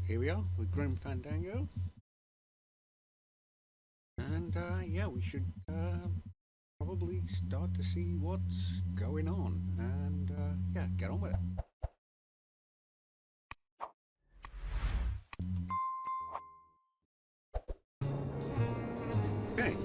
here we are with Grim Fandango. And yeah, we should probably start to see what's going on. And yeah, get on with it. Okay.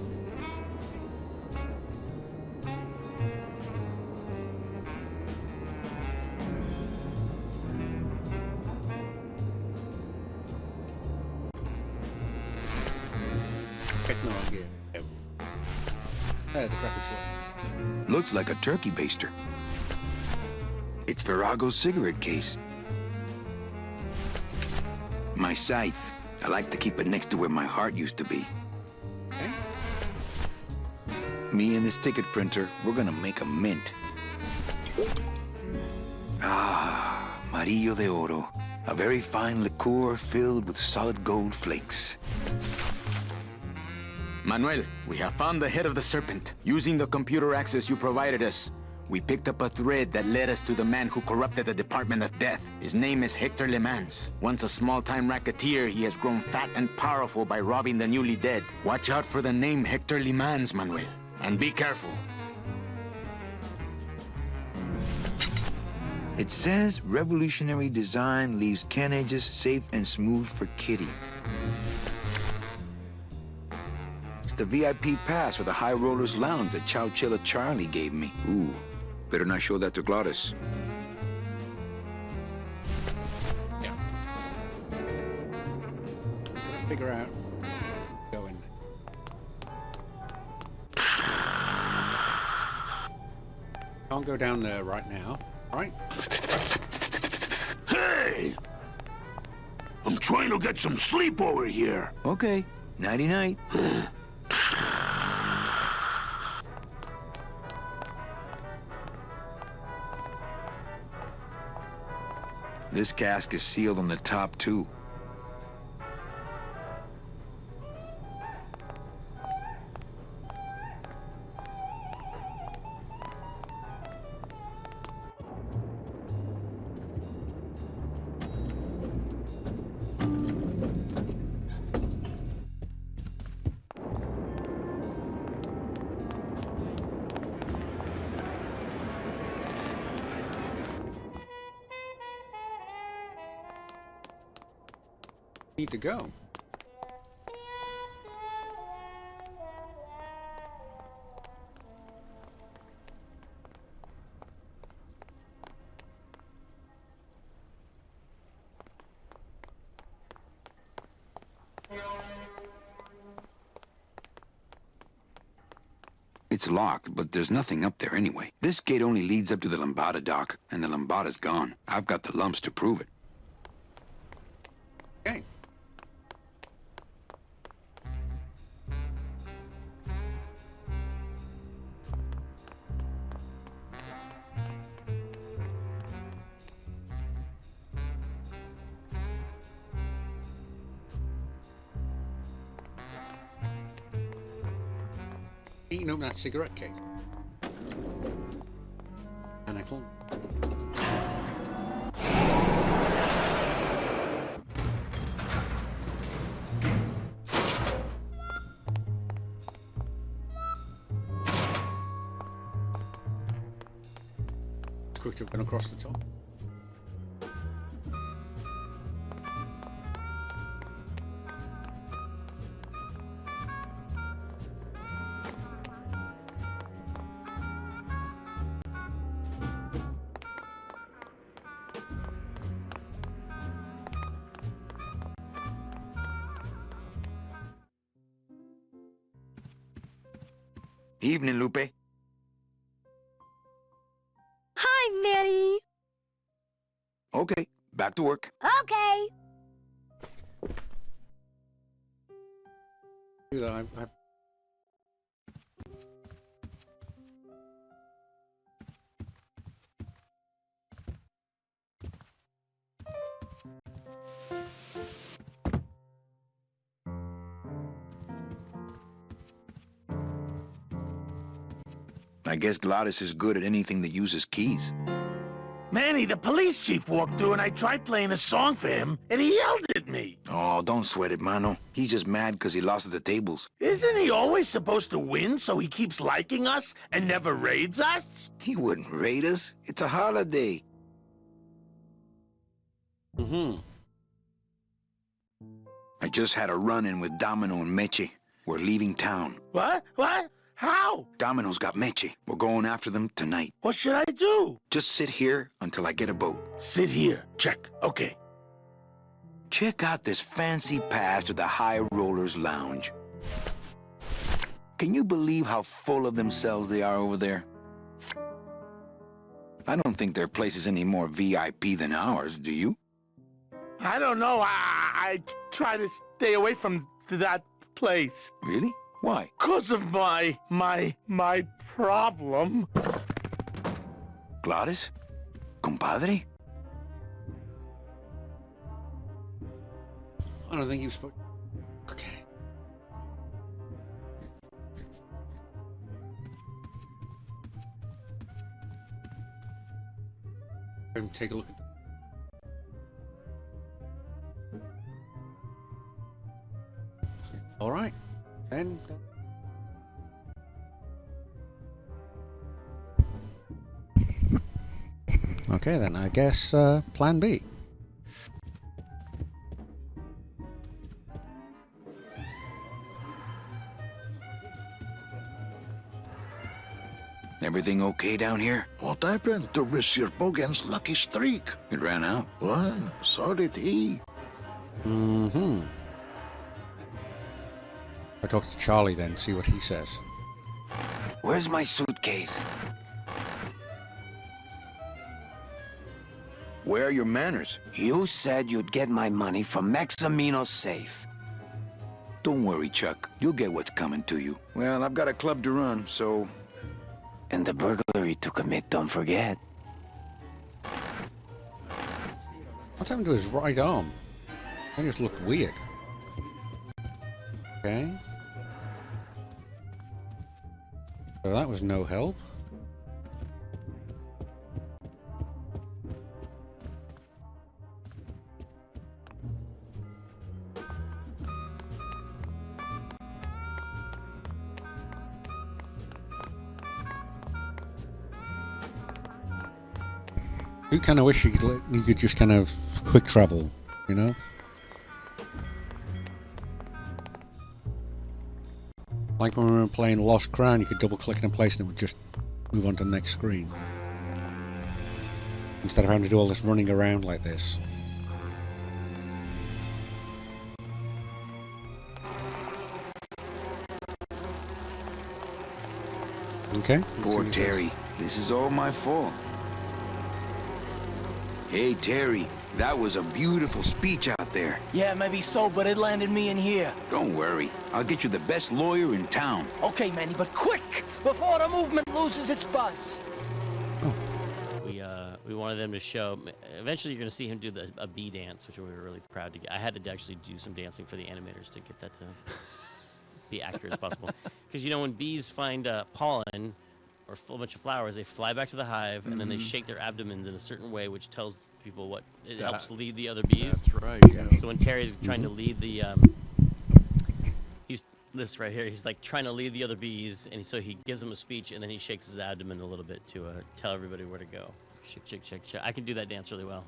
Technology. The graphics look. Looks like a turkey baster. It's Virago's cigarette case. My scythe. I like to keep it next to where my heart used to be. Okay. Me and this ticket printer, we're gonna make a mint. Ah, Amarillo de Oro. A very fine liqueur filled with solid gold flakes. Manuel, we have found the head of the serpent. Using the computer access you provided us, we picked up a thread that led us to the man who corrupted the Department of Death. His name is Hector Le Mans. Once a small-time racketeer, he has grown fat and powerful by robbing the newly dead. Watch out for the name Hector Le Mans, Manuel. And be careful. It says revolutionary design leaves can edges safe and smooth for Kitty. It's the VIP pass for the High Rollers Lounge that Chowchilla Charlie gave me. Ooh, better not show that to Glottis. Yeah. Gotta figure out going. Can't go down there right now, right? Hey! I'm trying to get some sleep over here. Okay, nighty-night. This cask is sealed on the top, too. Need to go. It's locked, but there's nothing up there anyway. This gate only leads up to the Lambada dock, and the Lambada's gone. I've got the lumps to prove it. Okay. Eating up that cigarette case. And I can't. Quick to run across the top. Evening, Lupe. Hi, Manny. Okay, back to work. Okay. Do that. I guess Glottis is good at anything that uses keys. Manny, the police chief walked through and I tried playing a song for him, and he yelled at me. Oh, don't sweat it, mano. He's just mad because he lost at the tables. Isn't he always supposed to win so he keeps liking us and never raids us? He wouldn't raid us. It's a holiday. I just had a run-in with Domino and Meche. We're leaving town. What? What? How? Domino's got Meche. We're going after them tonight. What should I do? Just sit here until I get a boat. Sit here. Check. Okay. Check out this fancy pass to the High Rollers Lounge. Can you believe how full of themselves they are over there? I don't think their place is any more VIP than ours, do you? I don't know. I try to stay away from that place. Really? Why? 'Cause of my problem. Gladys? Compadre? I don't think he was supposed. Okay. Take a look at the... All right, then. Okay, then I guess Plan B. Everything okay down here? What happened to Monsieur Bogan's lucky streak? It ran out. Well, so did he. Mm-hmm. I'll talk to Charlie then, see what he says. Where's my suitcase? Where are your manners? You said you'd get my money from Maximino's safe. Don't worry, Chuck. You'll get what's coming to you. Well, I've got a club to run, so... And the burglary to commit, don't forget. What's happened to his right arm? That just looked weird. Okay. So that was no help. You kind of wish you could just kind of quick travel, you know? Like when we were playing Lost Crown, you could double click in a place and it would just move on to the next screen. Instead of having to do all this running around like this. Okay. Poor Terry. This is all my fault. Hey, Terry, that was a beautiful speech out there. Yeah, maybe so, but it landed me in here. Don't worry. I'll get you the best lawyer in town. Okay, Manny, but quick! Before the movement loses its buzz! We wanted them to show... Eventually, you're going to see him do a bee dance, which we were really proud to get. I had to actually do some dancing for the animators to get that to be accurate as possible. Because, you know, when bees find pollen or a bunch of flowers, they fly back to the hive, and then they shake their abdomens in a certain way, which tells people what... It helps lead the other bees. That's right, yeah. So when Terry's trying to lead the... he's this right here. He's like trying to lead the other bees, and so he gives them a speech, and then he shakes his abdomen a little bit to tell everybody where to go. Shake, shake, shake, shake. I can do that dance really well.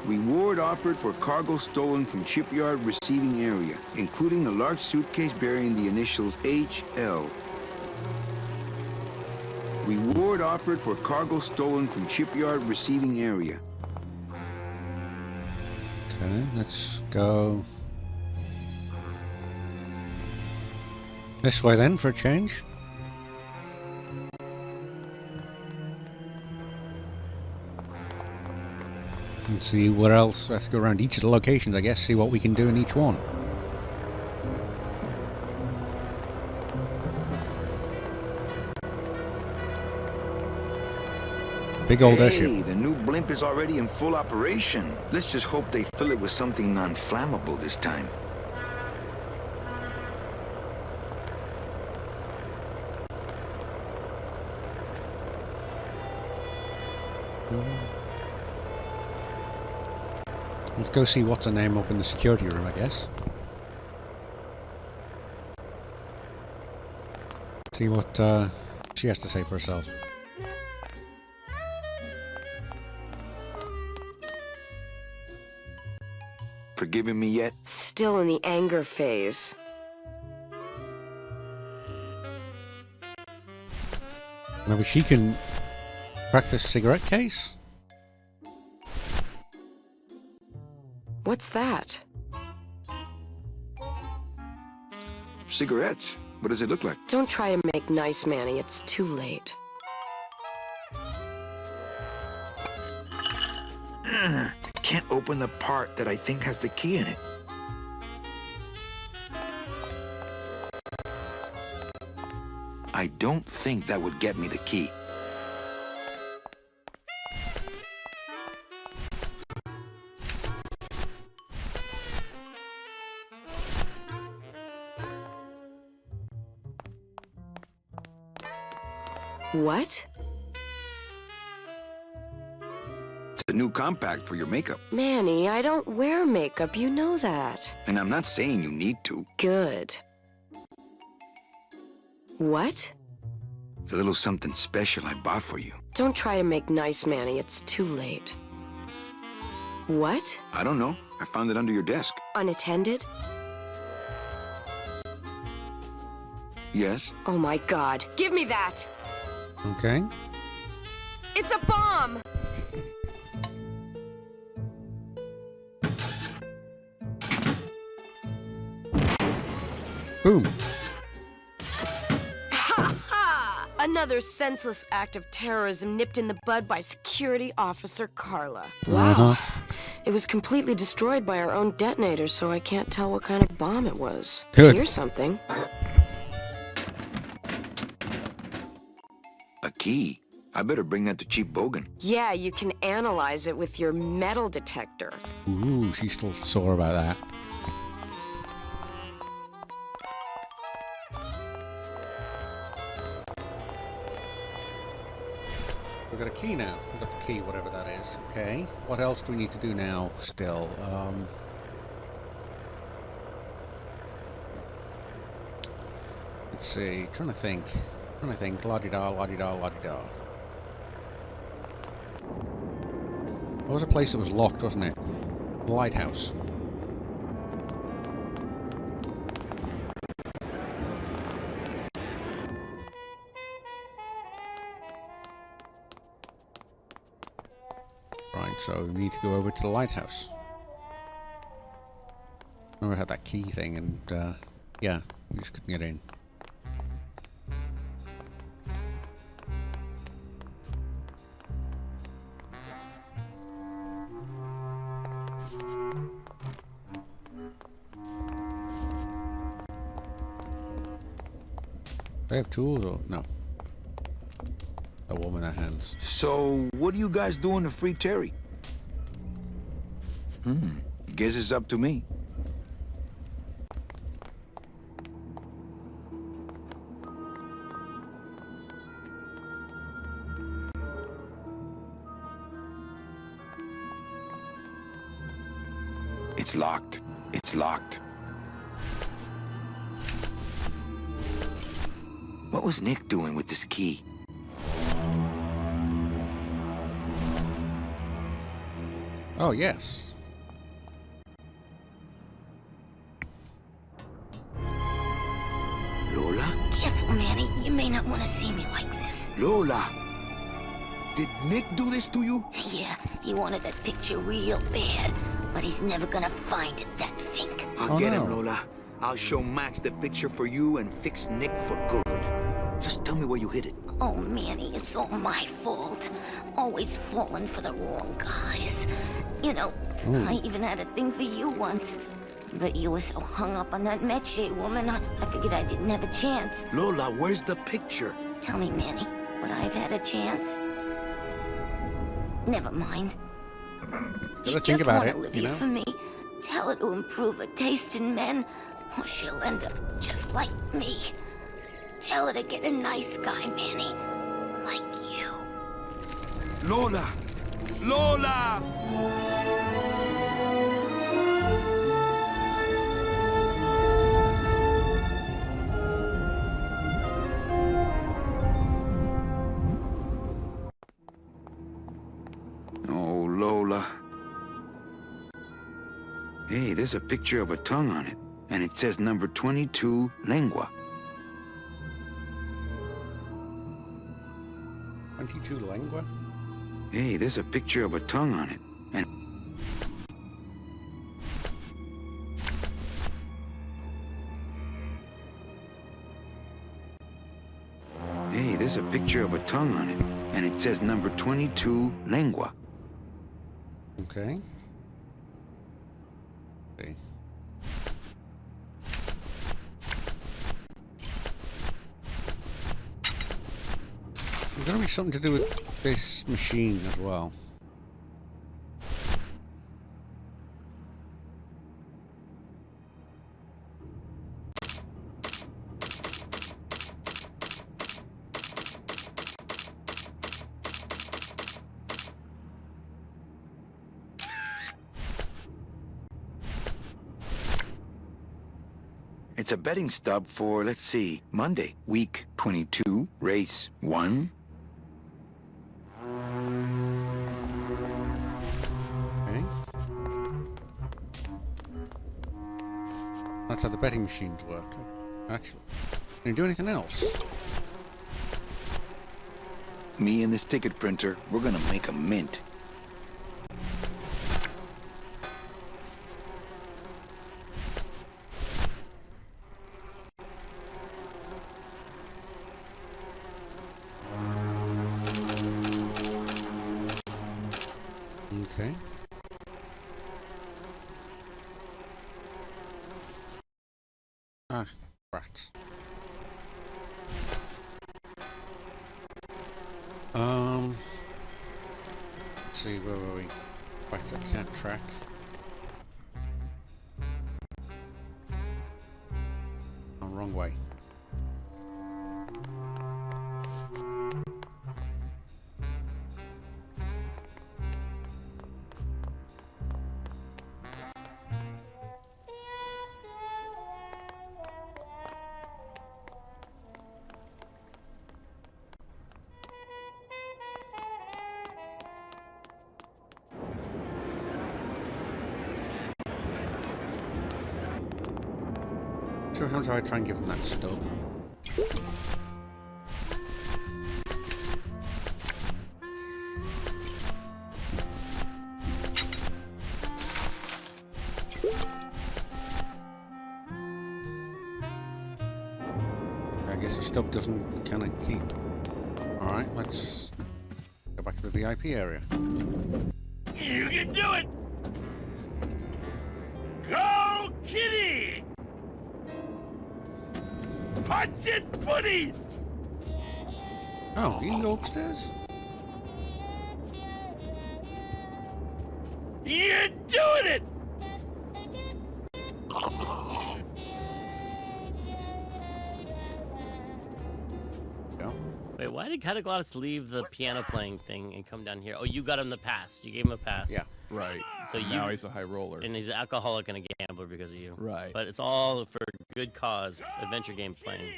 Reward offered for cargo stolen from shipyard receiving area, including a large suitcase bearing the initials HL. Reward offered for cargo stolen from shipyard receiving area. Okay, let's go this way then for a change. And see where else. I have to go around each of the locations, I guess, see what we can do in each one. Big old airship. Hey, the new blimp is already in full operation. Let's just hope they fill it with something non-flammable this time. Let's go see what's her name up in the security room, I guess. See what she has to say for herself. Forgiving me yet? Still in the anger phase. Maybe she can crack this cigarette case? What's that? Cigarettes? What does it look like? Don't try to make nice, Manny. It's too late. I can't open the part that I think has the key in it. I don't think that would get me the key. What? It's a new compact for your makeup. Manny, I don't wear makeup. You know that. And I'm not saying you need to. Good. What? It's a little something special I bought for you. Don't try to make nice, Manny. It's too late. What? I don't know. I found it under your desk. Unattended? Yes? Oh my God. Give me that! Okay. It's a bomb! Boom. Ha ha! Another senseless act of terrorism nipped in the bud by Security Officer Carla. Wow. It was completely destroyed by our own detonator, so I can't tell what kind of bomb it was. Good. Here's something. A key? I better bring that to Chief Bogan. Yeah, you can analyze it with your metal detector. Ooh, she's still sore about that. We've got a key now. We've got the key, whatever that is. Okay. What else do we need to do now still? Let's see. Trying to think. La-di-da, la-di-da, la-di-da. There was a place that was locked, wasn't it? The lighthouse. Right, so we need to go over to the lighthouse. Remember I had that key thing and, yeah, we just couldn't get in. Do they have tools or no? A woman in their hands. So, what are you guys doing to free Terry? Guess it's up to me. It's locked. It's locked. What was Nick doing with this key? Oh, yes. Lola? Careful, Manny. You may not want to see me like this. Lola! Did Nick do this to you? Yeah, he wanted that picture real bad, but he's never gonna find it, that fink. I'll get him, no. Lola. I'll show Max the picture for you and fix Nick for good. Just tell me where you hid it. Oh, Manny, it's all my fault. Always falling for the wrong guys. You know, I even had a thing for you once. But you were so hung up on that Metche woman, I figured I didn't have a chance. Lola, where's the picture? Tell me, Manny, would I have had a chance? Never mind. Gotta think about want it, Olivia you know? for me. Tell her to improve her taste in men, or she'll end up just like me. Tell her to get a nice guy, Manny. Like you. Lola, Lola! Oh, Lola. Hey, there's a picture of a tongue on it, and it says number 22, lengua. 22 lengua? Hey, there's a picture of a tongue on it, and... Hey, there's a picture of a tongue on it, and it says number 22, lengua. Okay. See. There's gotta be something to do with this machine as well. It's a betting stub for, let's see, Monday, week 22, race 1. Okay. That's how the betting machines work, actually. Can you do anything else? Me and this ticket printer, we're gonna make a mint. Okay. Ah, rats. Let's see, where were we? Back to the cat track. Oh, wrong way. So how do I try and give them that stub? I guess the stub doesn't kind of keep. Alright, let's go back to the VIP area. You can do it! Go, kitty! Punch it, buddy! Oh, you can go upstairs? You're doing it! Yeah. Wait, why did Cataglotus leave the piano playing thing and come down here? Oh, you got him the pass. You gave him a pass. Yeah. Right. So Now he's a high roller. And he's an alcoholic and a gambler because of you. Right. But it's all for good cause. Adventure game playing.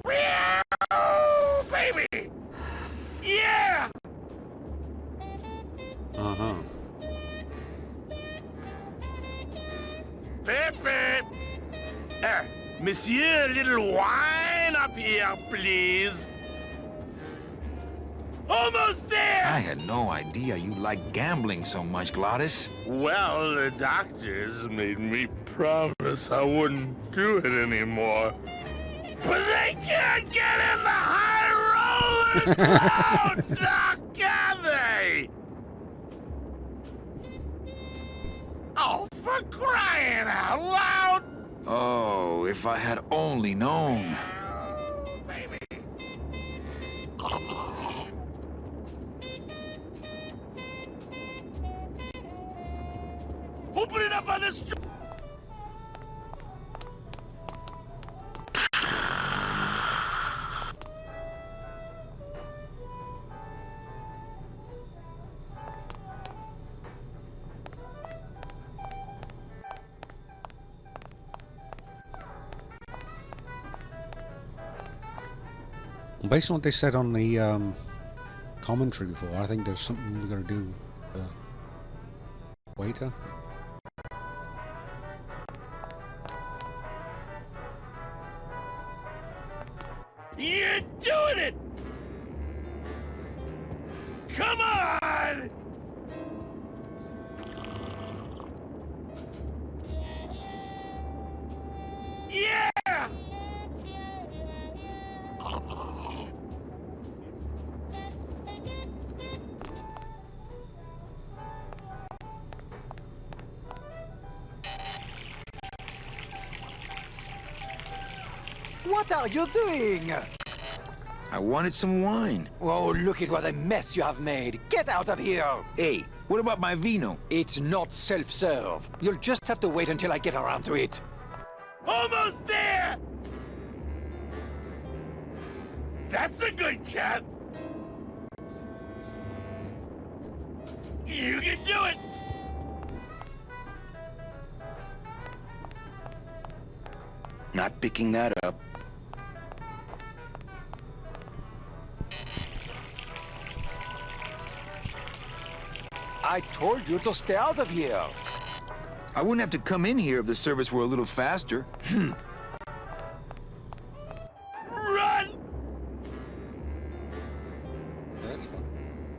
Meow, baby! Yeah! Uh-huh. Pepe! Monsieur, a little wine up here, please. Almost there! I had no idea you liked gambling so much, Glottis. Well, the doctors made me promise I wouldn't do it anymore. But they can't get in the high rollers crowd, now can they? Oh, for crying out loud! Oh, if I had only known. Oh, baby. Open it up on the street! Based on what they said on the commentary before, I think there's something we're going to do. Waiter. You're doing it! Come on! Yeah! What are you doing? I wanted some wine. Oh, look at what a mess you have made. Get out of here! Hey, what about my vino? It's not self-serve. You'll just have to wait until I get around to it. Almost there! That's a good cat! You can do it! Not picking that up. I told you to stay out of here. I wouldn't have to come in here if the service were a little faster. Run! That's fun.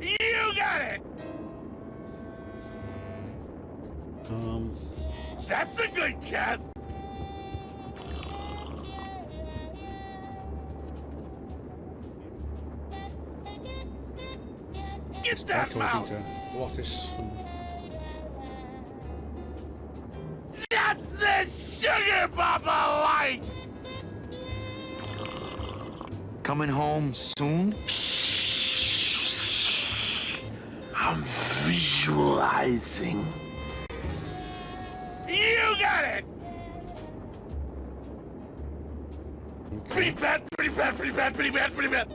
You got it! That's a good cat! Get Try that talking mouse! to Lotus. That's the sugar Papa likes! Coming home soon? I'm visualizing. You got it! Pretty bad, pretty bad, pretty bad, pretty bad, pretty bad.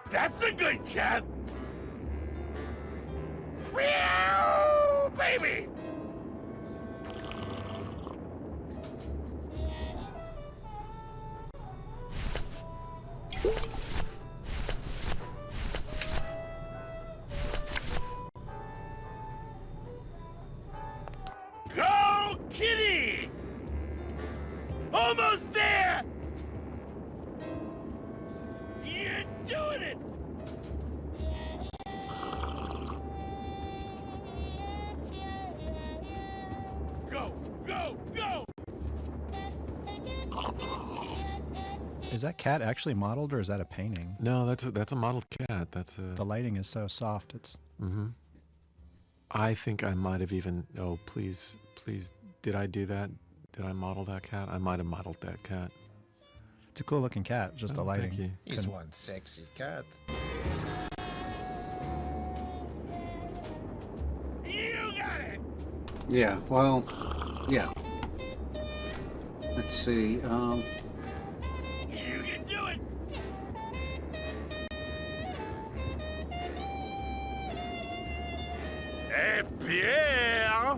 That's a good cat. Meow, baby. Go, kitty! Almost there! You're doing it! Go, go, go! Is that cat actually modeled, or is that a painting? No, that's a modeled cat. That's a. The lighting is so soft. It's. Mm-hmm. I think I might have even. Oh, please, please. Did I do that? Did I model that cat? I might have modeled that cat. It's a cool looking cat. Just the lighting. Thank you. He's one sexy cat. You got it! Yeah, well, yeah. Let's see. You can do it! Hey, Pierre!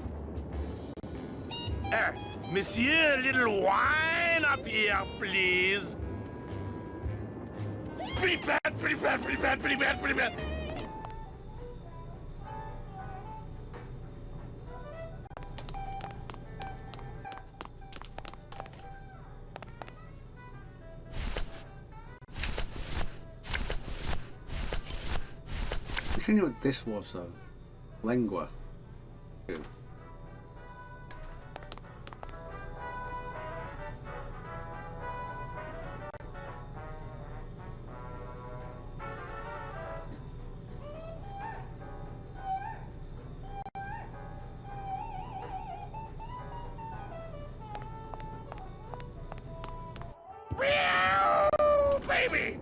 Monsieur, a little wine up here, please. Pretty bad, pretty bad, pretty bad, pretty bad, pretty bad. You know what this was though? Lengua. Ew. Meow, baby!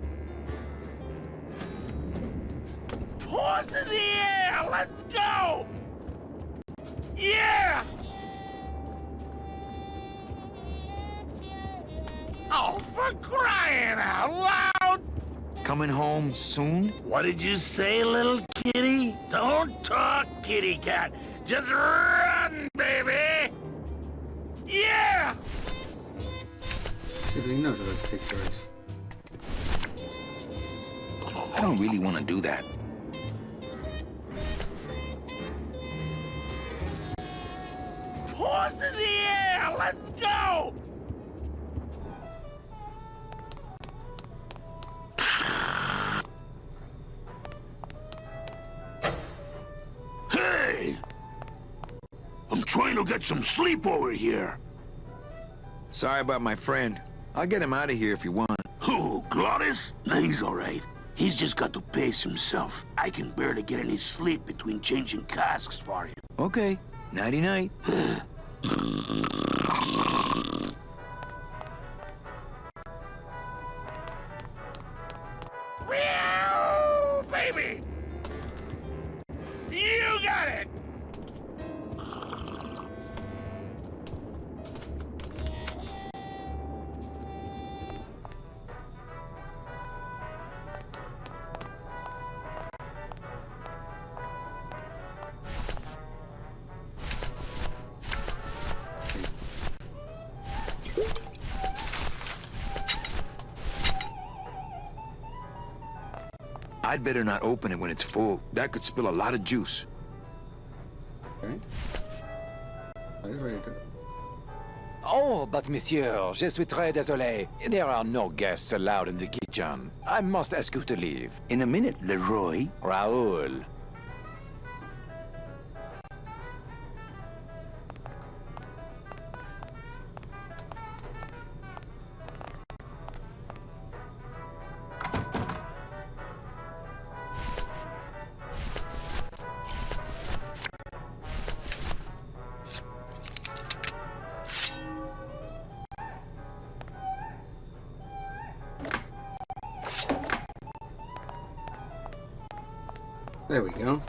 Paws in the air! Let's go! Yeah! Oh, for crying out loud! coming home soon? What did you say, little kitty? Don't talk, kitty cat. Just run, baby! Yeah! See if he knows what this picture is. I don't really want to do that. Paws in the air! Let's go! Hey! I'm trying to get some sleep over here. Sorry about my friend. I'll get him out of here if you want. Who, Glottis? He's all right. He's just got to pace himself. I can barely get any sleep between changing casks for him. Okay. Nighty-night. Meow, baby! You got it! I'd better not open it when it's full. That could spill a lot of juice. Okay. He's ready to... Oh, but monsieur, je suis très désolé. There are no guests allowed in the kitchen. I must ask you to leave. In a minute, Leroy. Raoul. There we go.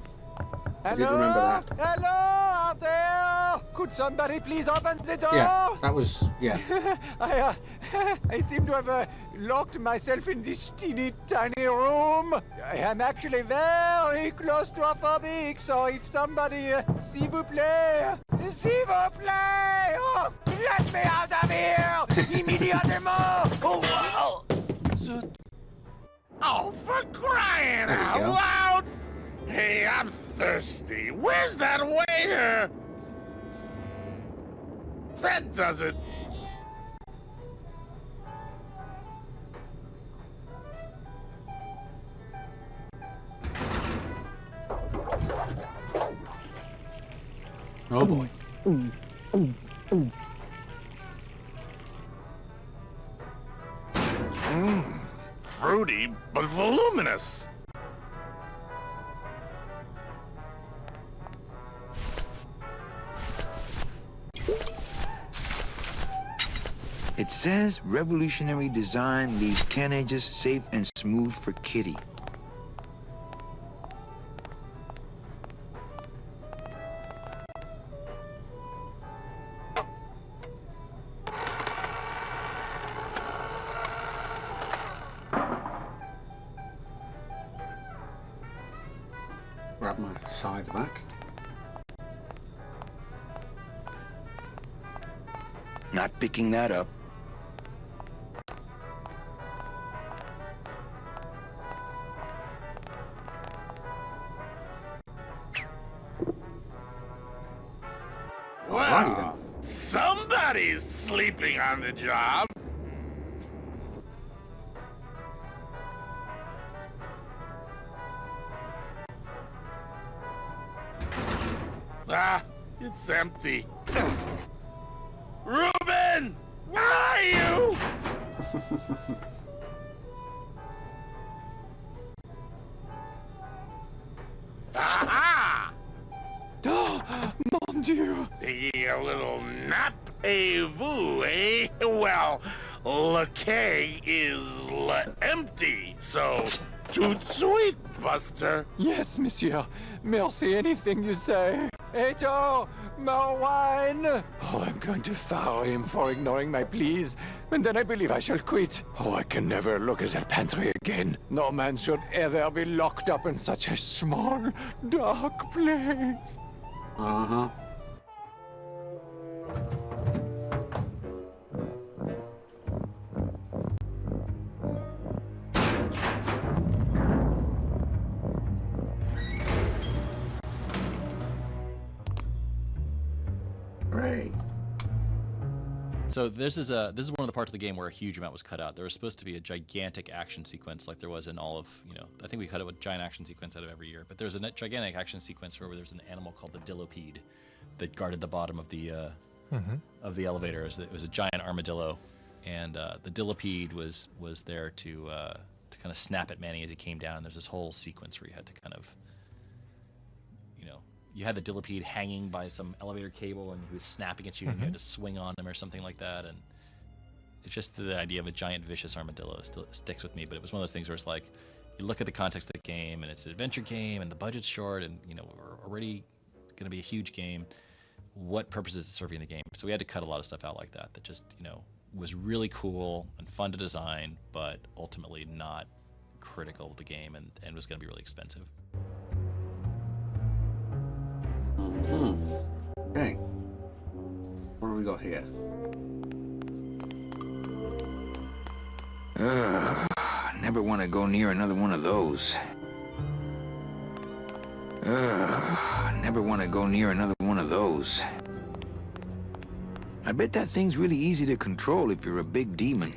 I did remember that. Hello out there! Could somebody please open the door? Yeah, that was... yeah. I seem to have locked myself in this teeny tiny room. I am actually very claustrophobic, so if somebody, s'il vous plaît, oh, let me out of here, immediately! Oh, Oh, for crying There we out go. loud! Hey, I'm thirsty. Where's that waiter? That does it. Oh boy. Fruity, but voluminous. It says revolutionary design leaves can edges safe and smooth for Kitty. Grab my scythe back. Not picking that up. Alrighty then. Somebody's sleeping on the job. Ah, it's empty. Reuben! Where are you? Aha! mon Dieu! Taking a little nap, vous, eh? Well, le keg is empty, so toot sweet, Buster. Yes, monsieur. Merci, anything you say. Eto, More wine! Oh, I'm going to fire him for ignoring my pleas, and then I believe I shall quit. Oh, I can never look at that pantry again. No man should ever be locked up in such a small, dark place. Uh-huh. Right. So this is one of the parts of the game where a huge amount was cut out. There was supposed to be a gigantic action sequence like there was in all of, I think we cut a giant action sequence out of every year, but there's a gigantic action sequence where there's an animal called the Dillopede that guarded the bottom of the elevator. It was a giant armadillo, and the Dillopede was there to kind of snap at Manny as he came down, and there's this whole sequence where you had to kind of, you had the Dillopede hanging by some elevator cable, and he was snapping at you, and you had to swing on him or something like that. And it's just the idea of a giant vicious armadillo still sticks with me. But it was one of those things where it's like, you look at the context of the game, and it's an adventure game, and the budget's short, and we're already going to be a huge game. What purpose is it serving the game? So we had to cut a lot of stuff out like that just was really cool and fun to design, but ultimately not critical of the game, and was going to be really expensive. Okay. Where do we go here? Never want to go near another one of those. Never want to go near another one of those. I bet that thing's really easy to control if you're a big demon.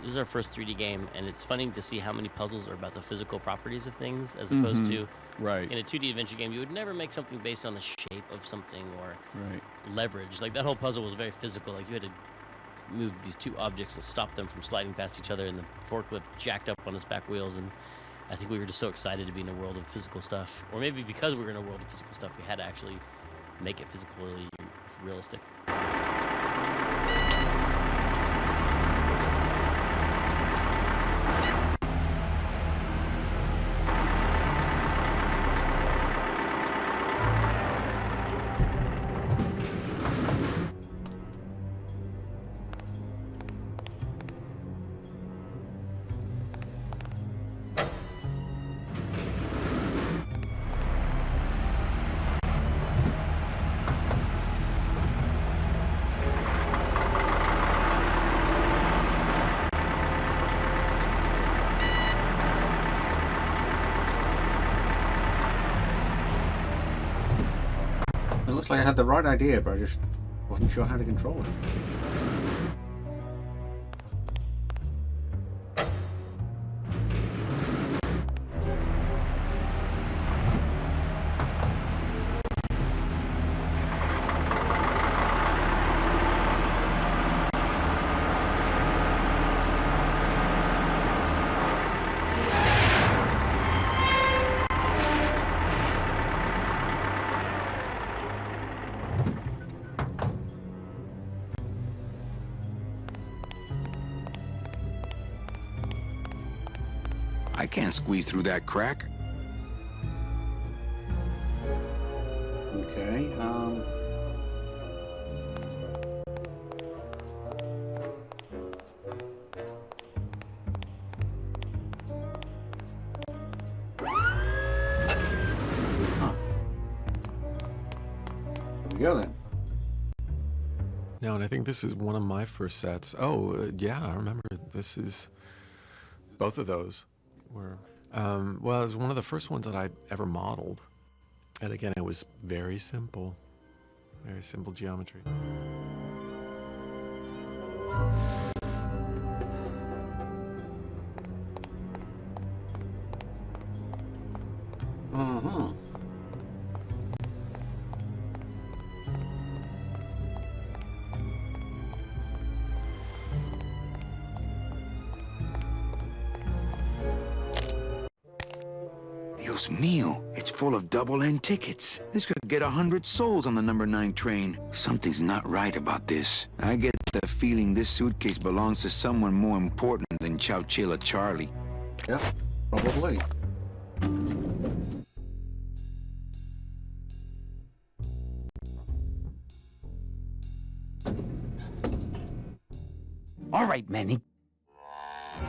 This is our first 3D game, and it's funny to see how many puzzles are about the physical properties of things, as opposed to in a 2D adventure game, you would never make something based on the shape of something or leverage. Like that whole puzzle was very physical. Like you had to move these two objects and stop them from sliding past each other, and the forklift jacked up on its back wheels. And I think we were just so excited to be in a world of physical stuff, or maybe because we were in a world of physical stuff, we had to actually make it physically realistic. looks like I had the right idea, but I just wasn't sure how to control it. I can't squeeze through that crack. Okay, Here we go then. No, and I think this is one of my first sets. Oh, yeah, I remember this is... Both of those were... well, it was one of the first ones that I ever modeled. And again, it was very simple. Very simple geometry. Uh-huh. Dios mío, it's full of double-end tickets. This could get 100 souls on the number 9 train. Something's not right about this. I get the feeling this suitcase belongs to someone more important than Chowchilla Charlie. Yeah, probably. All right, Manny.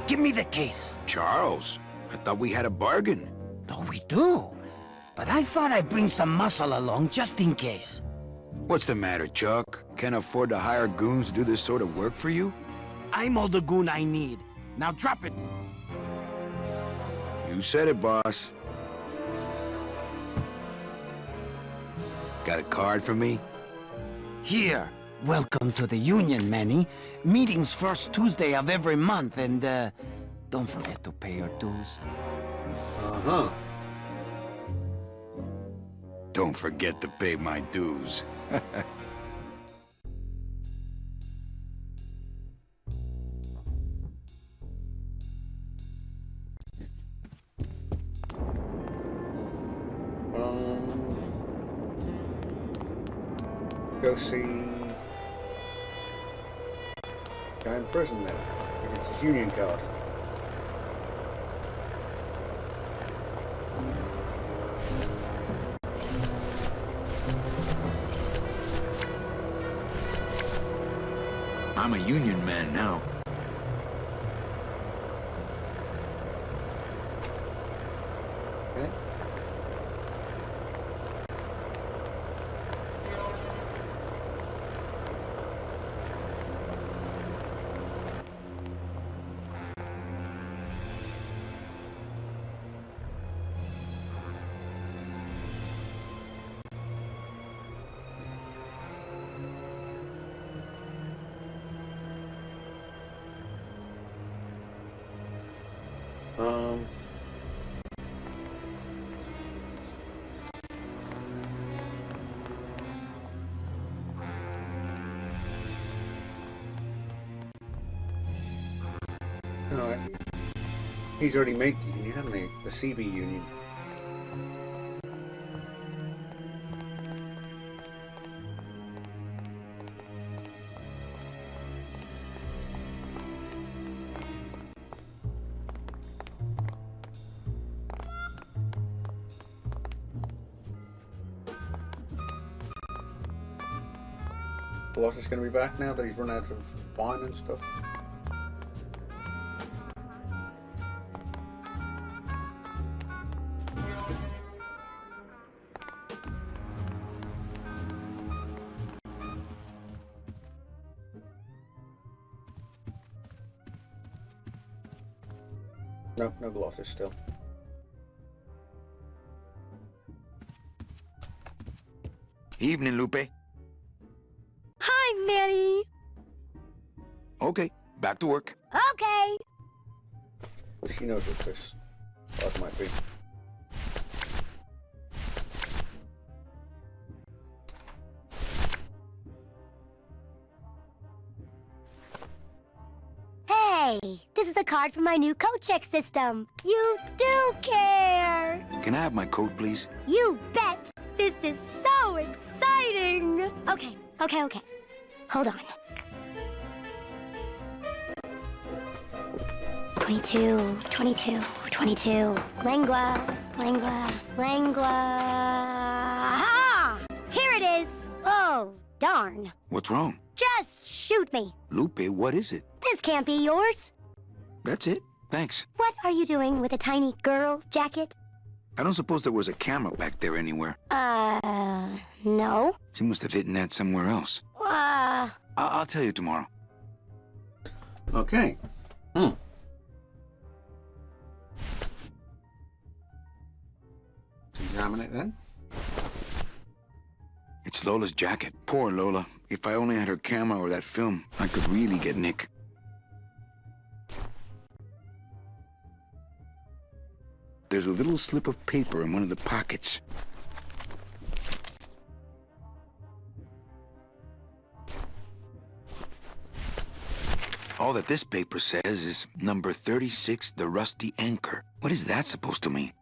Give me the case. Charles, I thought we had a bargain. Oh, we do. But I thought I'd bring some muscle along just in case. What's the matter, Chuck? Can't afford to hire goons to do this sort of work for you? I'm all the goon I need. Now drop it. You said it, boss. Got a card for me? Here. Welcome to the Union, Manny. Meetings first Tuesday of every month, and, don't forget to pay your dues. Uh-huh. Don't forget to pay my dues. Go see guy in prison then. He gets his union card. I'm a union man now. Okay. No, he's already made the union, hasn't he? The CB union. Colossus going to be back now that he's run out of wine and stuff. No, no Colossus still. Evening, Lupe. Hi, Manny. Okay, back to work. Okay. She knows what this part might be. Hey, this is a card from my new coat check system. You do care. Can I have my coat, please? You bet. This is so exciting. Okay. Hold on. 22. Langua. Ha! Here it is. Oh, darn. What's wrong? Just shoot me. Lupe, what is it? This can't be yours. That's it. Thanks. What are you doing with a tiny girl jacket? I don't suppose there was a camera back there anywhere. No. She must have hidden that somewhere else. I'll tell you tomorrow. Okay. Let's examine it then. It's Lola's jacket. Poor Lola. If I only had her camera or that film, I could really get Nick. There's a little slip of paper in one of the pockets. All that this paper says is number 36, the rusty anchor. What is that supposed to mean?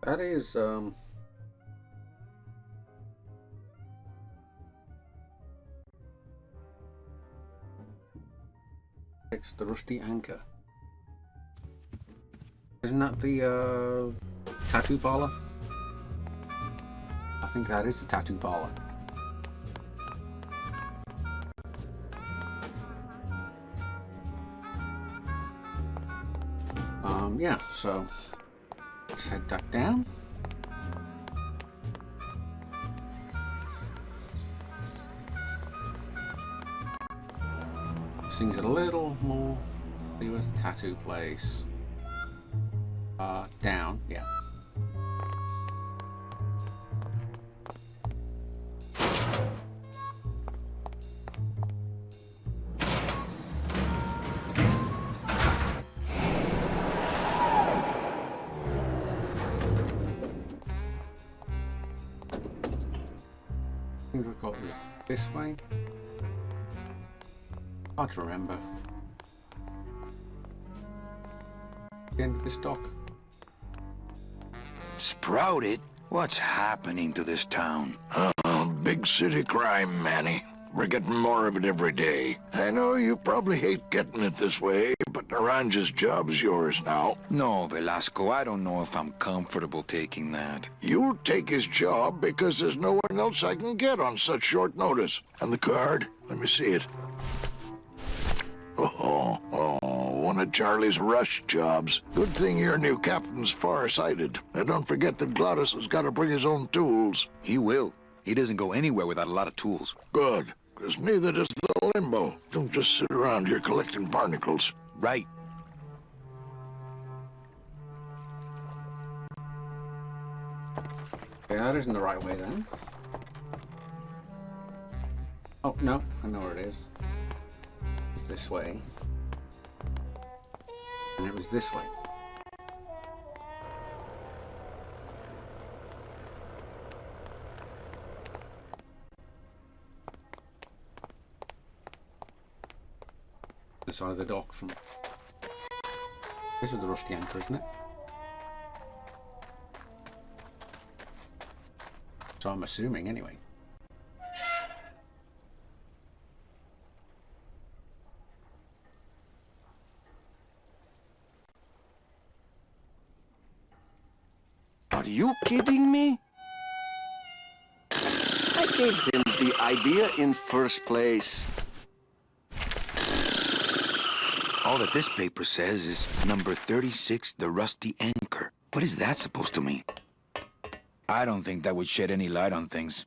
That is, it's the rusty anchor. Isn't that the, tattoo parlor? I think that is the tattoo parlor. Yeah, so let's head back down. This thing's a little more. Where's the tattoo place? Down, yeah. I think it was this way. Hard to remember. The end of this dock. Sprouted? What's happening to this town? Oh, big city crime, Manny. We're getting more of it every day. I know you probably hate getting it this way, but Naranja's job's yours now. No, Velasco, I don't know if I'm comfortable taking that. You'll take his job because there's no one else I can get on such short notice. And the card? Let me see it. One of Charlie's rush jobs. Good thing your new captain's far-sighted. And don't forget that Glottis has got to bring his own tools. He will. He doesn't go anywhere without a lot of tools. Good, because neither does the Limbo. Don't just sit around here collecting barnacles. Right. Yeah, that isn't the right way then. Oh, no, I know where it is. It's this way. And it was this way. The side of the dock from... This is the rusty anchor, isn't it? So I'm assuming, anyway. Are you kidding me? I gave him the idea in first place. All that this paper says is number 36, the rusty anchor. What is that supposed to mean? I don't think that would shed any light on things.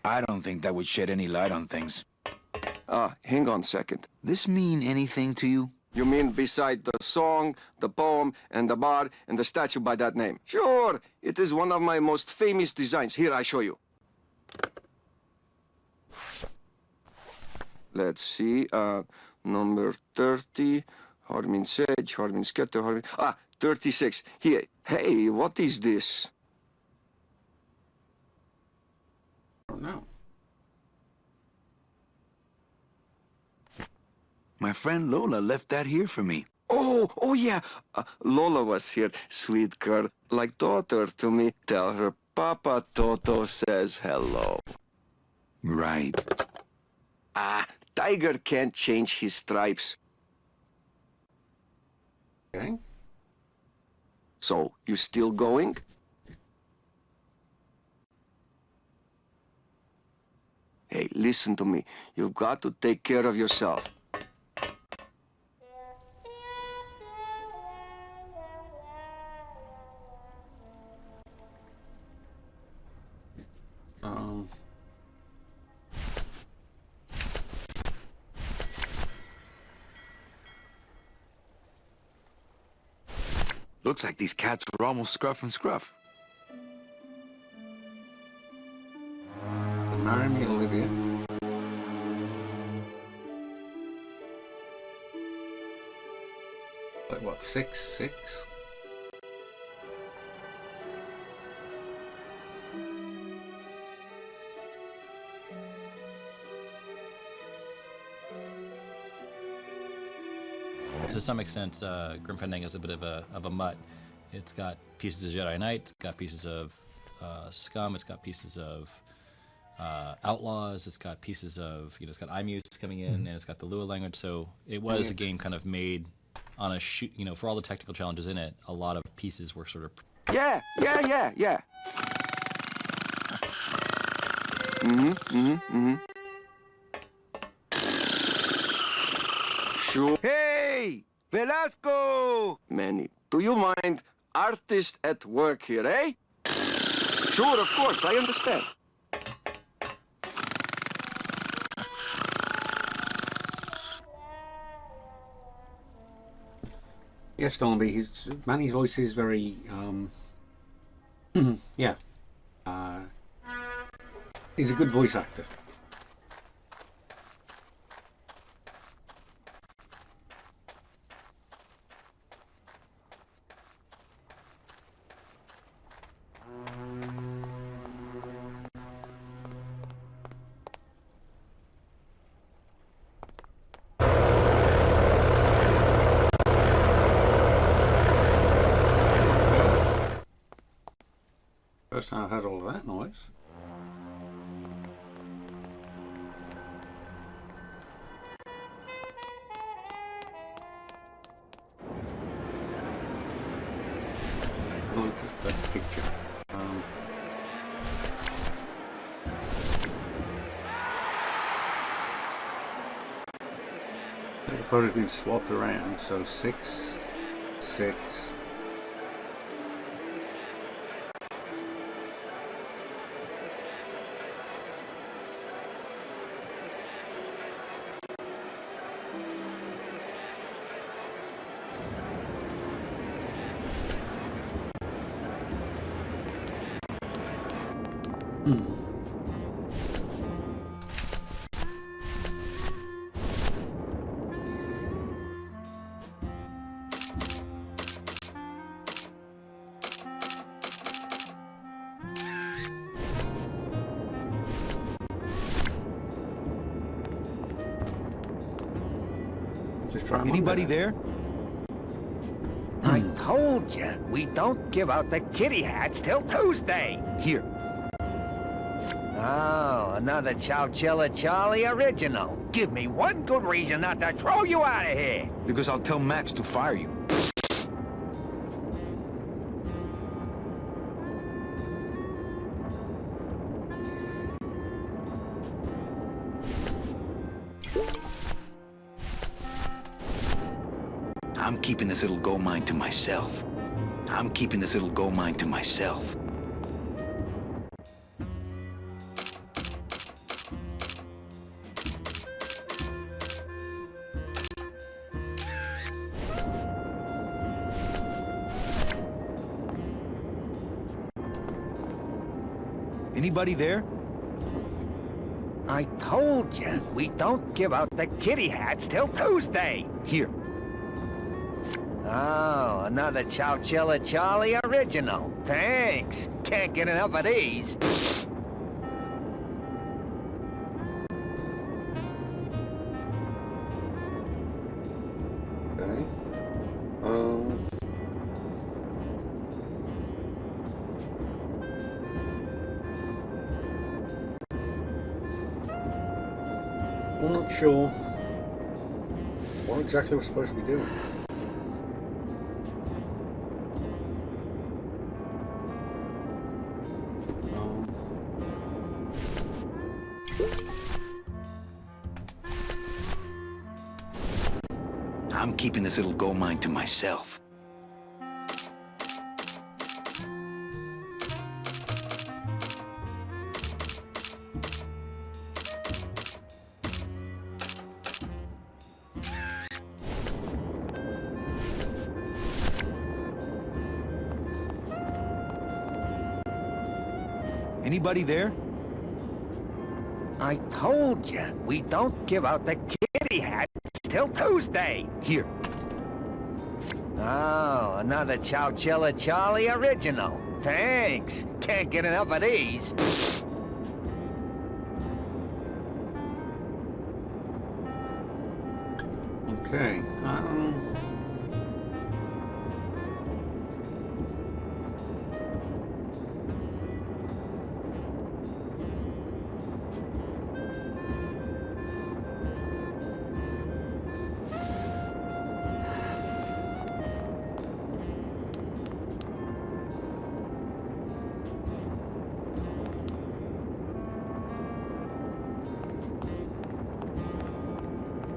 I don't think that would shed any light on things. Hang on a second. This mean anything to you? You mean beside the song, the poem, and the bar, and the statue by that name? Sure, it is one of my most famous designs. Here, I show you. Let's see, number 30, Harmin Sedge, Harmin Sketter, Harmin... 36. Here. Hey, what is this? I don't know. My friend Lola left that here for me. Oh yeah. Lola was here, sweet girl, like daughter to me. Tell her Papa Toto says hello. Right. Tiger can't change his stripes. Okay. So, you still going? Hey, listen to me. You've got to take care of yourself. Looks like these cats are almost scruff and scruff. Marry me, Olivia. Like what, 6'6"? To some extent, Grim Fandango is a bit of a mutt. It's got pieces of Jedi Knight, it's got pieces of Scum, it's got pieces of Outlaws, it's got pieces of, it's got iMuse coming in, and it's got the Lua language. So it was a game kind of made on a shoot, for all the technical challenges in it. A lot of pieces were sort of. Yeah. Sure. Hey! Velasco! Manny, do you mind? Artist at work here, eh? Sure, of course, I understand. Yes, Stormby, Manny's voice is very, yeah. He's a good voice actor. First time I've heard all of that noise. Look at that picture. The photo's been swapped around, so 6, 6. Anybody there? I told you, we don't give out the kitty hats till Tuesday. Here. Oh, another Chowchilla Charlie original. Give me one good reason not to throw you out of here. Because I'll tell Max to fire you. I'm keeping this little gold mine to myself. I'm keeping this little gold mine to myself. Anybody there? I told you, we don't give out the kitty hats till Tuesday. Here. Oh, another Chowchilla Charlie original. Thanks. Can't get enough of these. Okay. I'm not sure what exactly we're supposed to be doing. I'm keeping this little gold mine to myself. Anybody there? I told you, we don't give out the kitty hats till Tuesday. Here. Oh, another Chowchilla Charlie original. Thanks. Can't get enough of these. Okay.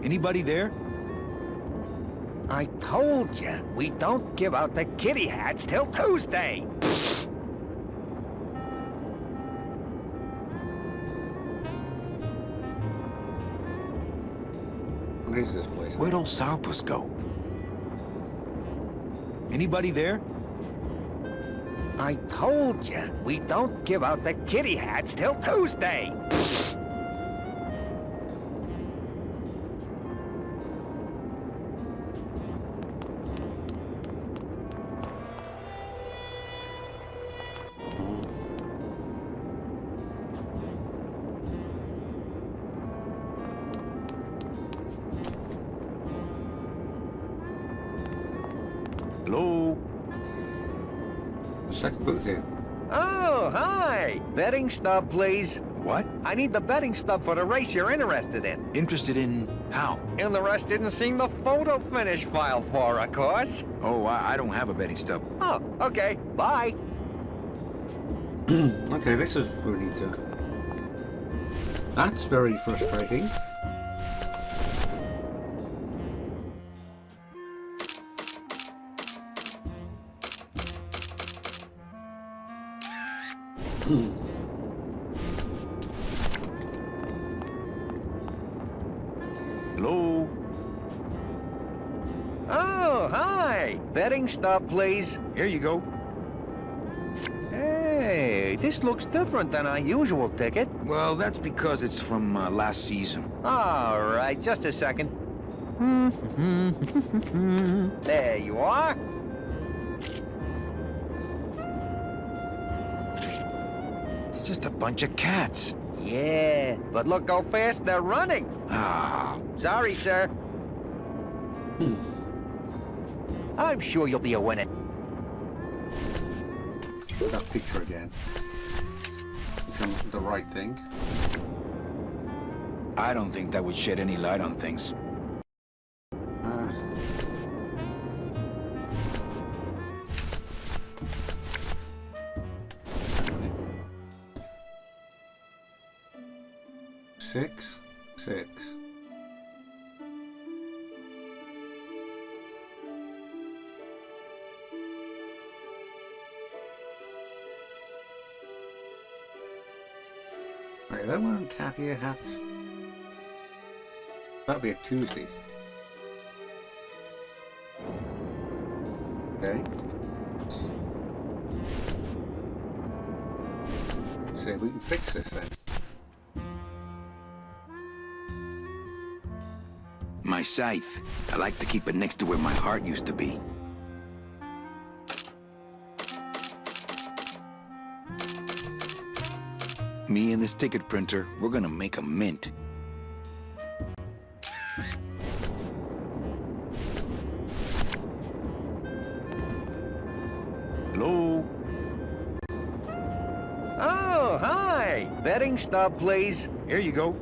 Anybody there? I told you, we don't give out the kitty hats till Tuesday. What is this place? Where'd old Sourpuss go? Anybody there? I told you, we don't give out the kitty hats till Tuesday. Hello? Second booth here. Oh, hi! Betting stub, please. What? I need the betting stub for the race you're interested in. Interested in how? Interested in seeing the photo finish file for, of course. Oh, I don't have a betting stub. Oh, okay. Bye. Okay, this is where we need to... That's very frustrating. Hello? Oh, hi! Betting stub, please. Here you go. Hey, this looks different than our usual ticket. Well, that's because it's from last season. All right, just a second. There you are. It's just a bunch of cats. Yeah, but look how fast they're running. Ah. Sorry, sir. I'm sure you'll be a winner. That picture again. It's on the right thing. I don't think that would shed any light on things. Six, 6. Are they wearing cat ear hats? That'd be a Tuesday. Okay. it. We can fix this then. My scythe. I like to keep it next to where my heart used to be. Me and this ticket printer, we're gonna make a mint. Hello? Oh, hi! Betting stub, please. Here you go.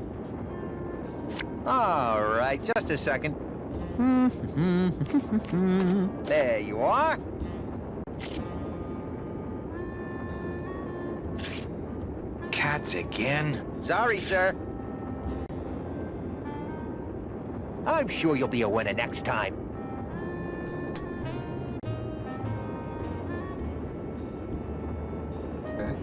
All right, just a second. There you are. Cats again? Sorry, sir. I'm sure you'll be a winner next time. Okay.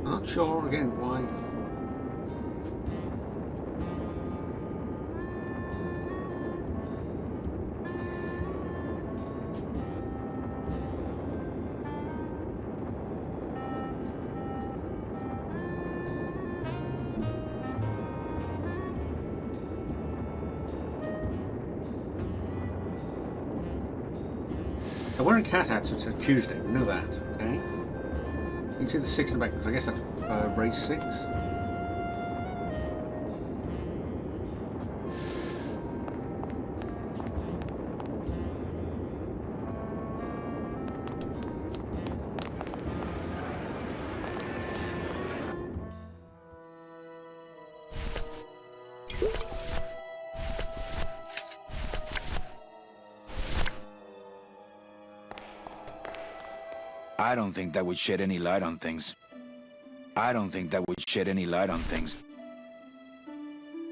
Not sure again why. Now, we're in cat hats, so it's a Tuesday. We know that, okay? You can see the 6 in the back, because I guess that's race 6. I don't think that would shed any light on things. I don't think that would shed any light on things.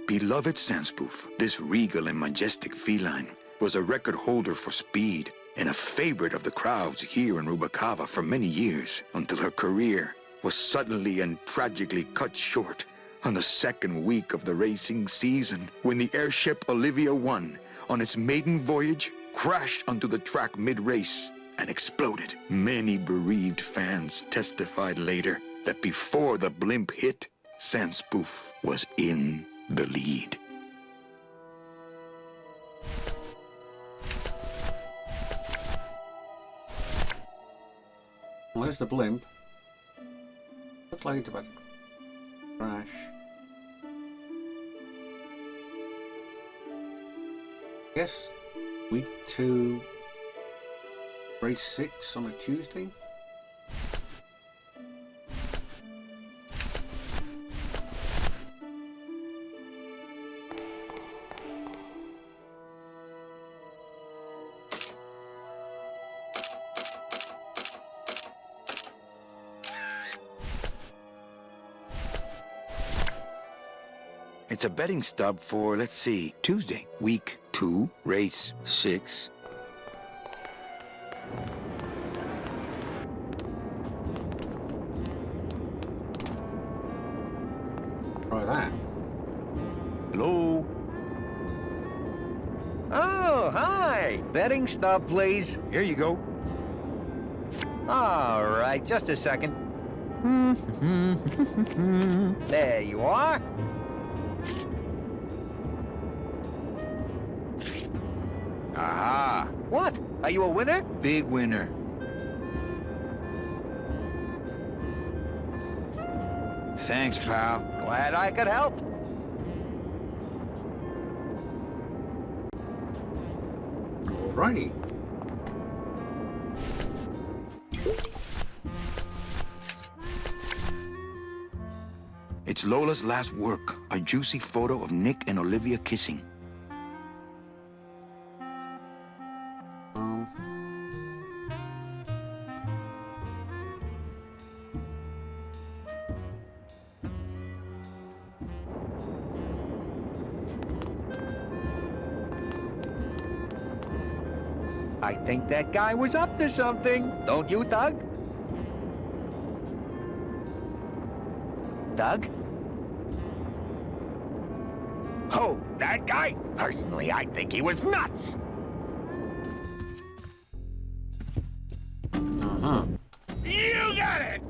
Beloved Sandspoof, this regal and majestic feline was a record holder for speed and a favorite of the crowds here in Rubacava for many years, until her career was suddenly and tragically cut short on the second week of the racing season, when the airship Olivia 1, on its maiden voyage, crashed onto the track mid-race and exploded. Many bereaved fans testified later that before the blimp hit, Sandspoof was in the lead. Well, there's the blimp. Looks like it's about to crash. Yes, week 2, race 6 on a Tuesday. It's a betting stub for, let's see, Tuesday, week 2, race 6. Try that. Hello? Oh, hi! Betting stub, please. Here you go. All right, just a second. There you are. Aha! What? Are you a winner? Big winner. Thanks, pal. Glad I could help. Alrighty. It's Lola's last work, a juicy photo of Nick and Olivia kissing. I think that guy was up to something. Don't you, Doug? Doug? Who? That guy? Personally, I think he was nuts. Uh-huh. You got it!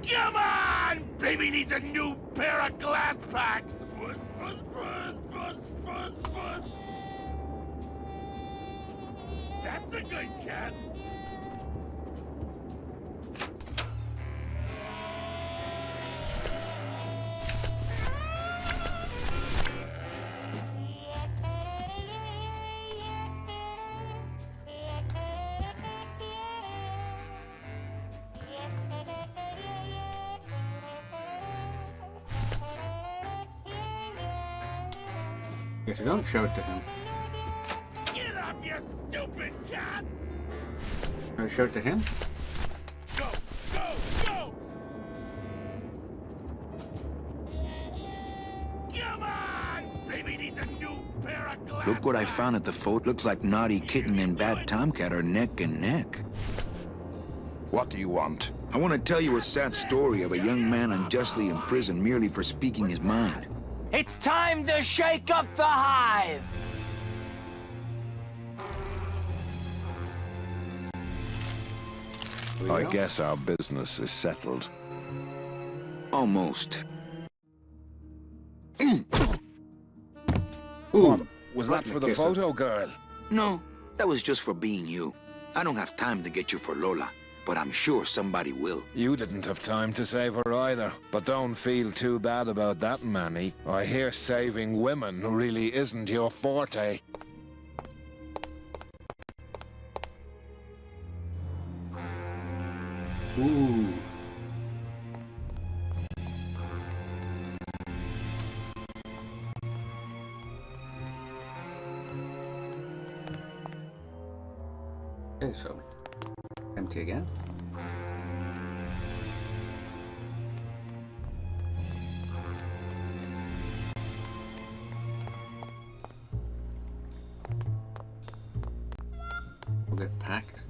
Come on! Baby needs a new pair of glass packs! That's a good cat! Yes, you don't show it to him. Get up, you stupid cat! Don't show it to him? Go, go, go! Come on! Baby needs a new pair of glasses! Look what I found at the fort. Looks like Naughty Kitten and Bad Tomcat are neck and neck. What do you want? I want to tell you a sad story of a young man unjustly imprisoned merely for speaking his mind. It's time to shake up the hive! I guess our business is settled. Almost. Ooh, was that for the photo girl? No, that was just for being you. I don't have time to get you for Lola, but I'm sure somebody will. You didn't have time to save her either. But don't feel too bad about that, Manny. I hear saving women really isn't your forte. Ooh. Okay, so empty again. We'll get packed.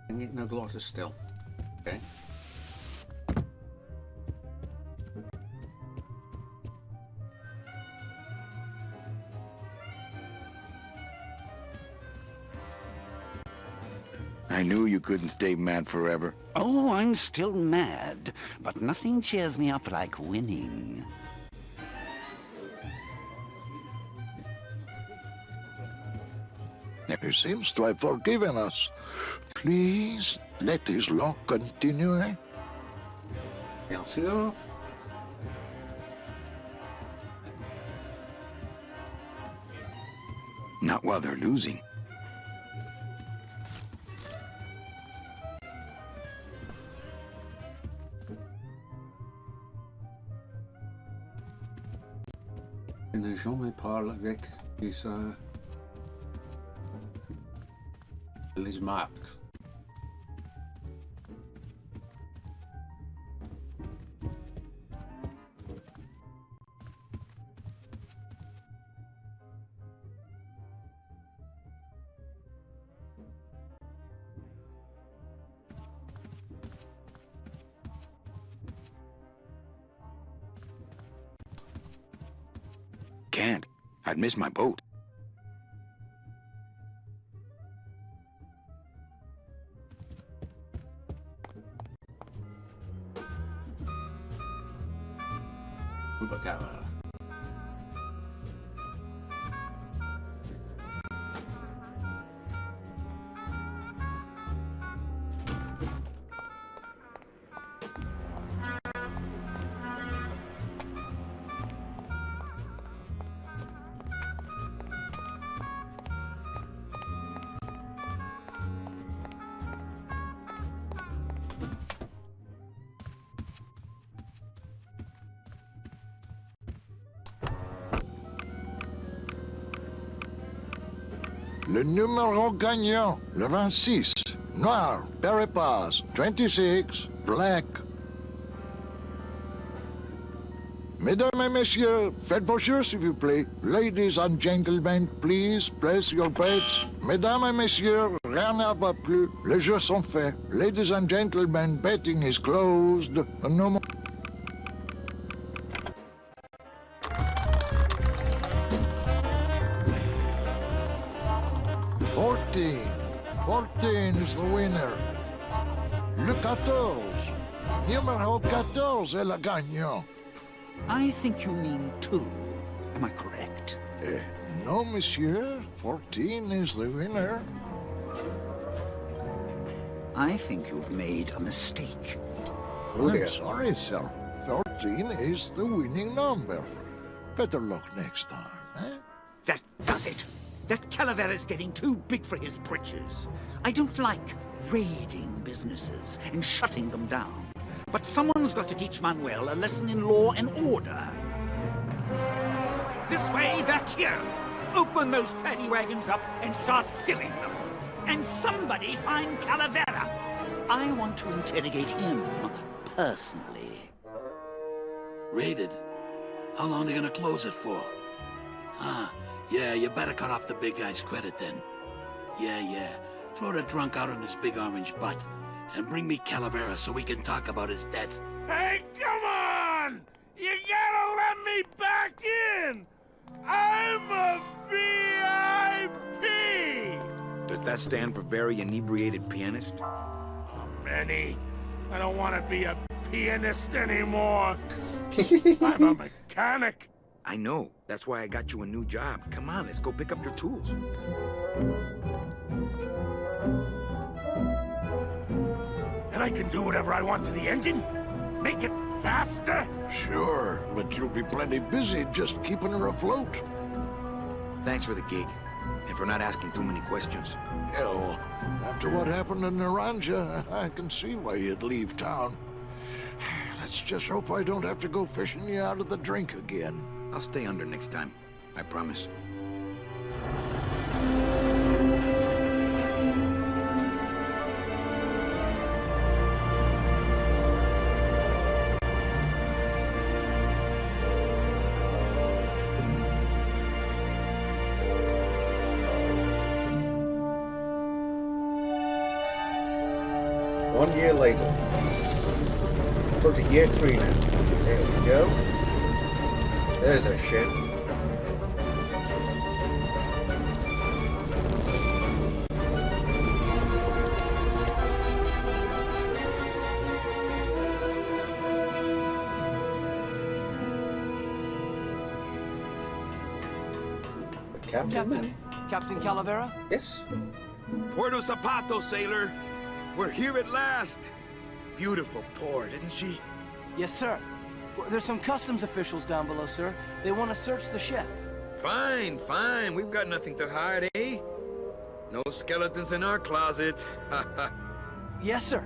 And getting a lot of still. Okay. I knew you couldn't stay mad forever. Oh, I'm still mad, but nothing cheers me up like winning. He seems to have forgiven us. Please, let his luck continue. Bien sûr. Not while they're losing. Il ne jamais parle avec les marques. Can't. I'd miss my boat. Chupacabra. Le numéro gagnant, le 26. Noir, Peripas, 26, black. Mesdames et messieurs, faites vos jeux s'il vous plaît. Ladies and gentlemen, please place your bets. Mesdames et messieurs, rien ne va plus. Les jeux sont faits. Ladies and gentlemen, betting is closed. No more. Fourteen is the winner. Le 14. Numéro 14 est le gagnant. I think you mean 2. Am I correct? No, monsieur. 14 is the winner. I think you've made a mistake. I'm sorry, sir. 14 is the winning number. Better luck next time, eh? That does it. That Calavera's getting too big for his britches. I don't like raiding businesses and shutting them down. But someone's got to teach Manuel a lesson in law and order. This way, back here. Open those paddy wagons up and start filling them. And somebody find Calavera. I want to interrogate him personally. Raided? How long are they gonna close it for? Yeah, you better cut off the big guy's credit then. Yeah. Throw the drunk out on his big orange butt. And bring me Calavera so we can talk about his debt. Hey, come on! You gotta let me back in! I'm a VIP! Does that stand for very inebriated pianist? Manny, I don't want to be a pianist anymore. I'm a mechanic. I know. That's why I got you a new job. Come on, let's go pick up your tools. And I can do whatever I want to the engine? Make it faster? Sure, but you'll be plenty busy just keeping her afloat. Thanks for the gig, and for not asking too many questions. Hell, after what happened in Naranja, I can see why you'd leave town. Let's just hope I don't have to go fishing you out of the drink again. I'll stay under next time. I promise. One year later. We're up to year 3 now. There we go. There's a ship. Captain? Captain Calavera? Yes. Puerto Zapato, sailor. We're here at last. Beautiful port, isn't she? Yes, sir. There's some customs officials down below, sir. They want to search the ship. Fine. We've got nothing to hide, eh? No skeletons in our closet. Yes, sir.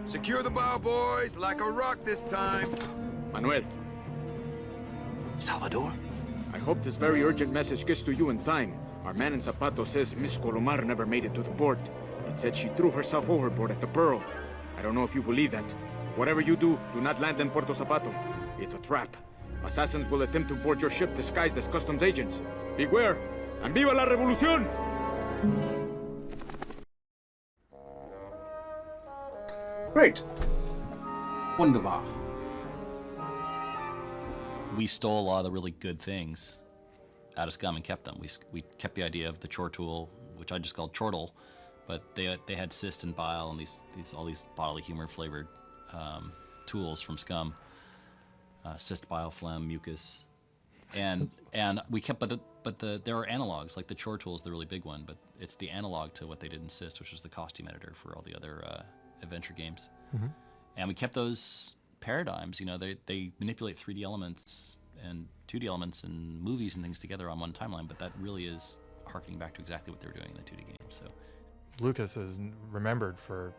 Secure the bow, boys, like a rock this time. Manuel. Salvador? I hope this very urgent message gets to you in time. Our man in Zapato says Miss Colomar never made it to the port. It said she threw herself overboard at the Pearl. I don't know if you believe that. Whatever you do, do not land in Puerto Zapato. It's a trap. Assassins will attempt to board your ship disguised as customs agents. Beware, and viva la revolución! Great. Wunderbar. We stole a lot of the really good things out of Scum and kept them. We kept the idea of the chore tool, which I just called chortle, but they had cyst and bile and all these bodily humor flavored tools from Scum, cyst, bile, phlegm, mucus, and we kept. But there are analogs, like the chore tool is the really big one, but it's the analog to what they did in Cyst, which was the costume editor for all the other adventure games. Mm-hmm. And we kept those paradigms. You know, they manipulate 3D elements and 2D elements and movies and things together on one timeline, but that really is harkening back to exactly what they were doing in the 2D game. So Lucas is remembered for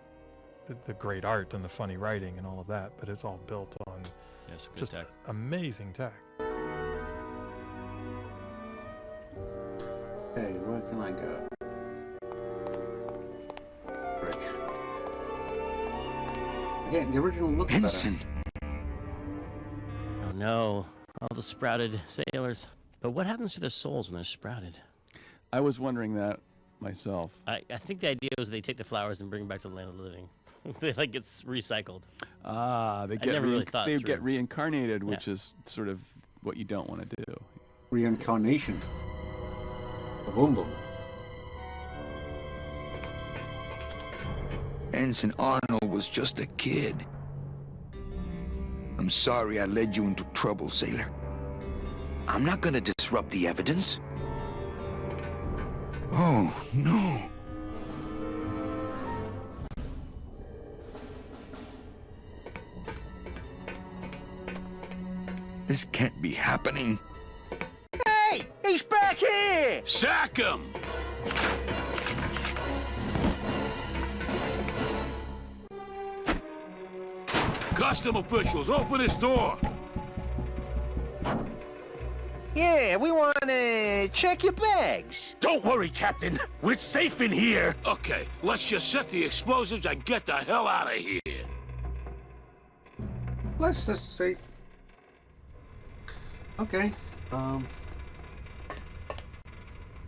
the great art and the funny writing and all of that, but it's all built on just tech. Amazing tech. where can I go? Bridge. Again, the original looks Ensign. Oh no, all the sprouted sailors. But what happens to their souls when they're sprouted? I was wondering that myself. I think the idea was they take the flowers and bring them back to the land of the living. They like gets recycled. Ah, they get never really thought they through. get reincarnated, which is sort of what you don't want to do. Reincarnation. A boom boom. Ensign Arnold was just a kid. I'm sorry I led you into trouble, sailor. I'm not gonna disrupt the evidence. Oh, no. This can't be happening. Hey! He's back here! Sack him! Custom officials, open this door! Yeah, we want to check your bags. Don't worry, Captain. We're safe in here. Okay, let's just set the explosives and get the hell out of here. Let's just say. Okay.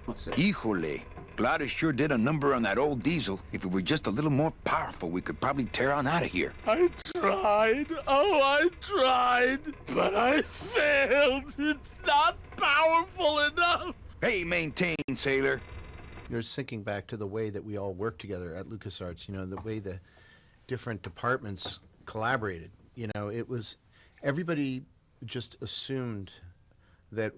What's it? Híjole. Gladys sure did a number on that old diesel. If it were just a little more powerful, we could probably tear on out of here. I tried. Oh, I tried. But I failed. It's not powerful enough. Hey, maintain, sailor. You're thinking back to the way that we all worked together at LucasArts, you know, the way the different departments collaborated. You know, it was, everybody just assumed that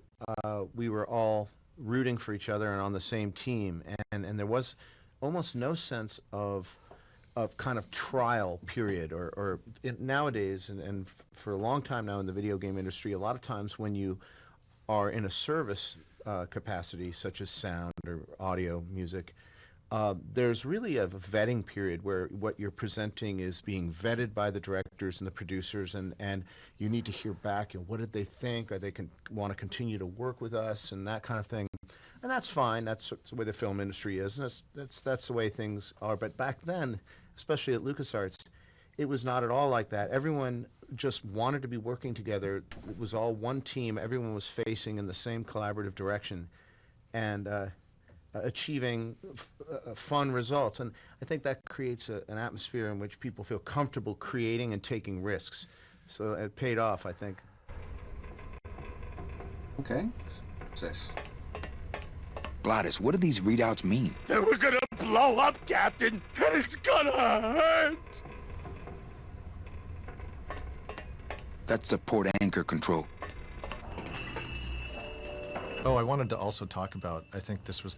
we were all rooting for each other and on the same team, and there was almost no sense of kind of trial period or nowadays and for a long time now in the video game industry, a lot of times when you are in a service capacity such as sound or audio music, there's really a vetting period where what you're presenting is being vetted by the directors and the producers, and you need to hear back, you know, what did they think? Are they want to continue to work with us and that kind of thing? And that's fine. That's the way the film industry is, and that's the way things are. But back then, especially at LucasArts, it was not at all like that. Everyone just wanted to be working together. It was all one team. Everyone was facing in the same collaborative direction, and achieving fun results. And I think that creates an atmosphere in which people feel comfortable creating and taking risks. So it paid off, I think. Okay. What's this? Gladys, what do these readouts mean? Then we're gonna blow up, Captain, and it's gonna hurt. That's the port anchor control. Oh, I wanted to also talk about, I think this was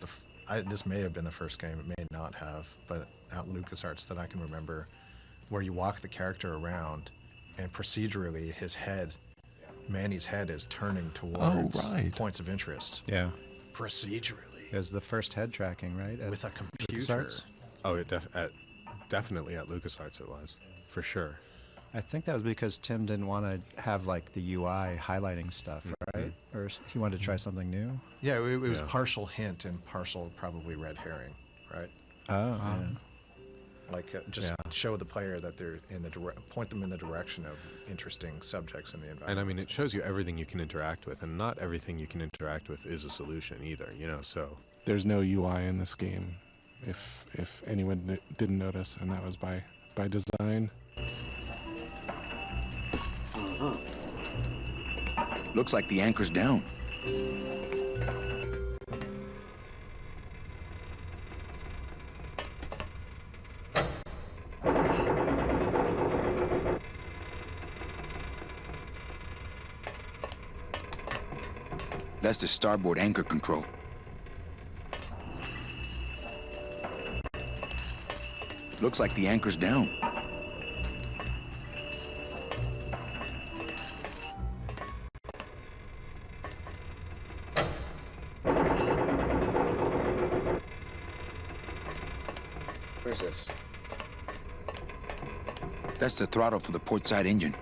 this may have been the first game, it may not have, but at LucasArts that I can remember, where you walk the character around and procedurally his head, Manny's head is turning towards points of interest. Yeah. Procedurally. It was the first head tracking, right? With a computer. LucasArts? Oh, definitely at LucasArts it was, for sure. I think that was because Tim didn't want to have like the UI highlighting stuff, right? Or he wanted to try something new. Yeah, it was partial hint and partial probably red herring, right? Oh, yeah. Like just show the player that they're in the point them in the direction of interesting subjects in the environment. And I mean, it shows you everything you can interact with, and not everything you can interact with is a solution either, you know. So there's no UI in this game, if anyone didn't notice, and that was by design. Looks like the anchor's down. That's the starboard anchor control. Looks like the anchor's down. Where's this? That's the throttle for the port side engine.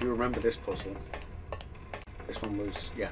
do remember this puzzle. This one was, yeah.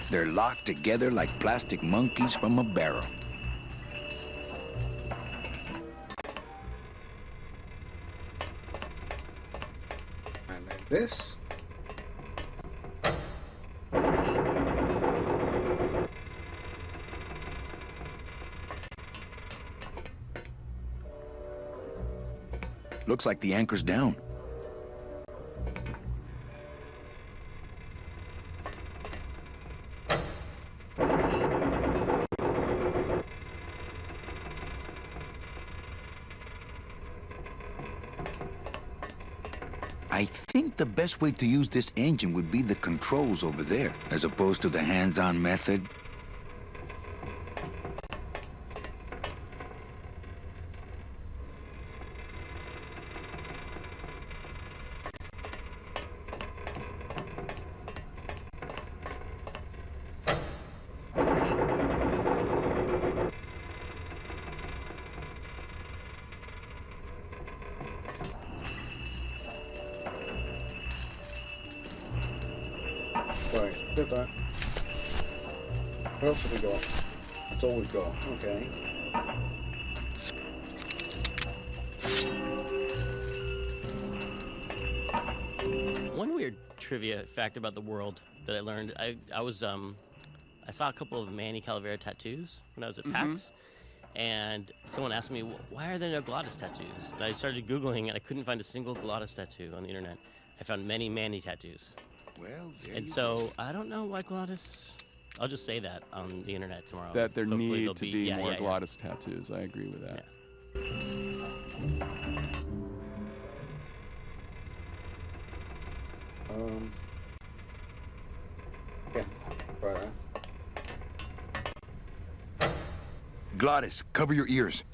They're locked together like plastic monkeys from a barrel. And then this. Looks like the anchor's down. I think the best way to use this engine would be the controls over there, as opposed to the hands-on method. Right, did that. What else have we got? That's all we've got. Okay. One weird trivia fact about the world that I learned, I saw a couple of Manny Calavera tattoos when I was at PAX, and someone asked me, why are there no glottis tattoos? And I started Googling, and I couldn't find a single glottis tattoo on the internet. I found many Manny tattoos. Well, and so I don't know why glottis. I'll just say that on the internet tomorrow. That there Hopefully need there'll to be more yeah. glottis tattoos. I agree with that. Yeah, try that. Glottis, cover your ears.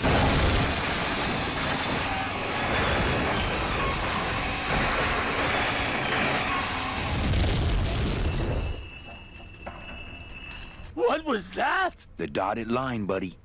What was that? The dotted line, buddy.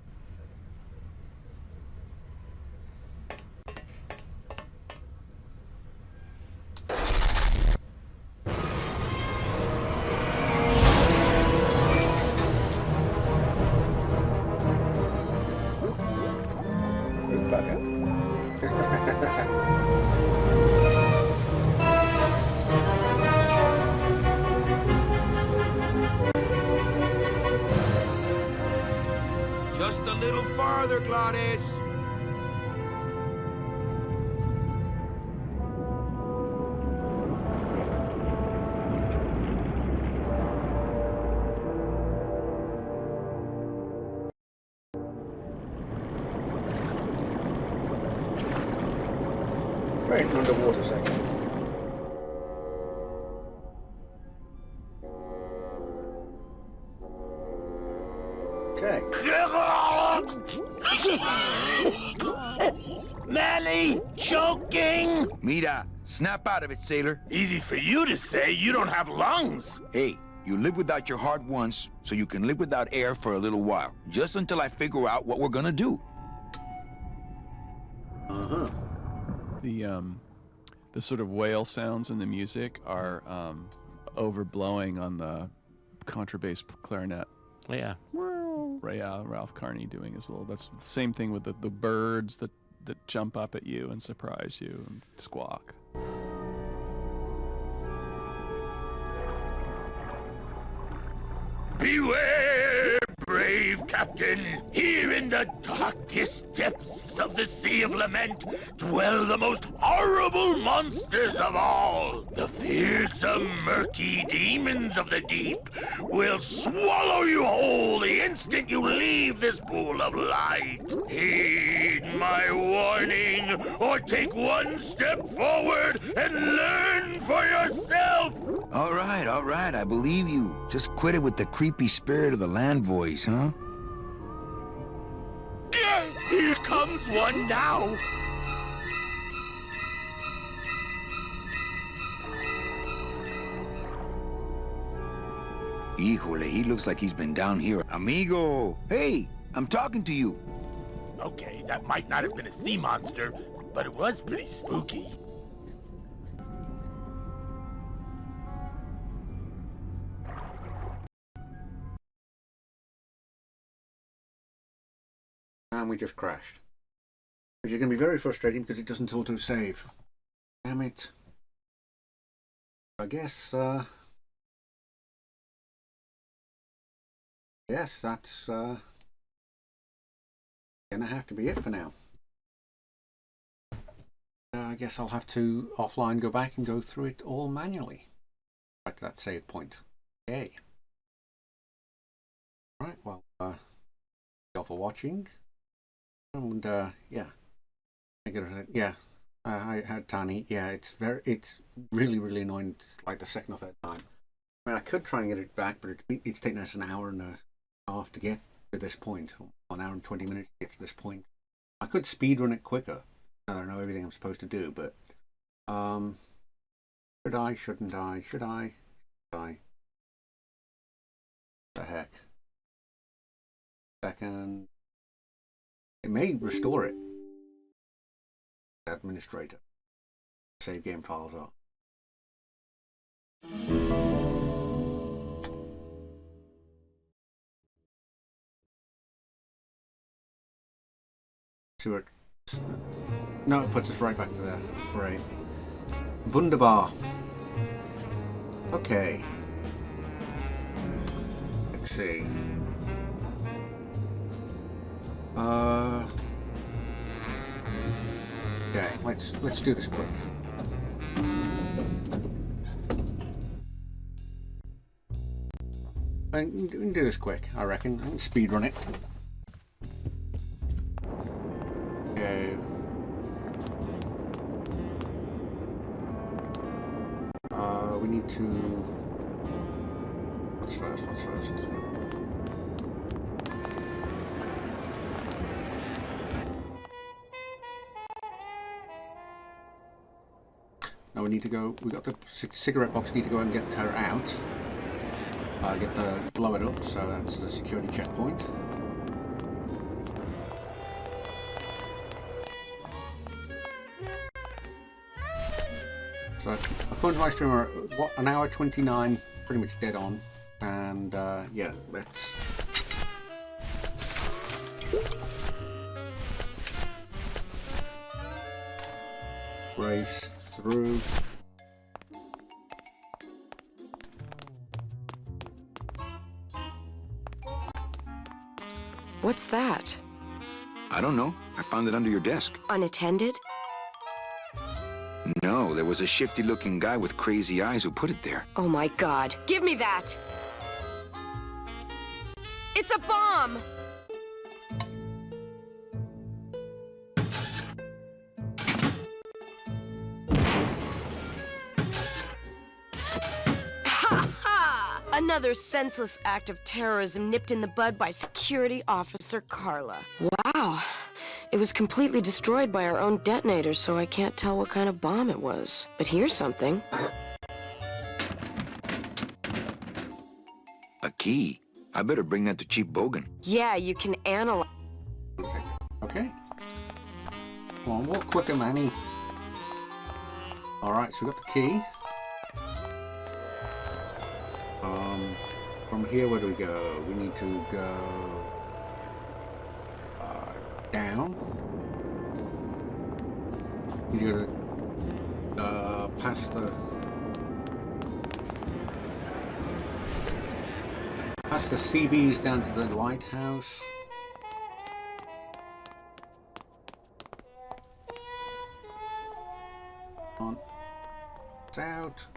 Move back up. Just a little farther, Glottis. Right, underwater section. Okay. Manny, choking! Mira, snap out of it, sailor. Easy for you to say, you don't have lungs. Hey, you live without your heart once, so you can live without air for a little while. Just until I figure out what we're gonna do. Uh-huh. The sort of whale sounds in the music are overblowing on the contrabass clarinet. Oh, yeah. Ralph Carney doing his little. That's the same thing with the birds that jump up at you and surprise you and squawk. Beware, brave captain! Here in the darkest depths of the Sea of Lament dwell the most horrible monsters of all. The fearsome, murky demons of the deep will swallow you whole the instant you leave this pool of light. Heed my warning, or take one step forward and learn for yourself. All right, I believe you. Just quit it with the creepy spirit of the land voice, huh? Here comes one now. Híjole, he looks like he's been down here. Amigo! Hey, I'm talking to you. Okay, that might not have been a sea monster, but it was pretty spooky. And we just crashed. Which is going to be very frustrating because it doesn't auto-save. Damn it. I guess, yes, that's, gonna have to be it for now. I guess I'll have to offline go back and go through it all manually. Back to that save point. Okay. Right, well, thank you all for watching. And, yeah. I had Tani. Yeah, it's really, really annoying. It's like the second or third time. I mean, I could try and get it back, but it's taken us an hour and a half to get to this point. 1 hour and 20 minutes to get to this point. I could speed run it quicker. I don't know everything I'm supposed to do, but should I? Shouldn't I? Should I? Should I? The heck? Second. It may restore it. Administrator. Save game files are. See where it... No, it puts us right back to there. Great. Wunderbar. Okay. Let's see. Okay, let's do this quick. I can do this quick, I reckon. I can speed run it. Okay. We need to... What's first? What's first? Now we need to go, we got the cigarette box, need to go and get her out. Blow it up, so that's the security checkpoint. So, according to my streamer, what, an hour 29, pretty much dead on. And, yeah, let's... race through. What's that? I don't know. I found it under your desk. Unattended? No, there was a shifty-looking guy with crazy eyes who put it there. Oh my god. Give me that! It's a bomb! Another senseless act of terrorism nipped in the bud by Security Officer Carla. Wow. It was completely destroyed by our own detonator, so I can't tell what kind of bomb it was. But here's something. A key? I better bring that to Chief Bogan. Yeah, you can analyze... Okay. Come on, walk quicker, Manny. Alright, so we got the key. From here, where do we go? We need to go down. We need to go past the CBs down to the lighthouse. On, it's out.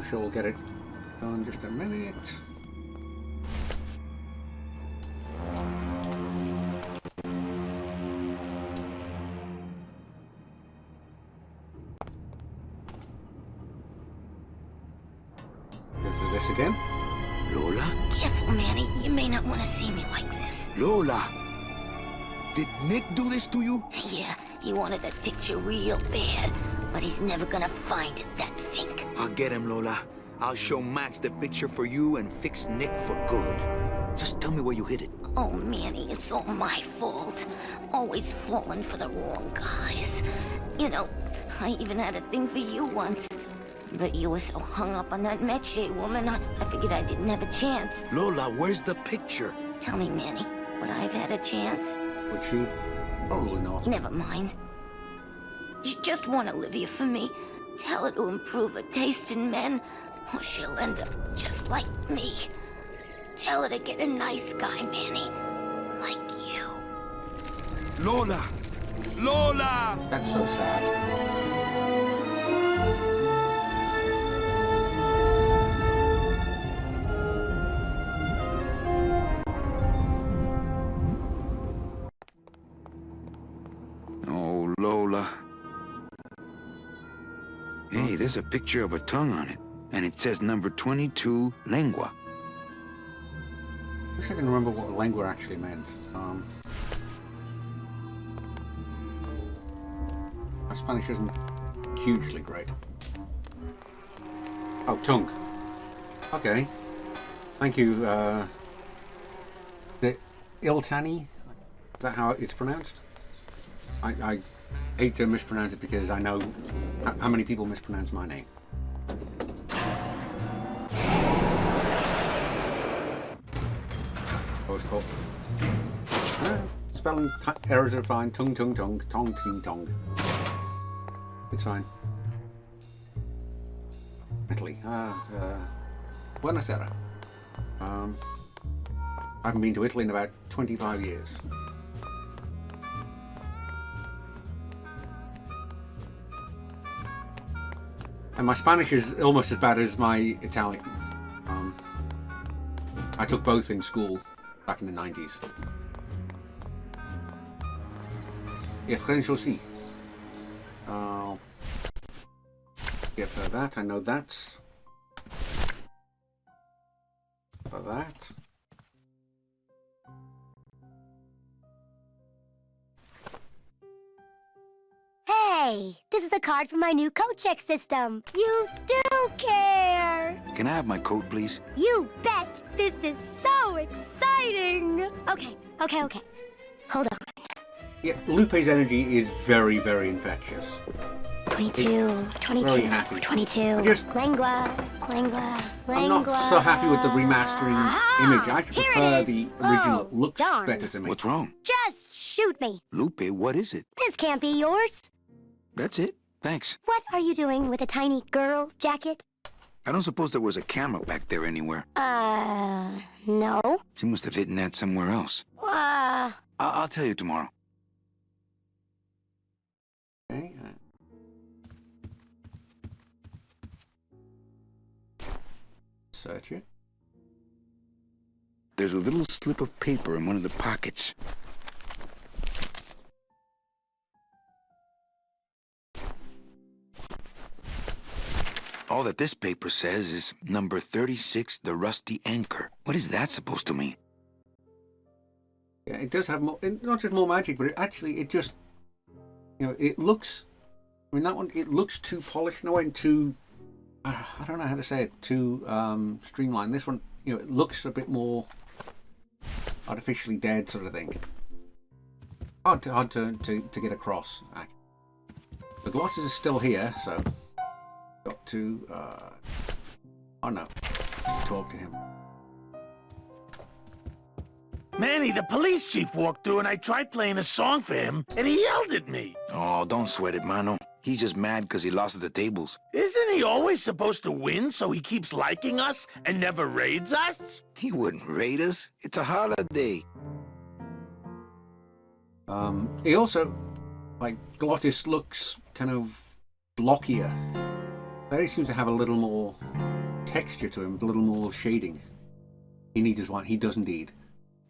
I'm sure we'll get it done in just a minute. Go through this again. Lola? Careful, Manny. You may not want to see me like this. Lola! Did Nick do this to you? Yeah, he wanted that picture real bad, but he's never gonna find it, that fink. I'll get him, Lola. I'll show Max the picture for you and fix Nick for good. Just tell me where you hid it. Oh, Manny, it's all my fault. Always falling for the wrong guys. You know, I even had a thing for you once. But you were so hung up on that Meche woman, I figured I didn't have a chance. Lola, where's the picture? Tell me, Manny, would I have had a chance? Would she? Probably not. Never mind. Just want Olivia for me. Tell her to improve her taste in men, or she'll end up just like me. Tell her to get a nice guy, Manny. Like you. Lola! Lola! That's so sad. Oh, Lola. Hey, there's a picture of a tongue on it. And it says number 22, lengua. I wish I can remember what lengua actually meant. My Spanish isn't hugely great. Oh, tongue. Okay. Thank you, the Iltani? Is that how it's pronounced? I hate to mispronounce it because I know how many people mispronounce my name. What was it called? Spelling errors are fine. Tongue, tongue, tongue, tongue, tongue, tongue. It's fine. Italy. Buonasera. I haven't been to Italy in about 25 years. And my Spanish is almost as bad as my Italian. I took both in school back in the 90s. Et French aussi. Get for that. I know that's for that. Hey, this is a card from my new coat check system. You do care. Can I have my coat, please? You bet. This is so exciting. Okay. Hold on. Yeah, Lupe's energy is very, very infectious. 22, 22, Very happy. 22. I just- Lengua. I'm not so happy with the remastering image. I actually Here it prefer is. the original. It looks darn. better to me. What's wrong? Just shoot me. Lupe, what is it? This can't be yours. That's it. Thanks. What are you doing with a tiny girl jacket? I don't suppose there was a camera back there anywhere. No. She must have hidden that somewhere else. I'll tell you tomorrow. Okay. Search it. There's a little slip of paper in one of the pockets. All that this paper says is number 36, the rusty anchor. What is that supposed to mean? Yeah, it does have more, not just more magic, but it just, it looks, I mean, that one, it looks too polished in a way and too, I don't know how to say it, too streamlined. This one, it looks a bit more artificially dead sort of thing. Hard to get across. The glosses are still here, so got to, talk to him. Manny, the police chief walked through and I tried playing a song for him and he yelled at me. Oh, don't sweat it, Mano. He's just mad because he lost at the tables. Isn't he always supposed to win so he keeps liking us and never raids us? He wouldn't raid us. It's a holiday. He also, Glottis looks kind of blockier. There he seems to have a little more texture to him, a little more shading. He needs one. He does indeed.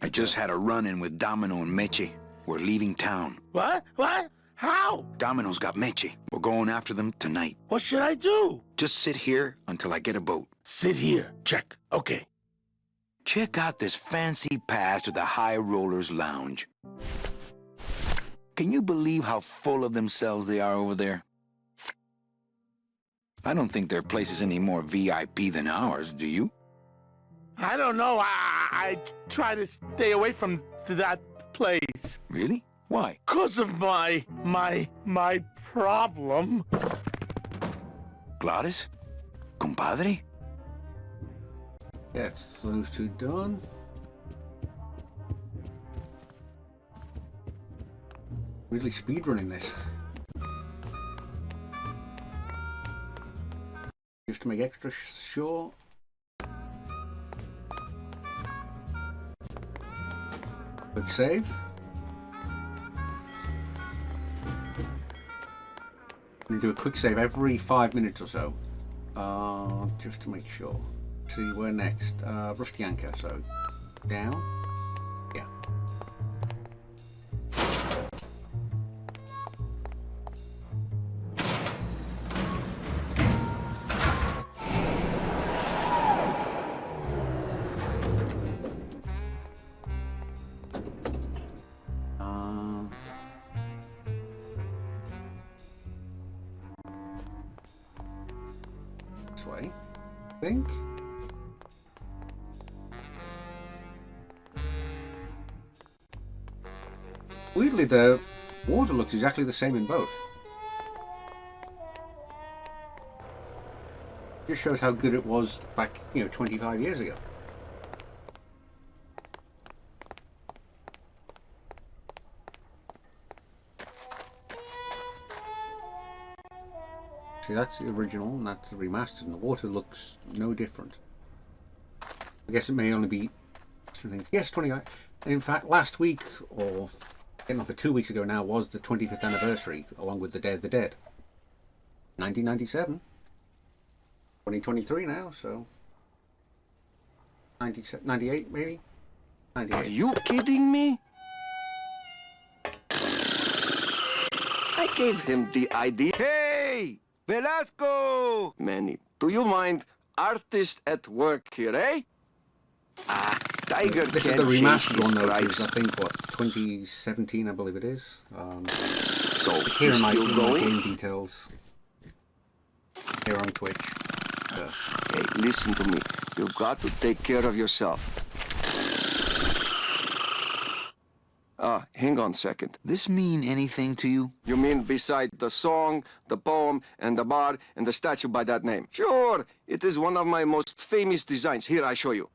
I just had a run-in with Domino and Meche. We're leaving town. What? What? How? Domino's got Meche. We're going after them tonight. What should I do? Just sit here until I get a boat. Sit here. Check. Okay. Check out this fancy pass to the High Rollers Lounge. Can you believe how full of themselves they are over there? I don't think their place is any more VIP than ours, do you? I don't know. I try to stay away from that place. Really? Why? 'Cause of my problem. Gladys? Compadre? Yeah, it's those two done. Really speedrunning this. Just to make extra sure. Quick save. I'm gonna do a quick save every 5 minutes or so. Just to make sure. See where next. Rusty Anchor, so down. Yeah. This way, I think. Weirdly, the water looks exactly the same in both. Just shows how good it was back, 25 years ago. See, that's the original and that's the remastered, and the water looks no different. I guess it may only be... Yes, 25. In fact, last week, or getting on for 2 weeks ago now, was the 25th anniversary, along with the Day of the Dead. 1997. 2023 now, so... 98, maybe? 98. Are you kidding me? I gave him the idea. Hey! Velasco! Manny, do you mind? Artist at work here, eh? Ah, Tiger This is can't the change remastered his one, though, which stripes. is, I think, what, 2017, I believe it is. So, it's here you in my still going? game details. Here on Twitch. Hey, listen to me. You've got to take care of yourself. Hang on a second. This mean anything to you? You mean beside the song, the poem, and the bar, and the statue by that name? Sure, it is one of my most famous designs. Here, I show you.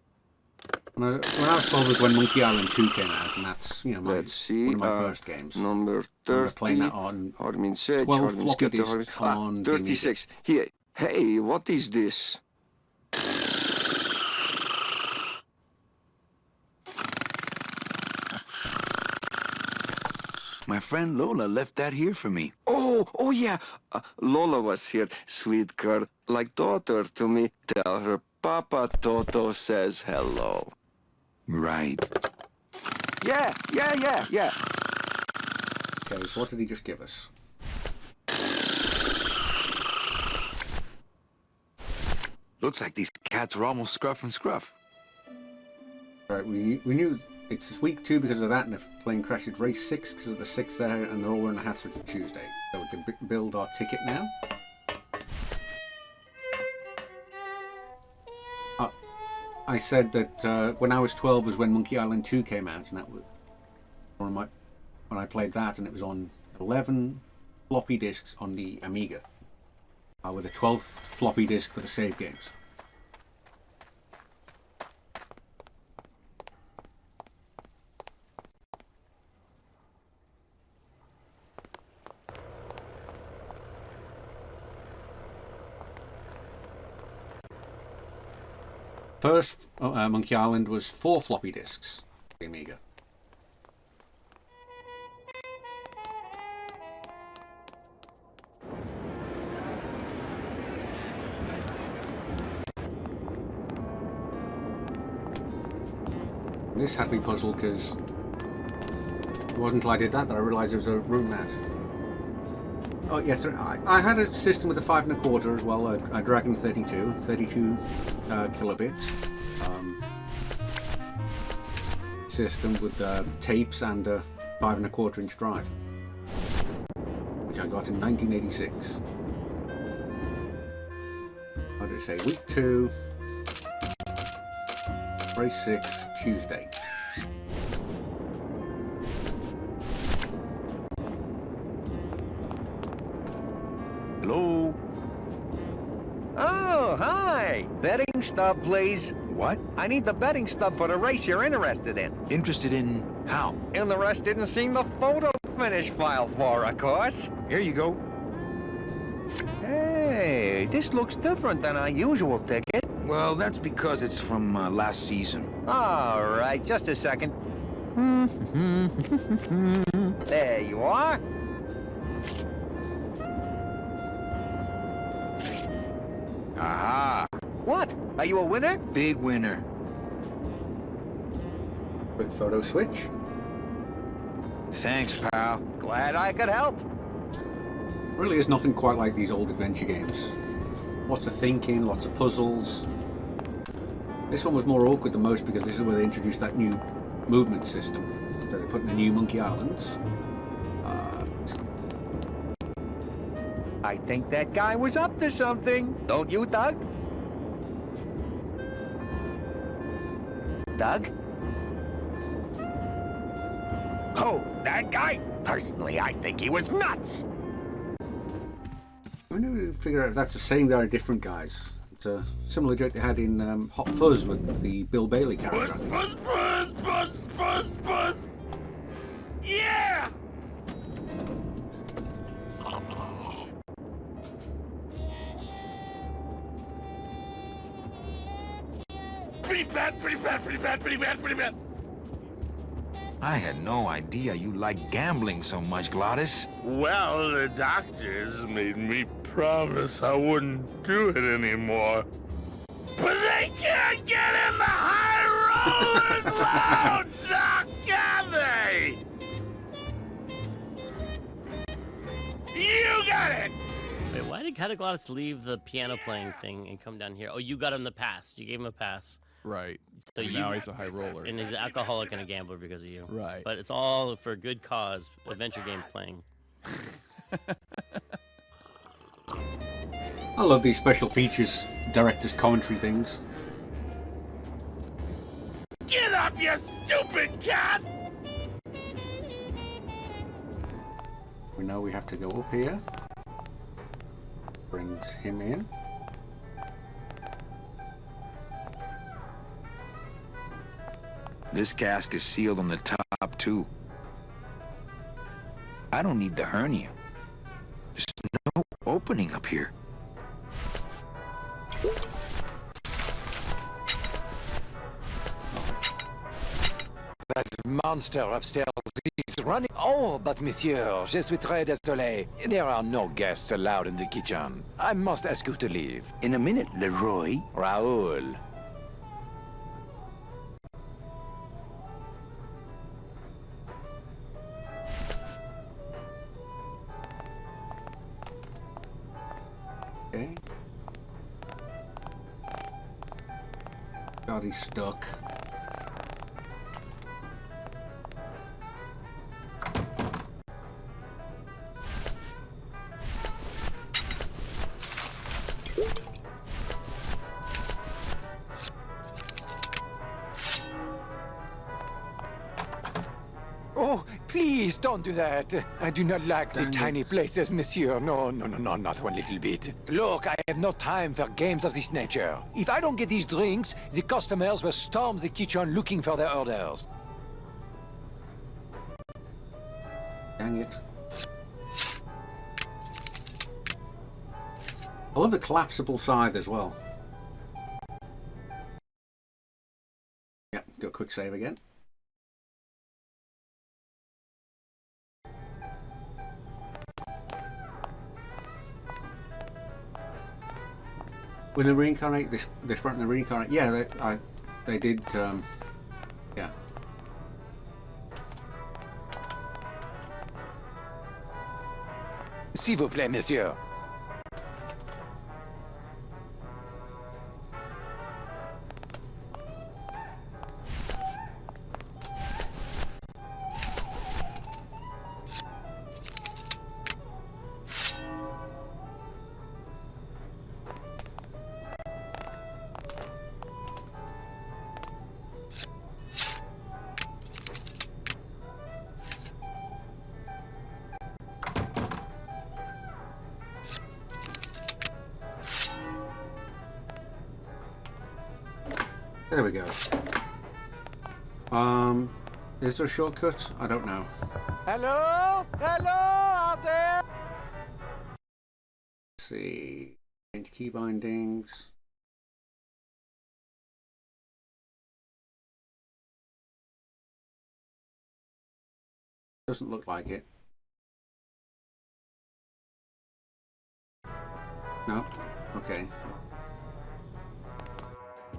When I was 12 was when Monkey Island 2 came out, and that's, Let's see, one of my first games. Number I remember 30. playing that on Harmin Sedge, 12 Harmin floppy Sketer, disks Harmin- on the 36. Here. Hey, what is this? My friend Lola left that here for me. Oh yeah. Lola was here. Sweet girl, like daughter to me. Tell her Papa Toto says hello. Right. Yeah. Okay, so what did he just give us? Looks like these cats are almost scruff and scruff. Right, we knew it's week 2 because of that, and if plane crashed race 6 because of the 6 there, and they're all wearing the hats for Tuesday. So we can build our ticket now. I said that when I was 12 was when Monkey Island 2 came out, and that was when I played that, and it was on 11 floppy disks on the Amiga, with a 12th floppy disk for the save games. First Monkey Island was 4 floppy disks for the Amiga. This had me puzzled because it wasn't until I did that I realised there was a room mat. Oh yes, I had a system with a 5 1/4 as well, a Dragon 32 kilobit system with tapes and a 5 1/4 inch drive, which I got in 1986. What did it say? Week 2, race 6, Tuesday. Hello? Oh, hi! Betting stub, please. What? I need the betting stub for the race you're interested in. Interested in how? And the rest didn't seem the photo finish file for, of course. Here you go. Hey, this looks different than our usual ticket. Well, that's because it's from last season. All right, just a second. There you are. Aha! What? Are you a winner? Big winner. Quick photo switch. Thanks, pal. Glad I could help. Really is nothing quite like these old adventure games. Lots of thinking, lots of puzzles. This one was more awkward than most because this is where they introduced that new movement system that they put in the new Monkey Islands. I think that guy was up to something. Don't you, Doug? Doug? Oh, that guy? Personally, I think he was nuts. I never figure out if that's the same guy or different guys. It's a similar joke they had in Hot Fuzz with the Bill Bailey character. Buzz! Yeah! Pretty bad. I had no idea you liked gambling so much, Glottis. Well, the doctors made me promise I wouldn't do it anymore. But they can't get in the high rollers loud, Doc, can they? You got it! Wait, why did Cataglotis leave the piano playing thing and come down here? Oh, you got him the pass. You gave him a pass. Right. So And you, now he's a high roller. And he's an alcoholic and a gambler because of you. Right. But it's all for a good cause, adventure game playing. I love these special features, director's commentary things. Get up, you stupid cat! We know we have to go up here. Brings him in. This cask is sealed on the top, too. I don't need the hernia. There's no opening up here. That monster upstairs is running. Oh, but monsieur, je suis très désolé. There are no guests allowed in the kitchen. I must ask you to leave. In a minute, Leroy. Raoul. Okay. God, he's stuck. Oh, please don't do that. I do not like the tiny places, monsieur. No, not one little bit. Look, I have no time for games of this nature. If I don't get these drinks, the customers will storm the kitchen looking for their orders. Dang it. I love the collapsible scythe as well. Yeah, do a quick save again. When they reincarnate this brought in the reincarnate, yeah, they did. Yeah, S'il vous plaît, monsieur. There we go. Is there a shortcut? I don't know. Hello? Hello out there? Let's see. Change key bindings. Doesn't look like it. No? Okay.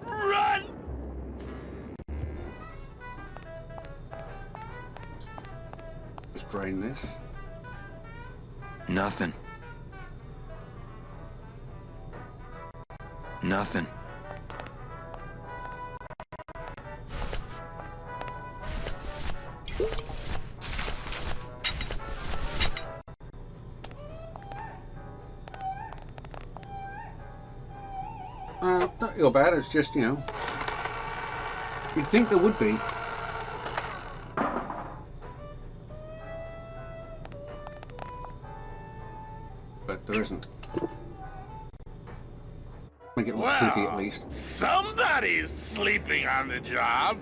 Run! Just drain this. Nothing. Nothing. Not real bad, it's just, you know, you'd think there would be. But there isn't. Make it look pretty at least. Somebody's sleeping on the job.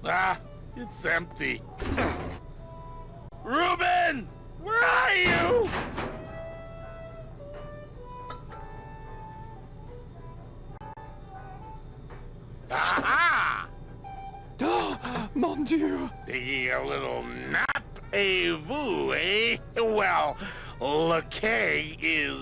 Ah, it's empty. Reuben! Where are you? Aha! Oh, mon Dieu! Taking a little nap, vous, eh? Well, le keg is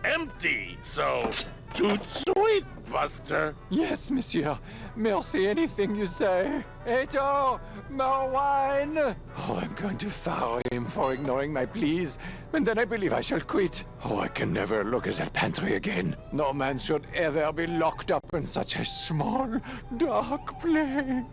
empty, so toot sweet, Buster. Yes, monsieur. Merci, anything you say. Eto, more wine. Oh, I'm going to fire him for ignoring my pleas, and then I believe I shall quit. Oh, I can never look at that pantry again. No man should ever be locked up in such a small, dark place.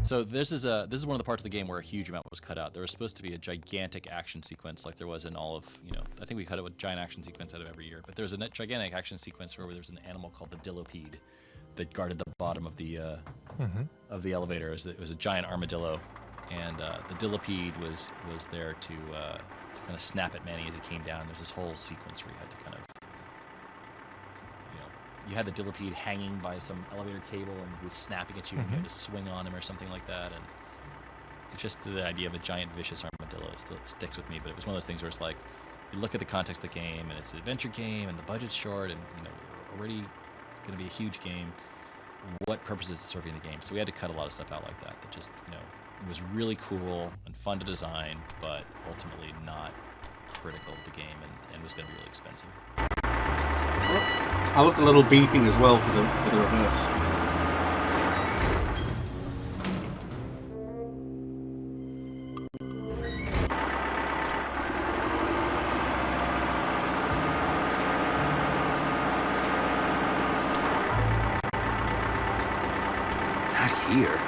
So this is one of the parts of the game where a huge amount was cut out. There was supposed to be a gigantic action sequence like there was in all of, I think we cut it with giant action sequence out of every year, but there's a gigantic action sequence where there's an animal called the Dillopede that guarded the bottom of the elevator. It was a giant armadillo, and the Dillopede was there to kind of snap at Manny as he came down. And there's this whole sequence where you had to kind of, you had the Dillopede hanging by some elevator cable and he was snapping at you and you had to swing on him or something like that. And it's just the idea of a giant vicious armadillo still sticks with me. But it was one of those things where it's like, you look at the context of the game and it's an adventure game and the budget's short and we're already going to be a huge game. What purpose is it serving the game? So we had to cut a lot of stuff out like that just, it was really cool and fun to design, but ultimately not critical of the game and was going to be really expensive. I love the little beeping as well for the reverse. Not here.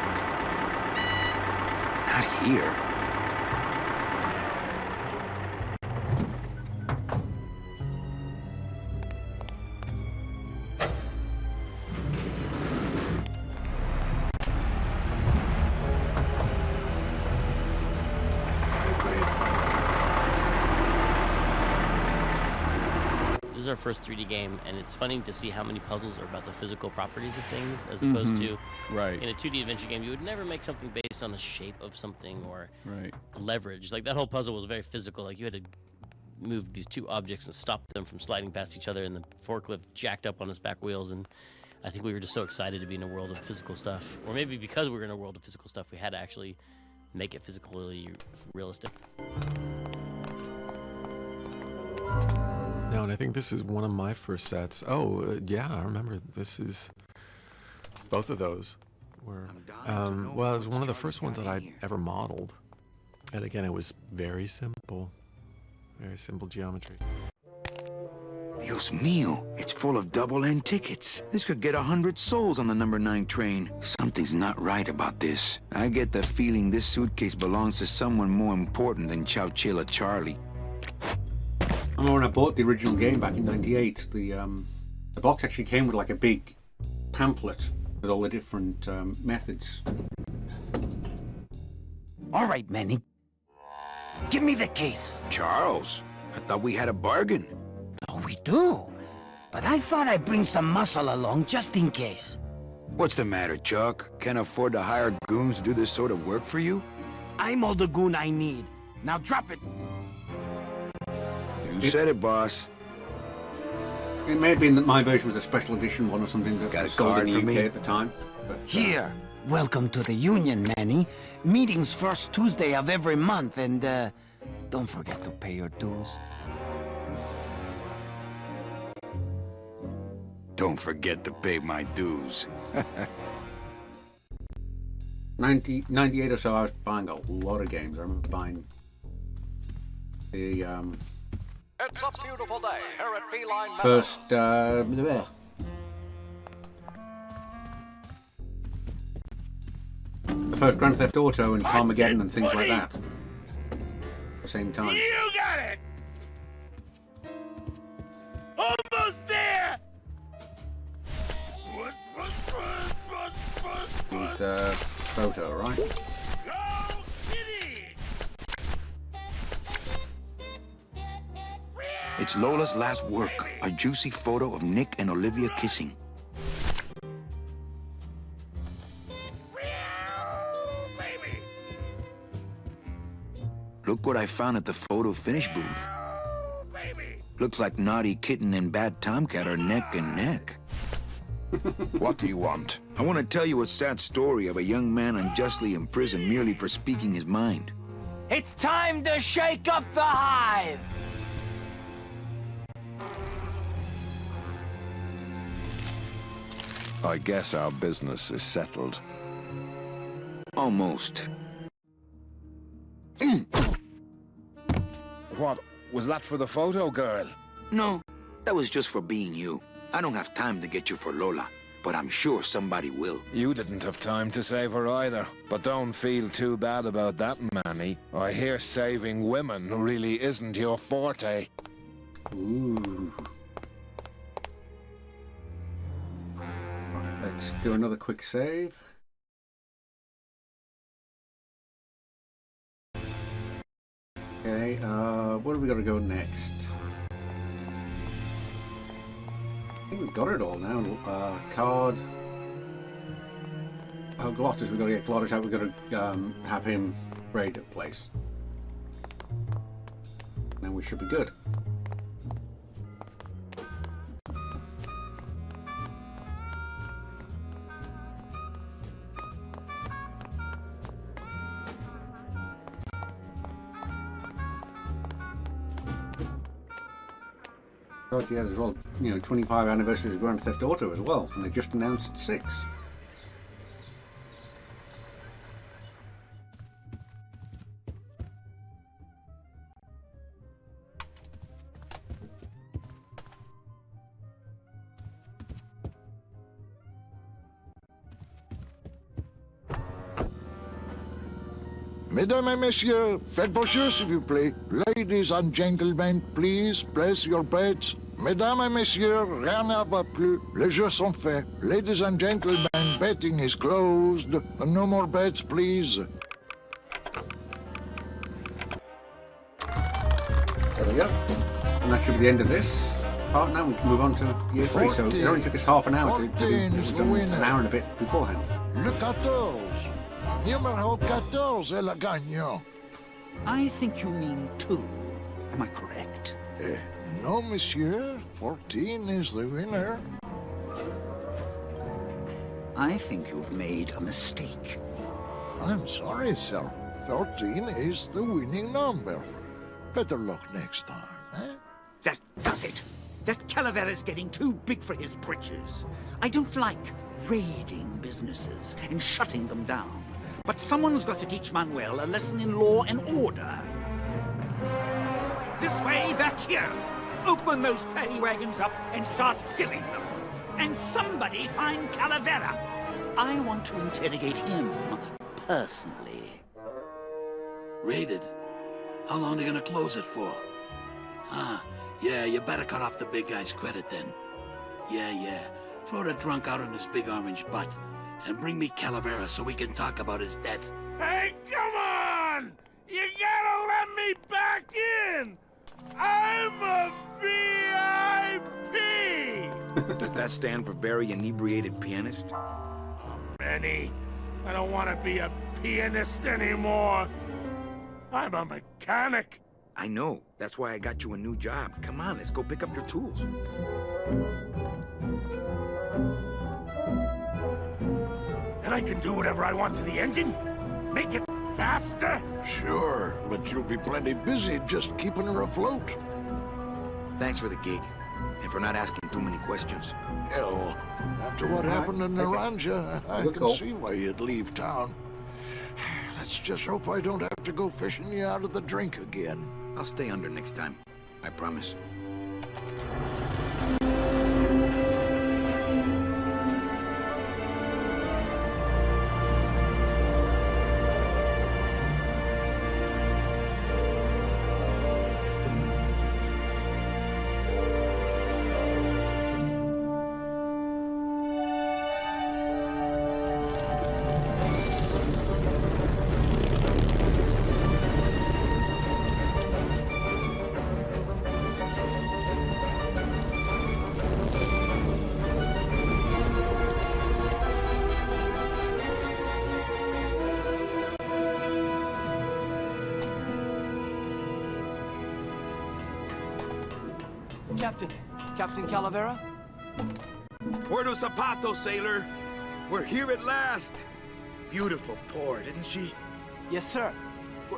Not here. This is our first 3D game, and it's funny to see how many puzzles are about the physical properties of things, as opposed to in a 2D adventure game, you would never make something based on the shape of something or leverage. Like that whole puzzle was very physical. Like you had to moved these two objects and stopped them from sliding past each other, and the forklift jacked up on its back wheels, and I think we were just so excited to be in a world of physical stuff. Or maybe because we were in a world of physical stuff, we had to actually make it physically realistic. No, and I think this is one of my first sets. Oh, yeah, I remember this is both of those were, well, it was one of the first ones that I ever modeled. And again, it was very simple geometry. Dios mío, it's full of double-end tickets. This could get 100 souls on the number 9 train. Something's not right about this. I get the feeling this suitcase belongs to someone more important than Chowchilla Charlie. I remember when I bought the original game back in '98, the box actually came with like a big pamphlet with all the different methods. All right, Manny. Give me the case. Charles, I thought we had a bargain. No, we do. But I thought I'd bring some muscle along just in case. What's the matter, Chuck? Can't afford to hire goons to do this sort of work for you? I'm all the goon I need. Now drop it. You said it, boss. It may have been that my version was a special edition one or something that was sold in the UK at the time. But, Here. Welcome to the Union, Manny. Meetings first Tuesday of every month, and don't forget to pay your dues. Don't forget to pay my dues. 98 or so, I was buying a lot of games. I remember buying the It's a beautiful day here at Feline first the first Grand Theft Auto and Carmageddon and things like that at the same time. You got it! Almost there! With photo, right? It's Lola's last work, a juicy photo of Nick and Olivia kissing. Look what I found at the photo finish booth. Looks like Naughty Kitten and Bad Tomcat are neck and neck. What do you want? I want to tell you a sad story of a young man unjustly imprisoned merely for speaking his mind. It's time to shake up the hive! I guess our business is settled. Almost. What? Was that for the photo, girl? No, that was just for being you. I don't have time to get you for Lola, but I'm sure somebody will. You didn't have time to save her either. But don't feel too bad about that, Manny. I hear saving women really isn't your forte. Ooh. Right, let's do another quick save. Okay, where have we got to go next? I think we've got it all now. Card. Oh, Glottis, we've got to get Glottis out. We've got to have him raid the place. Then we should be good. God, yeah, there's well, 25 anniversaries of Grand Theft Auto as well, and they just announced 6. Mesdames et messieurs, faites vos jeux s'il vous plaît. Ladies and gentlemen, please place your bets. Mesdames et messieurs, rien ne va plus. Les jeux sont faits. Ladies and gentlemen, betting is closed. No more bets, please. There we go. And that should be the end of this part. Now we can move on to year 3. So it only took us half an hour to do. It was done an hour and a bit beforehand. Le 14. Numéro 14 est le gagnant. I think you mean 2. Am I correct? No, monsieur. 14 is the winner. I think you've made a mistake. I'm sorry, sir. 14 is the winning number. Better luck next time, eh? That does it. That Calavera's getting too big for his britches. I don't like raiding businesses and shutting them down. But someone's got to teach Manuel a lesson in law and order. This way, back here. Open those paddy wagons up and start filling them. And somebody find Calavera. I want to interrogate him personally. Raided? How long are they gonna close it for? Huh. Yeah, you better cut off the big guy's credit then. Yeah. Throw the drunk out on his big orange butt. And bring me Calavera so we can talk about his debt. Hey, come on! You gotta let me back in! I'm a VIP! Does that stand for very inebriated pianist? Manny, I don't want to be a pianist anymore. I'm a mechanic. I know. That's why I got you a new job. Come on, let's go pick up your tools. And I can do whatever I want to the engine? Make it faster? Sure, but you'll be plenty busy just keeping her afloat. Thanks for the gig, and for not asking too many questions. Hell, after what happened in Naranja, I can see why you'd leave town. Let's just hope I don't have to go fishing you out of the drink again. I'll stay under next time. I promise. Captain Calavera? Puerto Zapato, sailor. We're here at last. Beautiful port, isn't she? Yes, sir.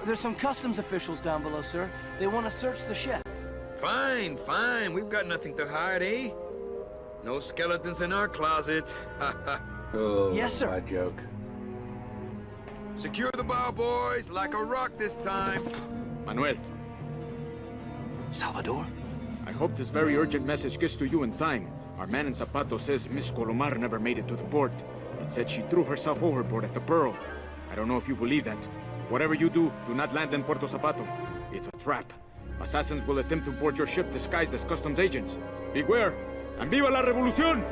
There's some customs officials down below, sir. They want to search the ship. Fine. We've got nothing to hide, eh? No skeletons in our closet. Oh, yes, sir. bad joke. Secure the bow, boys, like a rock this time. Manuel. Salvador? I hope this very urgent message gets to you in time. Our man in Zapato says Miss Colomar never made it to the port. It said she threw herself overboard at the Pearl. I don't know if you believe that. Whatever you do, do not land in Puerto Zapato. It's a trap. Assassins will attempt to board your ship disguised as customs agents. Beware, and viva la revolución!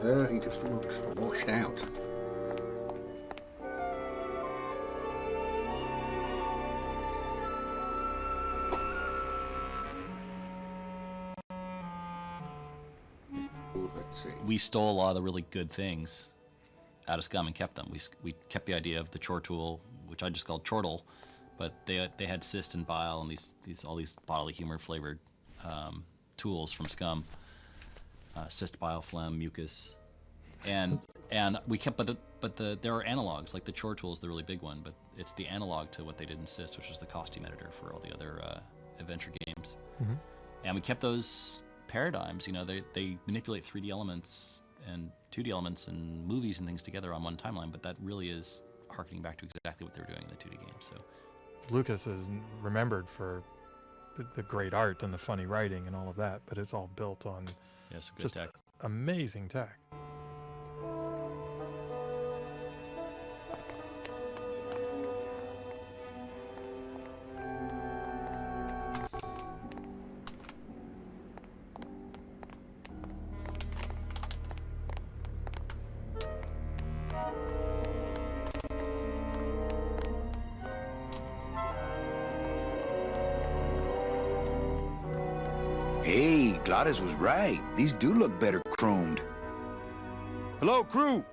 There he just looks washed out. Ooh, let's see. We stole a lot of the really good things out of Scum and kept them. We kept the idea of the chore tool, which I just called chortle, but they had cyst and bile and all these bodily humor flavored tools from Scum. Cyst, bile, phlegm, mucus, and we kept, but there are analogs, like the chore tool is the really big one, but it's the analog to what they did in Cyst, which was the costume editor for all the other adventure games. Mhm. And we kept those paradigms. You know, they manipulate 3D elements and 2D elements and movies and things together on one timeline, but that really is harkening back to exactly what they were doing in the 2D games. So Lucas is remembered for the great art and the funny writing and all of that, but it's all built on good just tech. Amazing tech. Hey, Gladys was right. These do look better chromed. Hello, crew!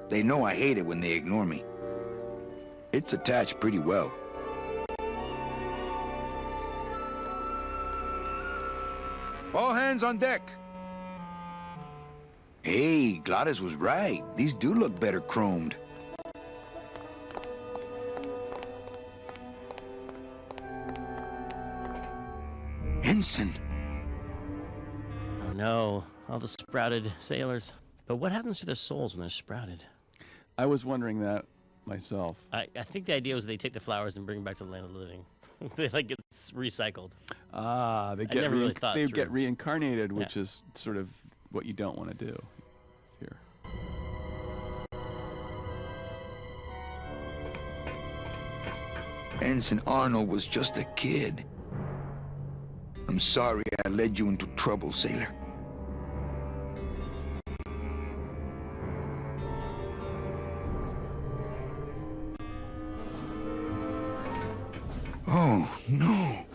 They know I hate it when they ignore me. It's attached pretty well. All hands on deck! Hey, Gladys was right. These do look better chromed. Ensign! Oh no, all the sprouted sailors. But what happens to their souls when they're sprouted? I was wondering that myself. I think the idea was they take the flowers and bring them back to the land of the living. They like it's recycled. Ah, they I get never really thought they through. get reincarnated, which is sort of what you don't want to do here. Ensign Arnold was just a kid. I'm sorry I led you into trouble, sailor. Oh, no.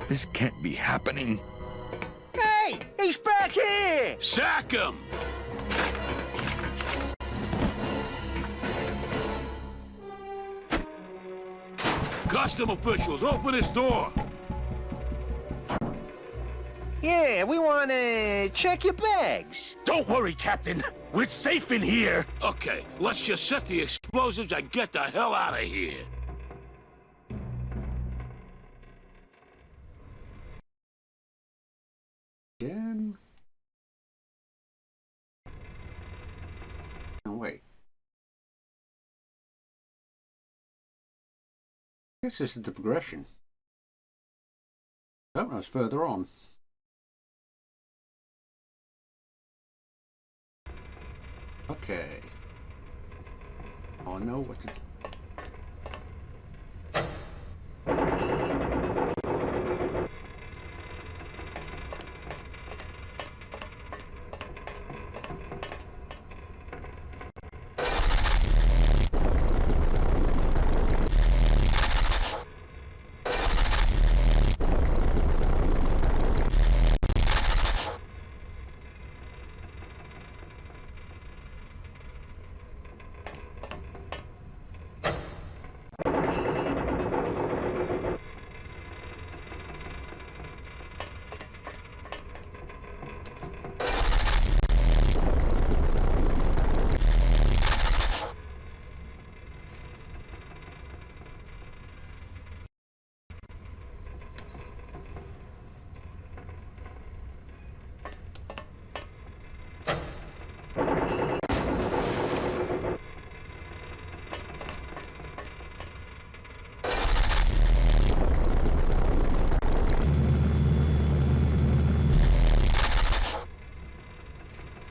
This can't be happening. Hey, he's back here! Sack him! Custom officials, open this door! Yeah, we want to check your bags. Don't worry, Captain. We're safe in here. Okay, let's just set the explosives and get the hell out of here. Again. No, wait. This is the progression. Don't know, it's further on. Okay. Oh, I know what to do.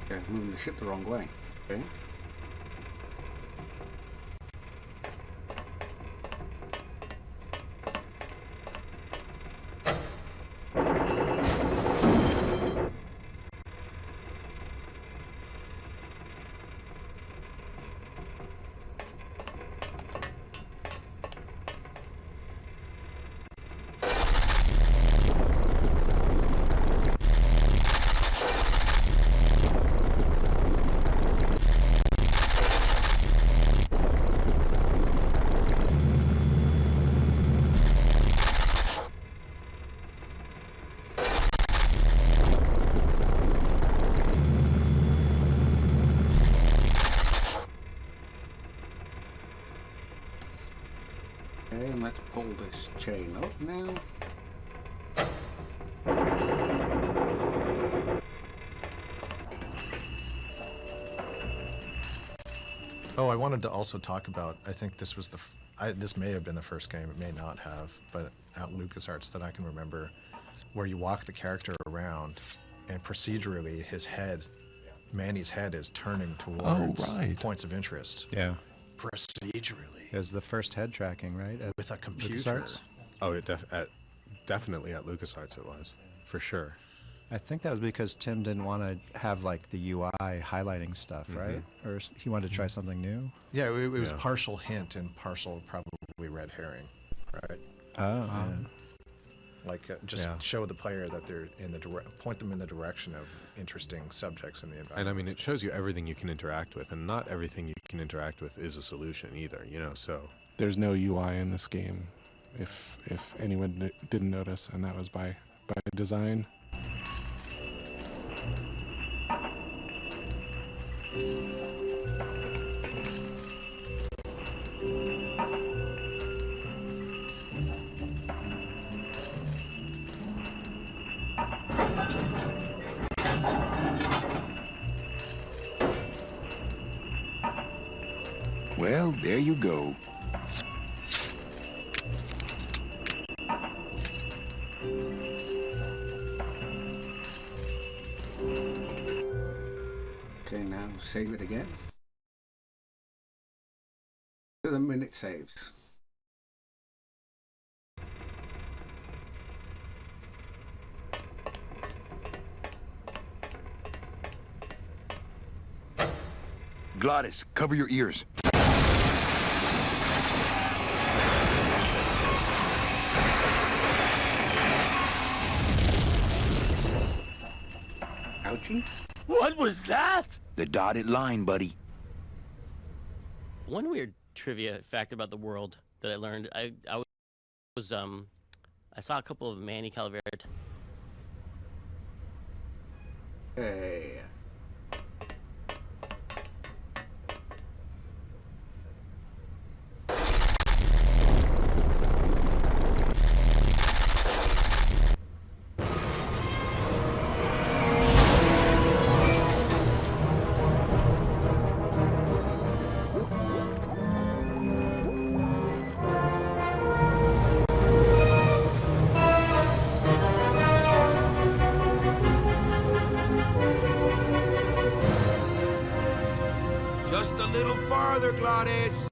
Okay, moving the ship the wrong way. Okay. Okay, and let's pull this chain up now. Oh, I wanted to also talk about, I think this was this may have been the first game, it may not have, but at LucasArts that I can remember, where you walk the character around and procedurally Manny's head is turning towards points of interest. Yeah. Procedurally. It was the first head tracking, right? At With a computer. LucasArts? Oh, definitely at LucasArts it was, for sure. I think that was because Tim didn't want to have like the UI highlighting stuff, right? Or he wanted to try something new. Yeah, it was partial hint and partial probably red herring, right? Oh, Like just show the player that they're in the point them in the direction of interesting subjects in the environment. And I mean, it shows you everything you can interact with, and not everything you can interact with is a solution either. You know, so There's no UI in this game, if anyone didn't notice, and that was by design. Well, there you go. Okay, now save it again. To the minute saves. Glottis, cover your ears. Ouchie? What was that? The dotted line, buddy. One weird trivia fact about the world that I learned, I saw a couple of Manny Calavera. Hey. Just a little farther, Glottis.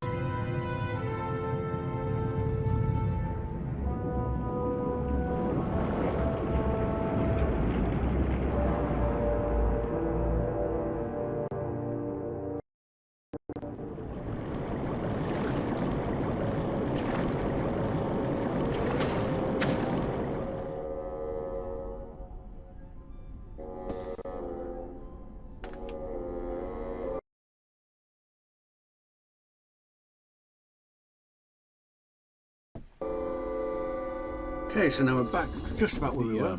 Okay, so now we're back just about where we were.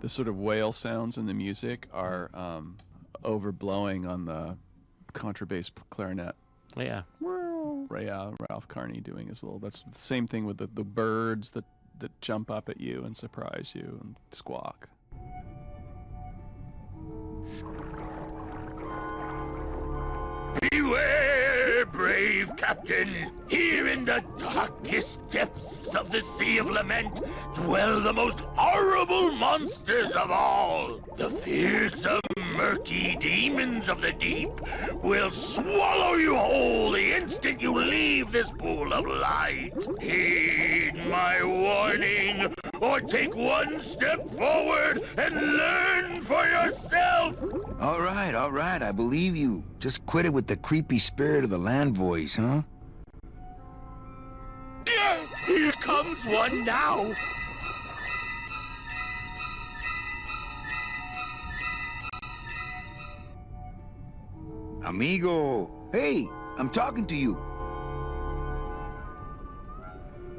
The sort of whale sounds in the music are overblowing on the contrabass clarinet. Yeah. Ralph Carney doing his little. That's the same thing with the birds that jump up at you and surprise you and squawk. Beware, brave captain! Here in the darkest depths of the Sea of Lament dwell the most horrible monsters of all. The fearsome, murky demons of the deep will swallow you whole the instant you leave this pool of light. Heed my warning, or take one step forward and learn for yourself! All right, I believe you. Just quit it with the creepy spirit of the land voice, huh? Here comes one now! Amigo! Hey, I'm talking to you.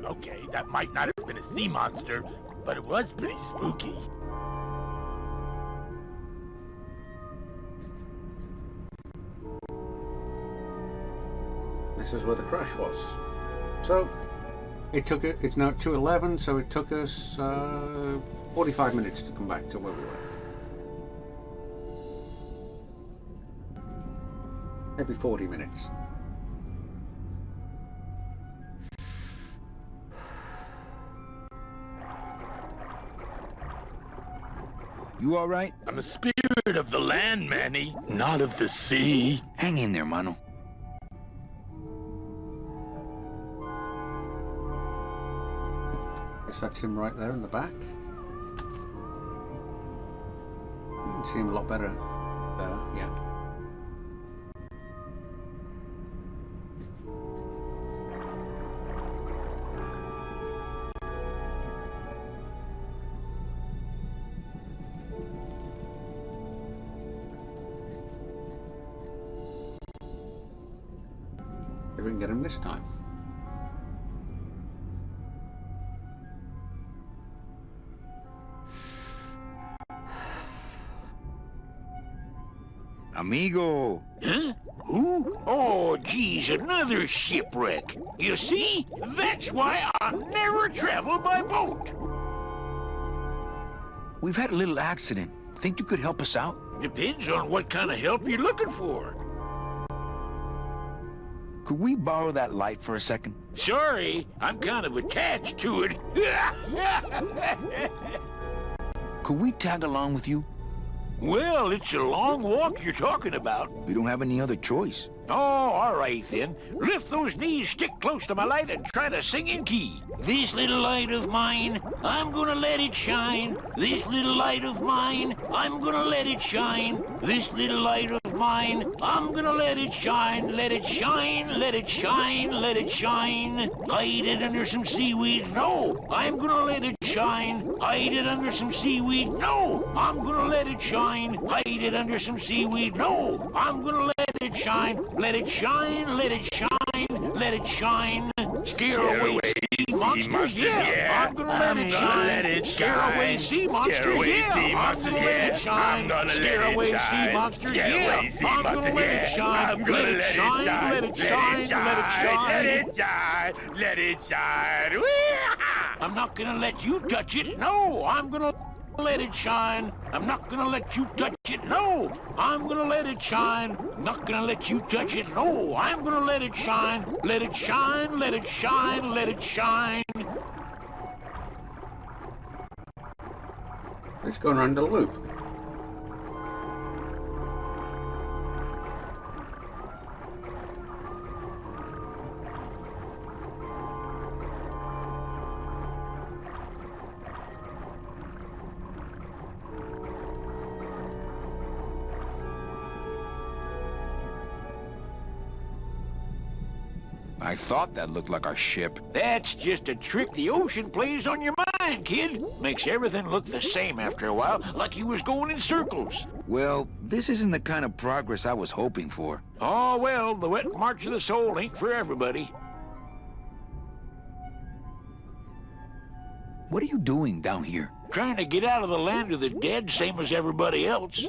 Okay, that might not have been a sea monster, but it was pretty spooky. This is where the crash was. So it's now 2:11, so it took us 45 minutes to come back to where we were. Maybe 40 minutes. You all right? I'm a spirit of the land, Manny, not of the sea. Hang in there, mano. Guess that's him right there in the back. see him a lot better. Yeah. See if we can get him this time. Amigo! Huh? Who? Oh, geez, another shipwreck. You see? That's why I'll never travel by boat. We've had a little accident. Think you could help us out? Depends on what kind of help you're looking for. Could we borrow that light for a second? Sorry, I'm kind of attached to it. Could we tag along with you? Well, it's a long walk you're talking about. We don't have any other choice. Oh, all right then. Lift those knees, stick close to my light, and try to sing in key. This little light of mine, I'm gonna let it shine. This little light of mine, I'm gonna let it shine. This little light of mine, I'm gonna let it shine. Let it shine, let it shine, let it shine. Hide it under some seaweed. No, I'm gonna let it shine. Hide it under some seaweed. No, I'm gonna let it shine. Hide it under some seaweed. No, I'm gonna let it shine. Let it shine, let it shine, let it shine. Scare away sea monsters, yeah. I'm gonna let it shine. Scare away sea monsters, yeah. I'm gonna let it shine. Scare away sea monsters, yeah. I'm gonna let it shine. Let it shine, let it shine, let it shine. Let it shine, let it shine. I'm not gonna let you touch it. No, I'm gonna let it shine. I'm not gonna let you touch it. No, I'm gonna let it shine. Not gonna let you touch it. No, I'm gonna let it shine. Let it shine, let it shine, let it shine. Let's go around the loop. I thought that looked like our ship. That's just a trick the ocean plays on your mind, kid. Makes everything look the same after a while, like you was going in circles. Well, this isn't the kind of progress I was hoping for. Oh, well, the wet march of the soul ain't for everybody. What are you doing down here? Trying to get out of the land of the dead, same as everybody else.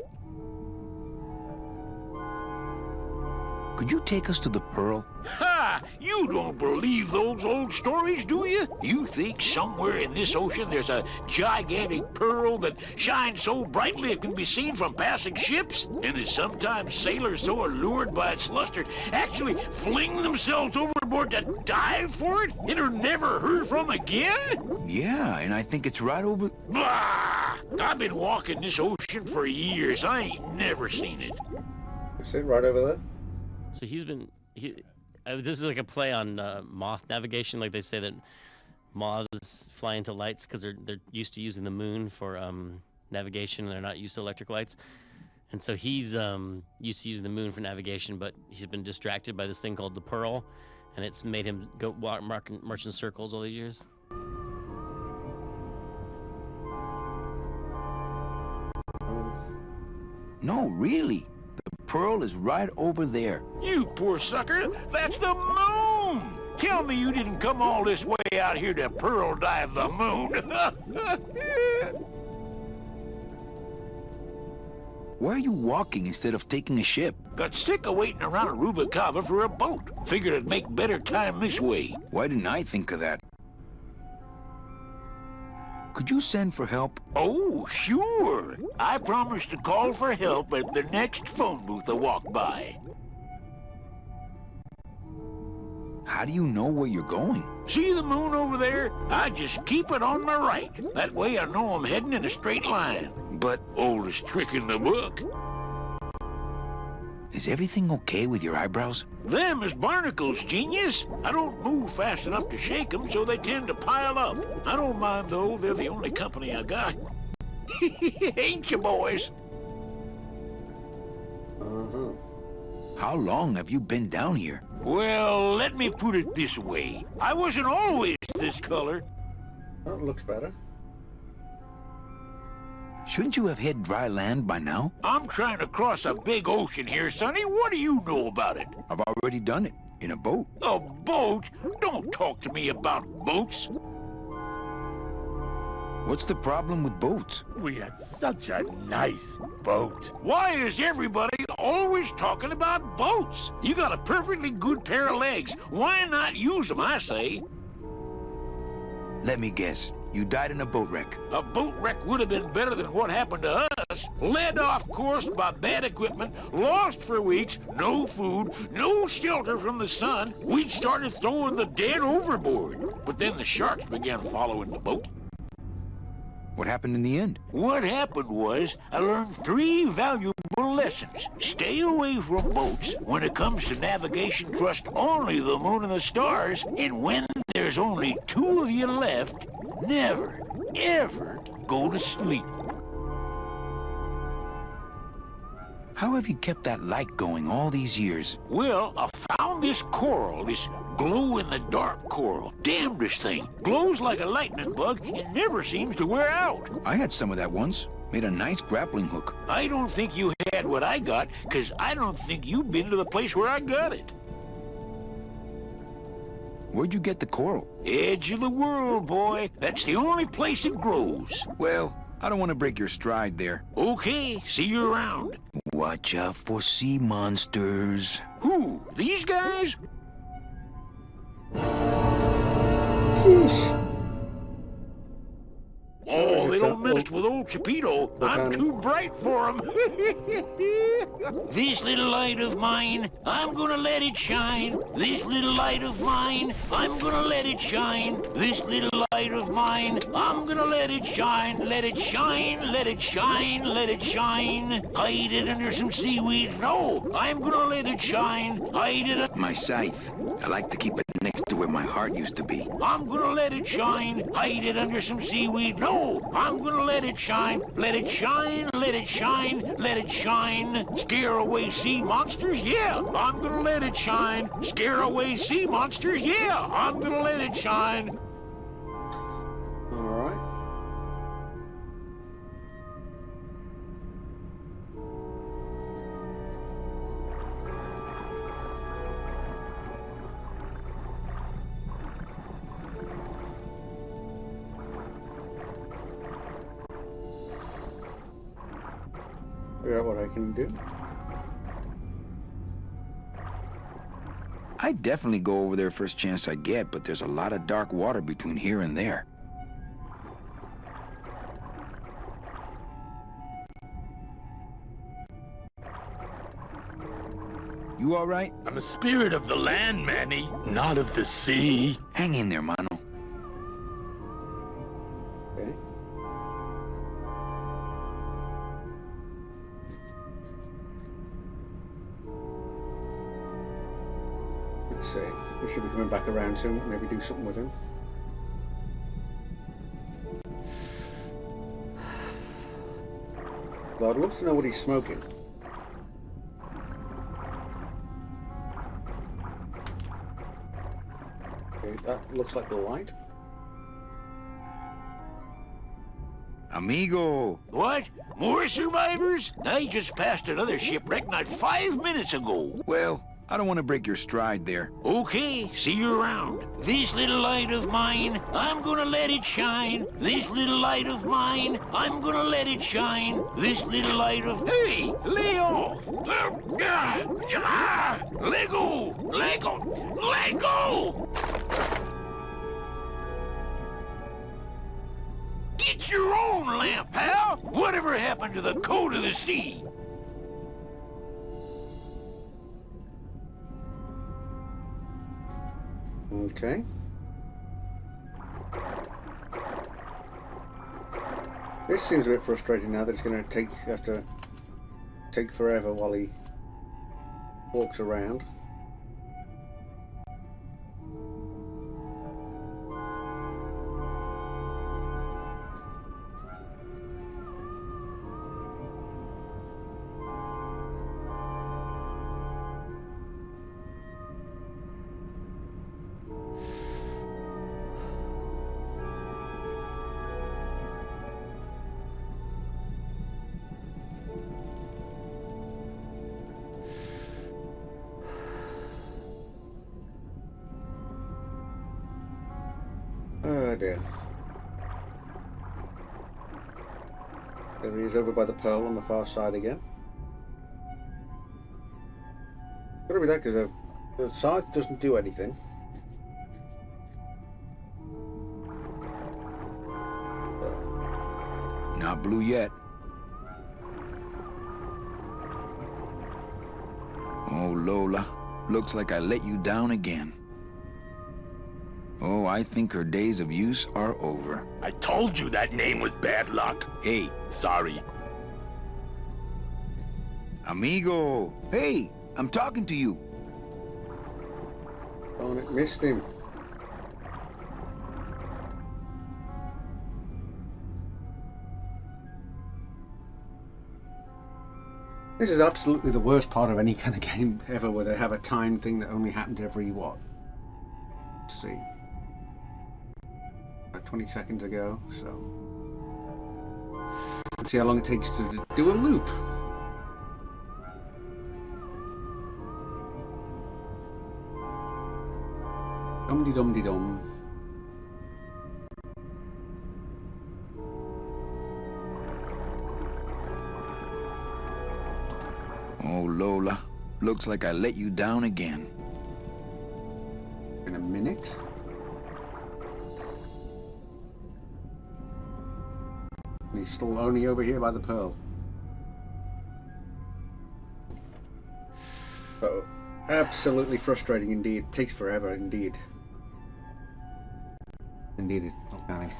Could you take us to the Pearl? Ha! You don't believe those old stories, do you? You think somewhere in this ocean there's a gigantic pearl that shines so brightly it can be seen from passing ships? And that sometimes sailors so allured by its luster actually fling themselves overboard to dive for it and are never heard from again? Yeah, and I think it's right over... Bah! I've been walking this ocean for years. I ain't never seen it. Is it right over there? So this is like a play on moth navigation. Like they say that moths fly into lights because they're used to using the moon for navigation, and they're not used to electric lights. And so he's used to using the moon for navigation, but he's been distracted by this thing called the Pearl, and it's made him go march in circles all these years. No, really. The Pearl is right over there. You poor sucker, that's the moon! Tell me you didn't come all this way out here to pearl dive the moon. Why are you walking instead of taking a ship? Got sick of waiting around Rubicava for a boat. Figured it'd make better time this way. Why didn't I think of that? Could you send for help? Oh, sure. I promise to call for help at the next phone booth I walk by. How do you know where you're going? See the moon over there? I just keep it on my right. That way I know I'm heading in a straight line. But... Oldest trick in the book. Is everything okay with your eyebrows? Them is barnacles, genius. I don't move fast enough to shake them, so they tend to pile up. I don't mind, though. They're the only company I got. Ain't you, boys? How long have you been down here? Well, let me put it this way. I wasn't always this color. That looks better. Shouldn't you have hit dry land by now? I'm trying to cross a big ocean here, Sonny. What do you know about it? I've already done it. In a boat. A boat? Don't talk to me about boats. What's the problem with boats? We had such a nice boat. Why is everybody always talking about boats? You got a perfectly good pair of legs. Why not use them, I say? Let me guess. You died in a boat wreck. A boat wreck would have been better than what happened to us. Led off course by bad equipment, lost for weeks, no food, no shelter from the sun. We'd started throwing the dead overboard. But then the sharks began following the boat. What happened in the end? What happened was, I learned 3 valuable lessons. Stay away from boats. When it comes to navigation, trust only the moon and the stars. And when there's only 2 of you left, never, ever go to sleep. How have you kept that light going all these years? Well, I found this coral, this glow-in-the-dark coral. Damnedest thing. Glows like a lightning bug and never seems to wear out. I had some of that once. Made a nice grappling hook. I don't think you had what I got, because I don't think you've been to the place where I got it. Where'd you get the coral? Edge of the world, boy. That's the only place it grows. Well, I don't want to break your stride there. Okay, see you around. Watch out for sea monsters. Who? These guys? Sheesh. Oh, they don't mess with old Chapito. I'm too bright for him. This little light of mine, I'm gonna let it shine. This little light of mine, I'm gonna let it shine. This little light of mine, I'm gonna let it shine. Let it shine, let it shine, let it shine. Hide it under some seaweed. No, I'm gonna let it shine. Hide it. My scythe. I like to keep it next to where my heart used to be. I'm gonna let it shine. Hide it under some seaweed. No, I'm gonna let it shine. Let it shine, let it shine, let it shine. Scare away sea monsters? Yeah, I'm gonna let it shine. Scare away sea monsters? Yeah, I'm gonna let it shine. All right. Figure out what I can do. I'd definitely go over there first chance I get, but there's a lot of dark water between here and there. You all right? I'm a spirit of the land, Manny, not of the sea. Hang in there, Mano. Okay. Let's see. We should be coming back around soon. Maybe do something with him. Though I'd love to know what he's smoking. Okay, that looks like the light. Amigo! What? More survivors? I just passed another shipwreck not 5 minutes ago. Well, I don't want to break your stride there. Okay, see you around. This little light of mine, I'm gonna let it shine. This little light of mine, I'm gonna let it shine. This little light of... Hey, lay off! Let go! Let go! Let go! Get your own lamp, pal! Whatever happened to the code of the sea? Okay. This seems a bit frustrating now that it's going to have to take forever while he walks around. idea. There he is over by the pearl on the far side again. Gotta be that because the scythe doesn't do anything. Not blue yet. Oh, Lola. Looks like I let you down again. Oh, I think her days of use are over. I told you that name was bad luck. Hey. Sorry. Amigo. Hey, I'm talking to you. Oh, and it missed him. This is absolutely the worst part of any kind of game ever, where they have a time thing that only happens every, what? Let's see. 20 seconds ago, so... Let's see how long it takes to do a loop. Dum-de-dum-de-dum. Oh, Lola. Looks like I let you down again. In a minute. And he's still only over here by the pearl. So, absolutely frustrating indeed. Takes forever indeed. Indeed, it's not funny.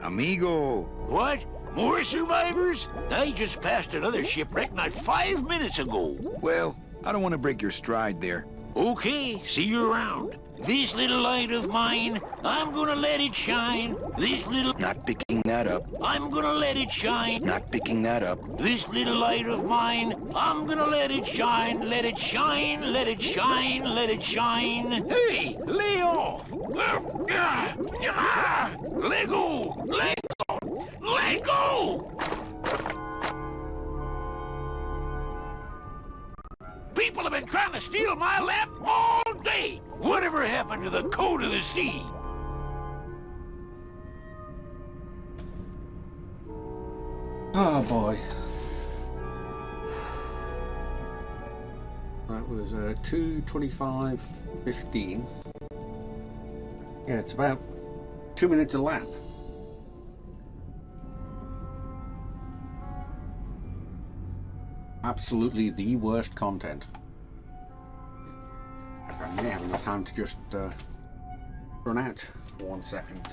Amigo! What? More survivors? I just passed another shipwreck not 5 minutes ago. Well, I don't want to break your stride there. Okay, see you around. This little light of mine, I'm gonna let it shine. This little... Not picking that up. I'm gonna let it shine. Not picking that up. This little light of mine, I'm gonna let it shine. Let it shine, let it shine, let it shine. Hey, lay off. Let go. Let go. Let go. People have been trying to steal my lamp all day. Whatever happened to the code of the sea? Oh boy. That was 2:25:15. Yeah, it's about 2 minutes a lap. Absolutely the worst content. I may have enough time to just run out for 1 second.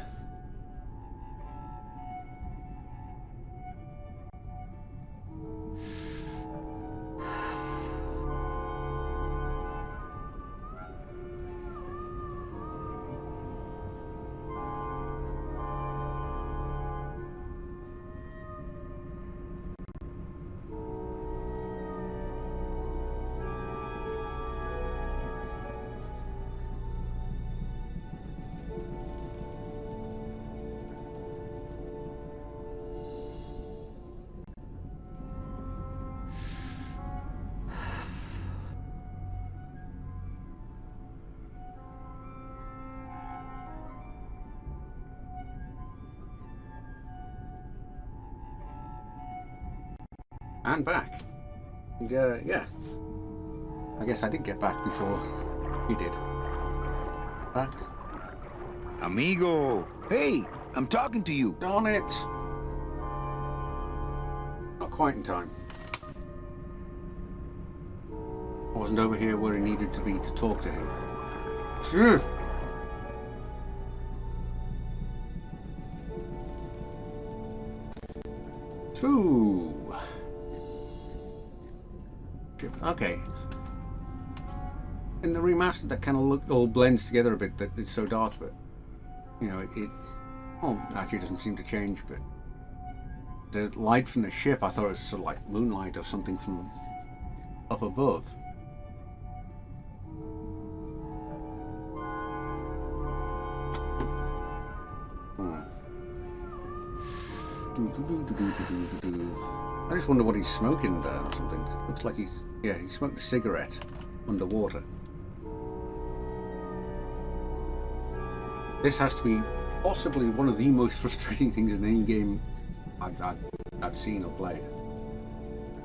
And back. And, yeah. I guess I did get back before he did. Back. Amigo! Hey, I'm talking to you. Darn it! Not quite in time. I wasn't over here where he needed to be to talk to him. Phew. So... Okay. In the remaster, that kind of all blends together a bit. That it's so dark, but you know it. Oh, actually, it doesn't seem to change. But the light from the ship, I thought it was sort of like moonlight or something from up above. I just wonder what he's smoking there or something. Looks like he smoked a cigarette underwater. This has to be possibly one of the most frustrating things in any game I've seen or played.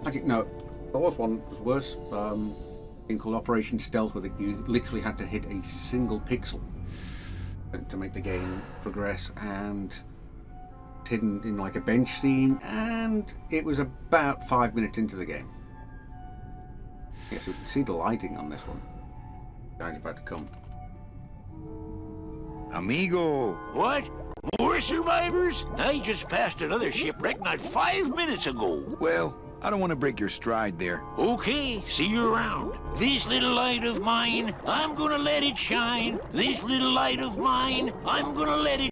Actually, no, there was one that was worse. A game called Operation Stealth, where you literally had to hit a single pixel to make the game progress, and hidden in like a bench scene, and it was about 5 minutes into the game. Yes, we can see the lighting on this one. Guy's about to come. Amigo! What? More survivors? I just passed another shipwreck not 5 minutes ago. Well, I don't want to break your stride there. Okay, see you around. This little light of mine, I'm gonna let it shine. This little light of mine, I'm gonna let it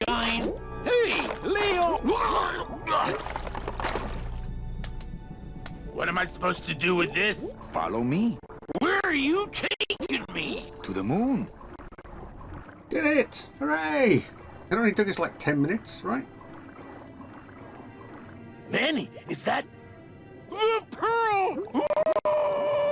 shine. Hey, Leo! What am I supposed to do with this? Follow me. Where are you taking me? To the moon. Did it! Hooray! It only took us like 10 minutes, right? Manny, is that the pearl?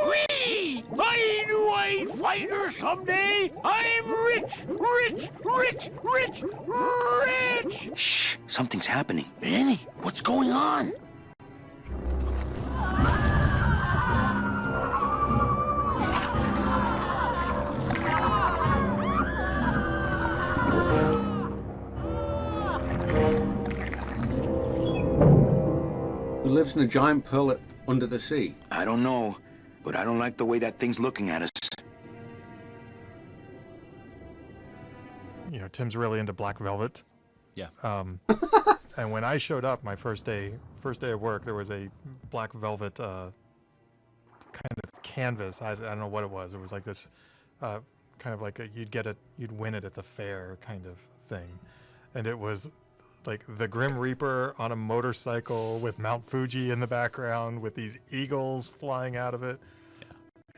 Whee! I knew I'd find her someday. I'm rich, rich, rich, rich, rich. Shh! Something's happening. Manny, what's going on? Who lives in a giant pearl under the sea? I don't know, but I don't like the way that thing's looking at us. You know, Tim's really into Black Velvet. Yeah. And when I showed up my first day of work, there was a Black Velvet kind of canvas. I don't know what it was. It was like this kind of like you'd win it at the fair kind of thing. And it was like the Grim Reaper on a motorcycle with Mount Fuji in the background with these eagles flying out of it.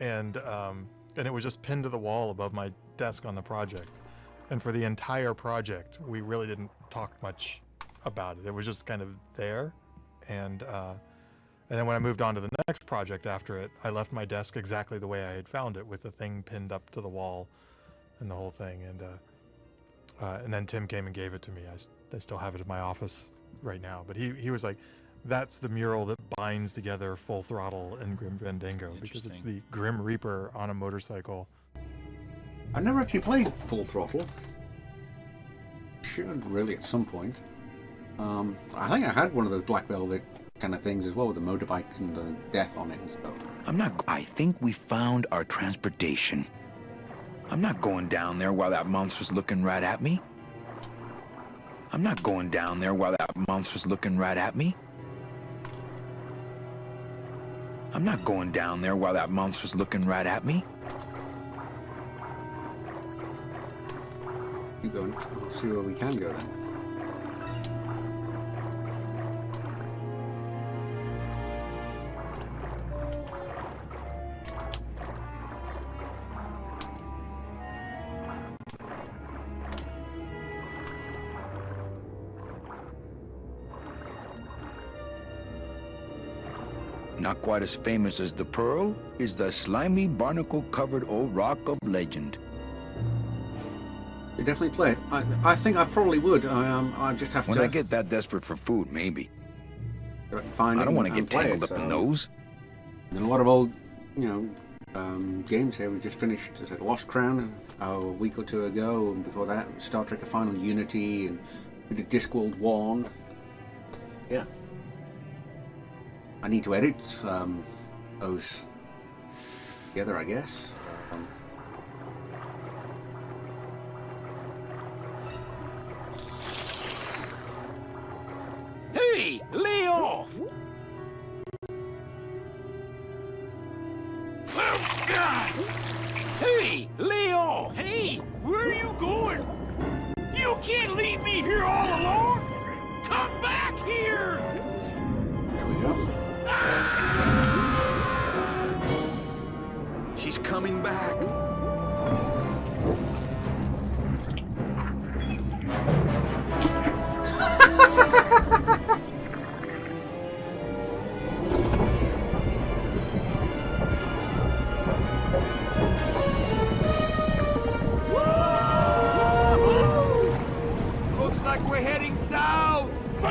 Yeah. And it was just pinned to the wall above my desk on the project. And for the entire project, we really didn't talk much about it. It was just kind of there. And then when I moved on to the next project after it, I left my desk exactly the way I had found it, with the thing pinned up to the wall and the whole thing. And then Tim came and gave it to me. I still have it in my office right now. But he was like, that's the mural that binds together Full Throttle and Grim Fandango, because it's the Grim Reaper on a motorcycle. I've never actually played Full Throttle. Should really at some point. I think I had one of those Black Velvet kind of things as well, with the motorbikes and the death on it and stuff. I think we found our transportation. I'm not going down there while that monster's looking right at me. I'm not going down there while that monster's looking right at me. I'm not going down there while that monster's looking right at me. Keep going. Let's see where we can go then. Not quite as famous as the Pearl is the slimy, barnacle-covered old rock of legend. You definitely play it. I think I probably would. I just have When to. I get that desperate for food, maybe. Find I don't want to and get play tangled it, up in so. those. And a lot of old, games here. We just finished Lost Crown a week or two ago, and before that, Star Trek: A Final Unity, and we did Discworld 1. Yeah. I need to edit those together, I guess. Hey, lay off! Hey, lay off! Hey, where are you going? You can't leave me here all alone! Come back here! There we go. She's coming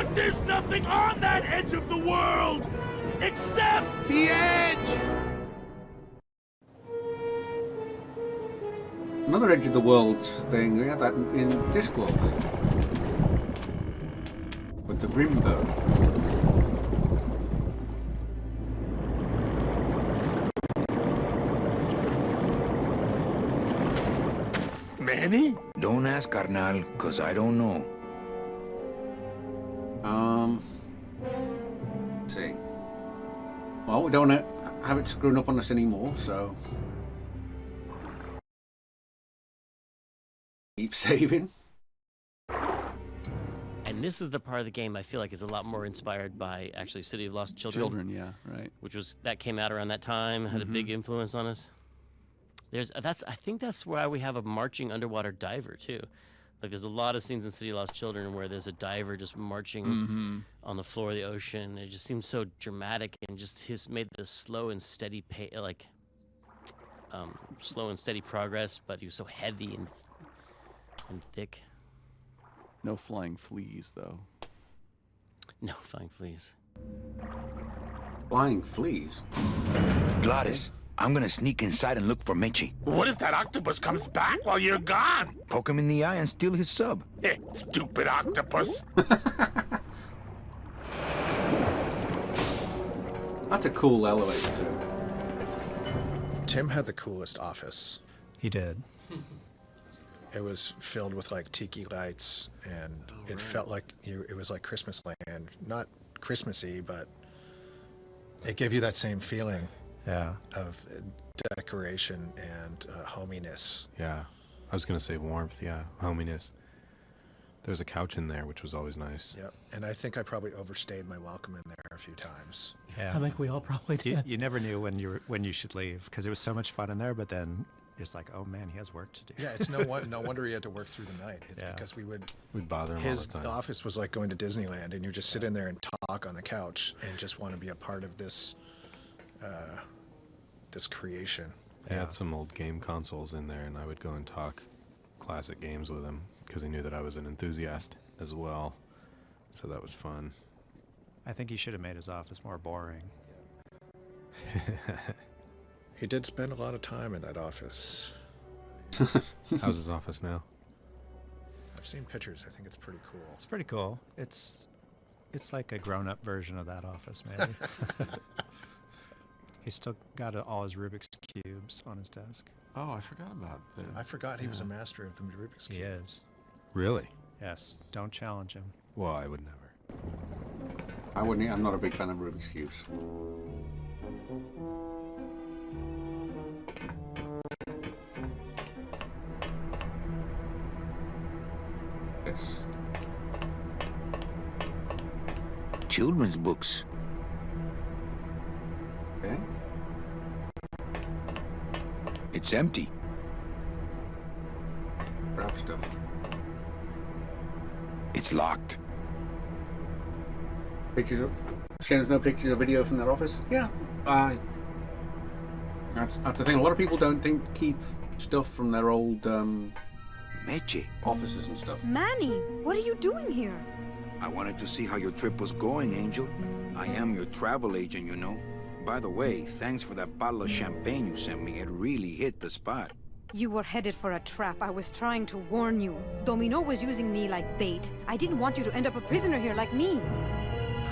But there's nothing on that edge of the world except the edge! Another Edge of the World thing, we had that in Discworld. With the Rimbo. Manny? Don't ask, carnal, cause I don't know. Let's see. Well, we don't want to have it screwing up on us anymore, so... Keep saving. And this is the part of the game I feel like is a lot more inspired by actually City of Lost Children. Children, yeah, right. That came out around that time, had a big influence on us. I think that's why we have a marching underwater diver too. Like there's a lot of scenes in City of Lost Children where there's a diver just marching on the floor of the ocean. It just seems so dramatic and just made this slow and steady slow and steady progress, but he was so heavy and thick. No flying fleas, though. No flying fleas. Flying fleas? Gladys, I'm gonna sneak inside and look for Mitchie. What if that octopus comes back while you're gone? Poke him in the eye and steal his sub. Stupid octopus. That's a cool elevator too. Tim had the coolest office. He did. It was filled with like tiki lights, and it felt like it was like Christmas land. Not Christmassy, but it gave you that same feeling. Yeah. Of decoration and hominess. Yeah, I was gonna say warmth. Yeah, hominess. There's a couch in there, which was always nice. Yep, and I think I probably overstayed my welcome in there a few times. Yeah. I think we all probably did. You never knew when you should leave because it was so much fun in there, but then it's like, oh man, he has work to do. Yeah, it's no wonder he had to work through the night. It's because we'd bother him his all the time. office was like going to Disneyland, and you just sit in there and talk on the couch and just want to be a part of this this creation. I had some old game consoles in there, and I would go and talk classic games with him because he knew that I was an enthusiast as well. So that was fun. I think he should have made his office more boring. He did spend a lot of time in that office. How's his office now? I've seen pictures. I think it's pretty cool. It's pretty cool. It's like a grown-up version of that office, maybe. He's still got all his Rubik's Cubes on his desk. Oh, I forgot about that. I forgot he was a master of the Rubik's Cube. He is. Really? Yes. Don't challenge him. Well, I would never. I wouldn't. I'm not a big fan of Rubik's Cubes. Yes. Children's books. Okay. It's empty. Grab stuff. It's locked. Pictures of... Shane's no pictures or video from that office? Yeah. That's the thing. A lot of people don't keep stuff from their old Meche. offices and stuff. Manny, what are you doing here? I wanted to see how your trip was going, Angel. I am your travel agent, you know. By the way, thanks for that bottle of champagne you sent me. It really hit the spot. You were headed for a trap. I was trying to warn you. Domino was using me like bait. I didn't want you to end up a prisoner here like me.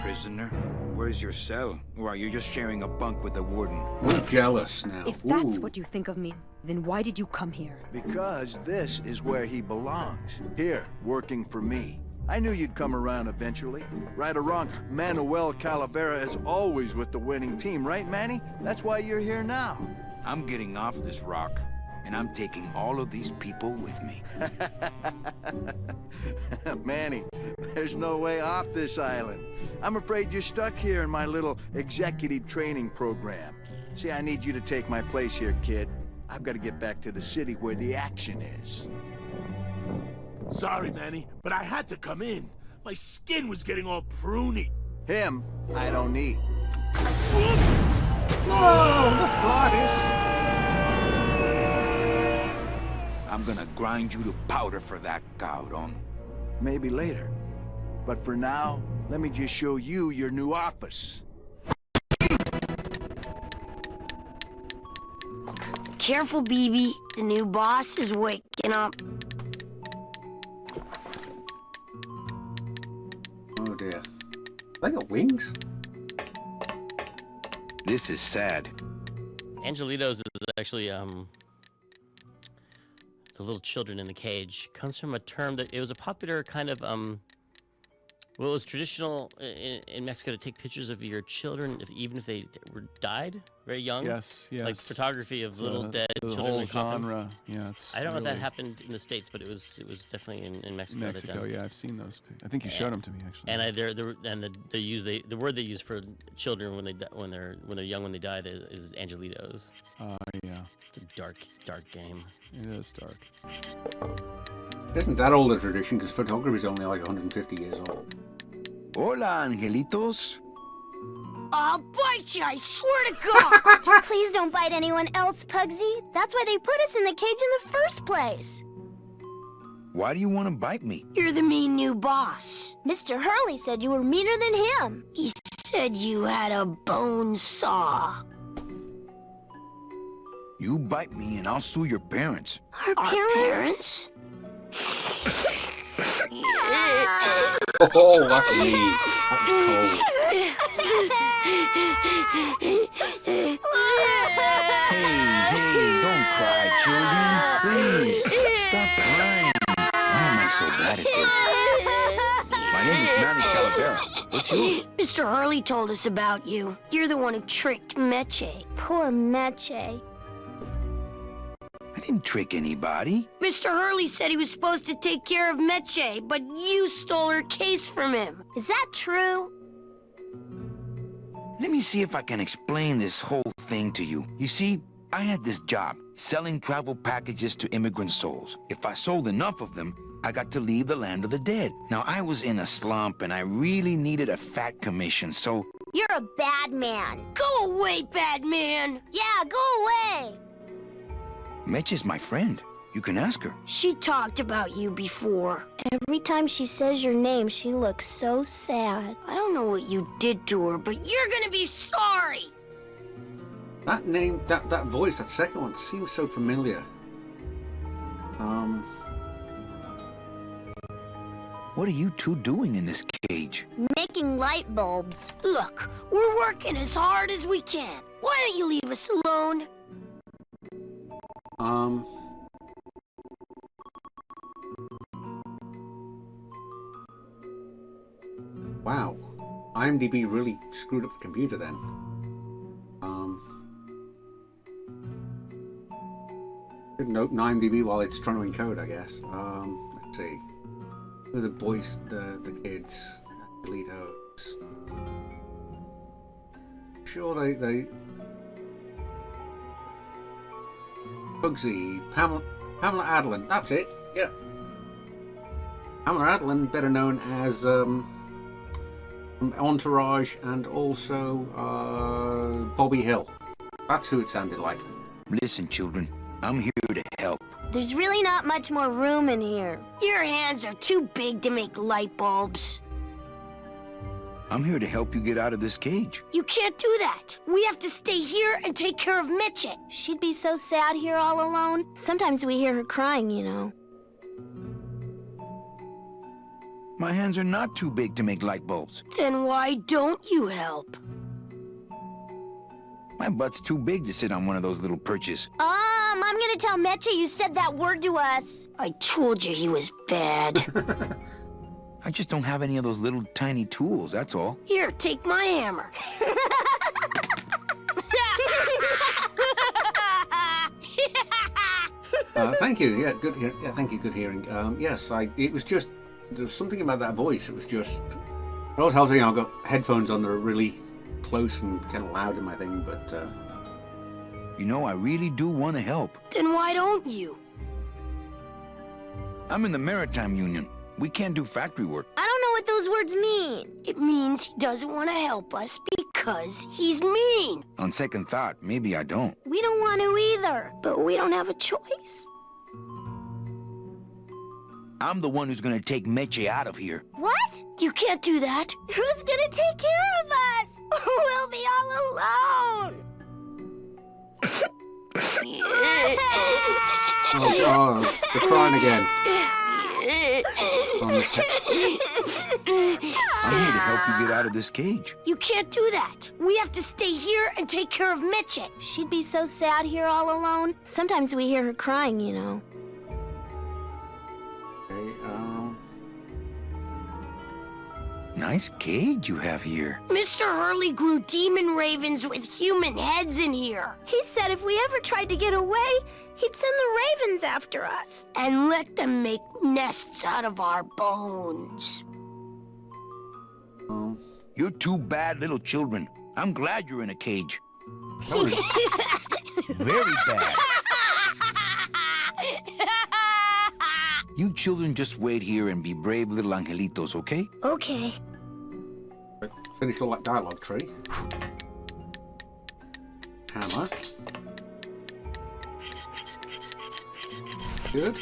Prisoner? Where's your cell? Or are you just sharing a bunk with the warden? We're jealous now. If that's what you think of me, then why did you come here? Because this is where he belongs. Here, working for me. I knew you'd come around eventually. Right or wrong, Manuel Calavera is always with the winning team, right, Manny? That's why you're here now. I'm getting off this rock, and I'm taking all of these people with me. Manny, there's no way off this island. I'm afraid you're stuck here in my little executive training program. See, I need you to take my place here, kid. I've got to get back to the city where the action is. Sorry, Manny, but I had to come in. My skin was getting all pruny. Him, I don't need. No, not Gladys. I'm gonna grind you to powder for that, cabrón. Maybe later. But for now, Let me just show you your new office. Careful, BB. The new boss is waking up. Oh dear. They got wings? This is sad. Angelitos is actually the little children in the cage. Comes from a term that it was a popular kind of well, it was traditional in Mexico to take pictures of your children, even if they were died very young. Yes, yes. Like photography of It's little dead the children whole in coffins. genre. Yeah, it's. I don't know if that really- happened in the States, but it was definitely in Mexico. Mexico, yeah, I've seen those. I think you showed them to me actually. And the word they use for children when they're young when they die is angelitos. Yeah. It's a dark game. It is dark. Isn't that old a tradition? Because photography is only like 150 years old. Hola, angelitos. I'll bite you, I swear to God! Please don't bite anyone else, Pugsy. That's why they put us in the cage in the first place. Why do you want to bite me? You're the mean new boss. Mr. Hurley said you were meaner than him. He said you had a bone saw. You bite me and I'll sue your parents. Our parents? Oh, lucky. That was cold. Hey, don't cry, children. Please, stop crying. Why am I so bad at this? My name is Manny Calavera. What's yours? Mr. Hurley told us about you. You're the one who tricked Meche. Poor Meche. I didn't trick anybody. Mr. Hurley said he was supposed to take care of Meche, but you stole her case from him. Is that true? Let me see if I can explain this whole thing to you. You see, I had this job, selling travel packages to immigrant souls. If I sold enough of them, I got to leave the land of the dead. Now, I was in a slump, and I really needed a fat commission, so... You're a bad man. Go away, bad man! Yeah, go away! Mitch is my friend. You can ask her. She talked about you before. Every time she says your name, she looks so sad. I don't know what you did to her, but you're gonna be sorry! That name, that voice, that second one seems so familiar. What are you two doing in this cage? Making light bulbs. Look, we're working as hard as we can. Why don't you leave us alone? Wow. IMDb really screwed up the computer then. Didn't open IMDb while it's trying to encode, I guess. Let's see. Who are the boys, the kids, Angelitos. Sure, they Bugsy, Pamela Adlin, that's it, yeah. Pamela Adlin, better known as from Entourage and also Bobby Hill. That's who it sounded like. Listen, children, I'm here to help. There's really not much more room in here. Your hands are too big to make light bulbs. I'm here to help you get out of this cage. You can't do that. We have to stay here and take care of Meche. She'd be so sad here all alone. Sometimes we hear her crying, you know. My hands are not too big to make light bulbs. Then why don't you help? My butt's too big to sit on one of those little perches. I'm gonna tell Meche you said that word to us. I told you he was bad. I just don't have any of those little tiny tools, that's all. Here, take my hammer. Thank you. Yeah, good. Yeah, thank you. Good hearing. Yes, it was just there was something about that voice. It was just. It also helps. I've got headphones on that are really close and kind of loud in my thing, but. You know, I really do want to help. Then why don't you? I'm in the Maritime Union. We can't do factory work. I don't know what those words mean. It means he doesn't want to help us because he's mean. On second thought, maybe I don't. We don't want to either, but we don't have a choice. I'm the one who's gonna take Meche out of here. What? You can't do that. Who's gonna take care of us? We'll be all alone. Oh God, they're crying again. I'm here to help you get out of this cage. You can't do that. We have to stay here and take care of Meche. She'd be so sad here all alone. Sometimes we hear her crying, you know. Okay, Nice cage you have here. Mr. Hurley grew demon ravens with human heads in here. He said if we ever tried to get away, he'd send the ravens after us. And let them make nests out of our bones. You're two bad little children. I'm glad you're in a cage. That was very bad. You children just wait here and be brave little angelitos, okay? Okay. finished all that dialogue tree. Hammer. Good.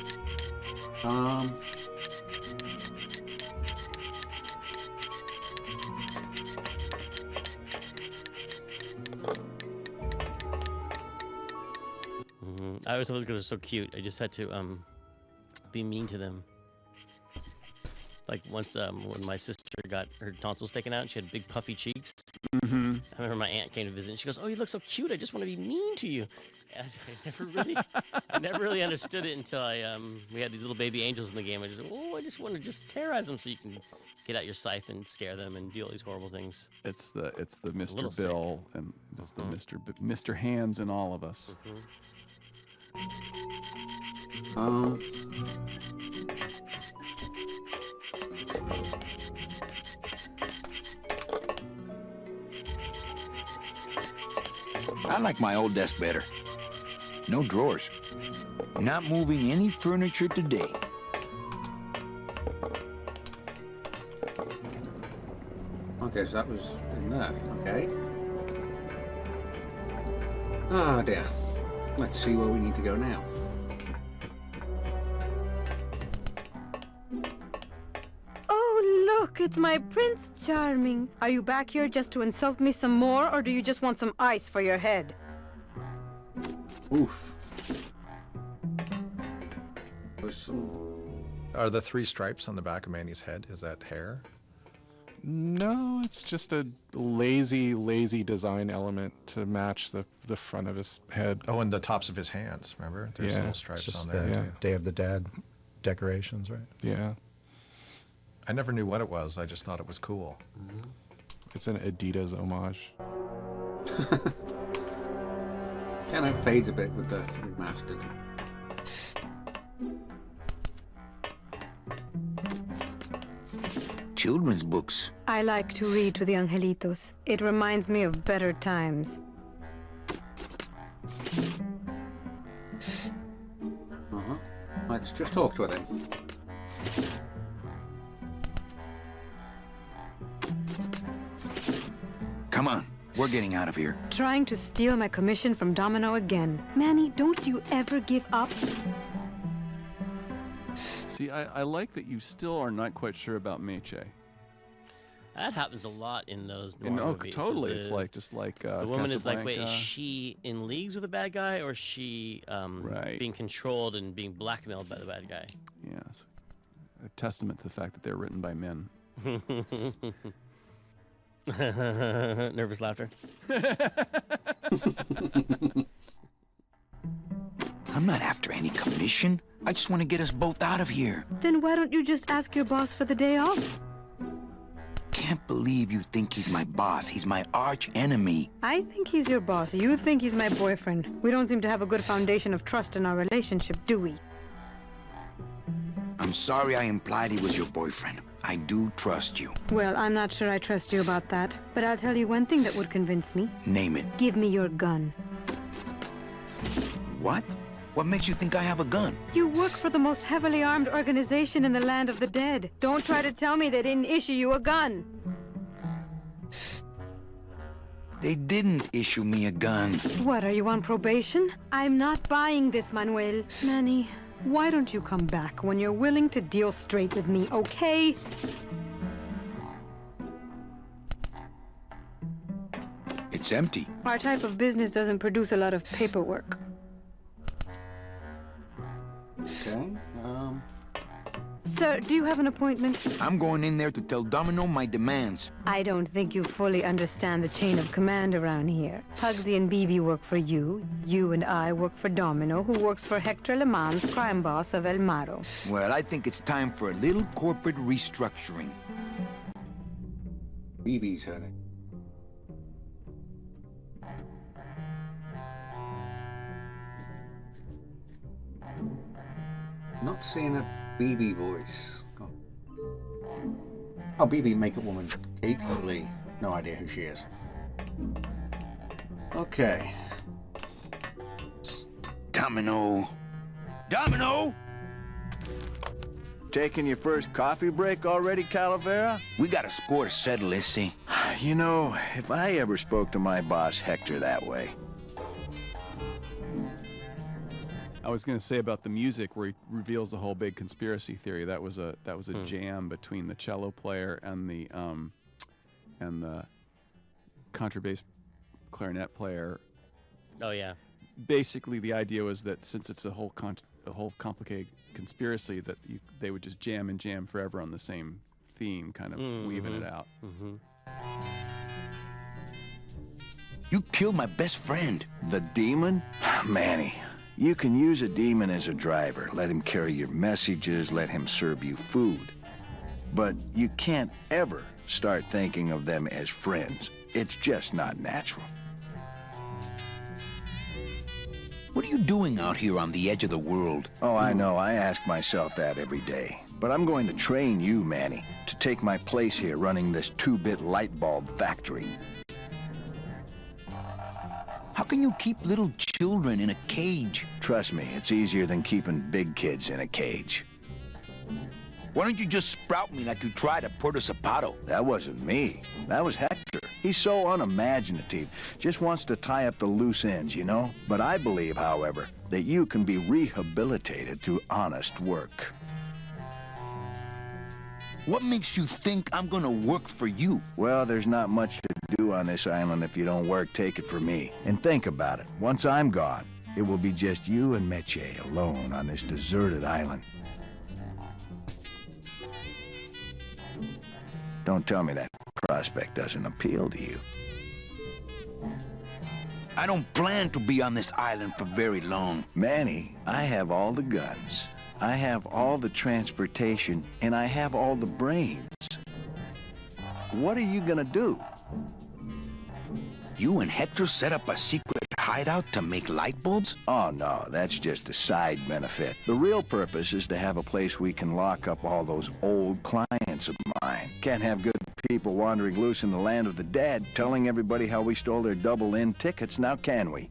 I always thought those girls are so cute. I just had to be mean to them. Like once when my sister got her tonsils taken out, and she had big puffy cheeks. Mm-hmm. I remember my aunt came to visit, and she goes, "Oh, you look so cute. I just want to be mean to you." And I never really understood it until we had these little baby angels in the game. I just want to just terrorize them so you can get out your scythe and scare them and do all these horrible things. It's the Mr. Bill and it's the Mr. Hands in all of us. I like my old desk better. No drawers. Not moving any furniture today. Okay, so that was in there. Okay. Ah, dear. Let's see where we need to go now. Oh, look, it's my Prince Charming. Are you back here just to insult me some more, or do you just want some ice for your head? Oof. There's some... Are the 3 stripes on the back of Manny's head, is that hair? No, it's just a lazy design element to match the front of his head. Oh, and the tops of his hands, remember? There's little stripes just on there. the too. Day of the Dead decorations, right? Yeah. I never knew what it was. I just thought it was cool. It's an Adidas homage. Kind of fades a bit with the remastered. Children's books. I like to read to the Angelitos. It reminds me of better times. Let's just talk to her then. Come on, we're getting out of here. Trying to steal my commission from Domino again. Manny, don't you ever give up? See, I like that you still are not quite sure about Meche. That happens a lot in those noir movies. Totally. It's like just like the woman is like, wait, is she in leagues with the bad guy, or is she being controlled and being blackmailed by the bad guy? Yes, a testament to the fact that they're written by men. Nervous laughter. I'm not after any commission. I just want to get us both out of here. Then why don't you just ask your boss for the day off? Can't believe you think he's my boss. He's my arch enemy. I think he's your boss. You think he's my boyfriend. We don't seem to have a good foundation of trust in our relationship, do we? I'm sorry I implied he was your boyfriend. I do trust you. Well, I'm not sure I trust you about that. But I'll tell you one thing that would convince me. Name it. Give me your gun. What? What makes you think I have a gun? You work for the most heavily armed organization in the land of the dead. Don't try to tell me they didn't issue you a gun. They didn't issue me a gun. What, are you on probation? I'm not buying this, Manuel. Manny, Why don't you come back when you're willing to deal straight with me, okay? It's empty. Our type of business doesn't produce a lot of paperwork. Okay. Sir, do you have an appointment? I'm going in there to tell Domino my demands. I don't think you fully understand the chain of command around here. Pugsy and BB work for you. You and I work for Domino, who works for Hector Le Mans, crime boss of El Maro. Well, I think it's time for a little corporate restructuring. BB's heard it. Not seeing a BB voice. Oh, BB Makeup Woman. Kate Lee. No idea who she is. Okay. Domino. Domino! Taking your first coffee break already, Calavera? We got a score to settle, Issy. You know, if I ever spoke to my boss Hector that way. I was going to say about the music where he reveals the whole big conspiracy theory. That was a jam between the cello player and the contrabass clarinet player. Oh yeah. Basically, the idea was that since it's a whole complicated conspiracy, that they would just jam and jam forever on the same theme, kind of weaving it out. You killed my best friend. The demon? Manny, you can use a demon as a driver. Let him carry your messages, let him serve you food. But you can't ever start thinking of them as friends. It's just not natural. What are you doing out here on the edge of the world? Oh, I know. I ask myself that every day. But I'm going to train you, Manny, to take my place here running this 2-bit light bulb factory. How can you keep little children in a cage? Trust me, it's easier than keeping big kids in a cage. Why don't you just sprout me like you tried at Puerto Zapato? That wasn't me. That was Hector. He's so unimaginative. Just wants to tie up the loose ends, you know? But I believe, however, that you can be rehabilitated through honest work. What makes you think I'm gonna work for you? Well, there's not much to do on this island if you don't work. Take it from me. And think about it. Once I'm gone, it will be just you and Meche alone on this deserted island. Don't tell me that prospect doesn't appeal to you. I don't plan to be on this island for very long. Manny, I have all the guns. I have all the transportation, and I have all the brains. What are you gonna do? You and Hector set up a secret hideout to make light bulbs? Oh, no, that's just a side benefit. The real purpose is to have a place we can lock up all those old clients of mine. Can't have good people wandering loose in the land of the dead, telling everybody how we stole their double-in tickets, now can we?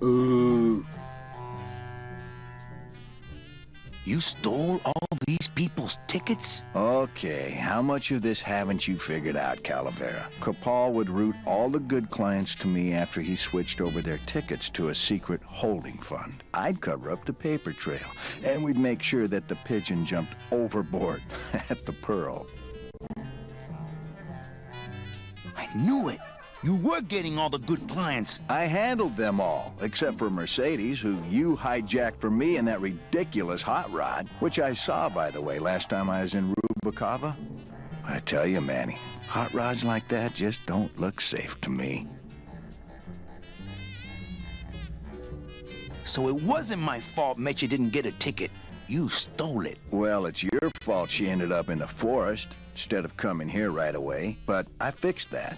Ooh. You stole all these people's tickets? Okay, how much of this haven't you figured out, Calavera? Capal would route all the good clients to me after he switched over their tickets to a secret holding fund. I'd cover up the paper trail, and we'd make sure that the pigeon jumped overboard at the Pearl. I knew it! You were getting all the good clients. I handled them all, except for Mercedes, who you hijacked from me in that ridiculous hot rod, which I saw, by the way, last time I was in Rubacava. I tell you, Manny, hot rods like that just don't look safe to me. So it wasn't my fault Meche didn't get a ticket. You stole it. Well, it's your fault she ended up in the forest instead of coming here right away, but I fixed that.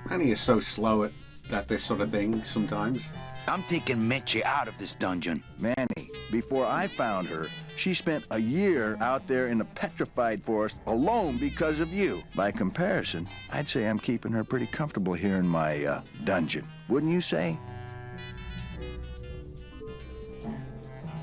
Manny is so slow at this sort of thing sometimes. I'm taking Meche out of this dungeon. Manny, before I found her, she spent a year out there in the petrified forest alone because of you. By comparison, I'd say I'm keeping her pretty comfortable here in my dungeon. Wouldn't you say?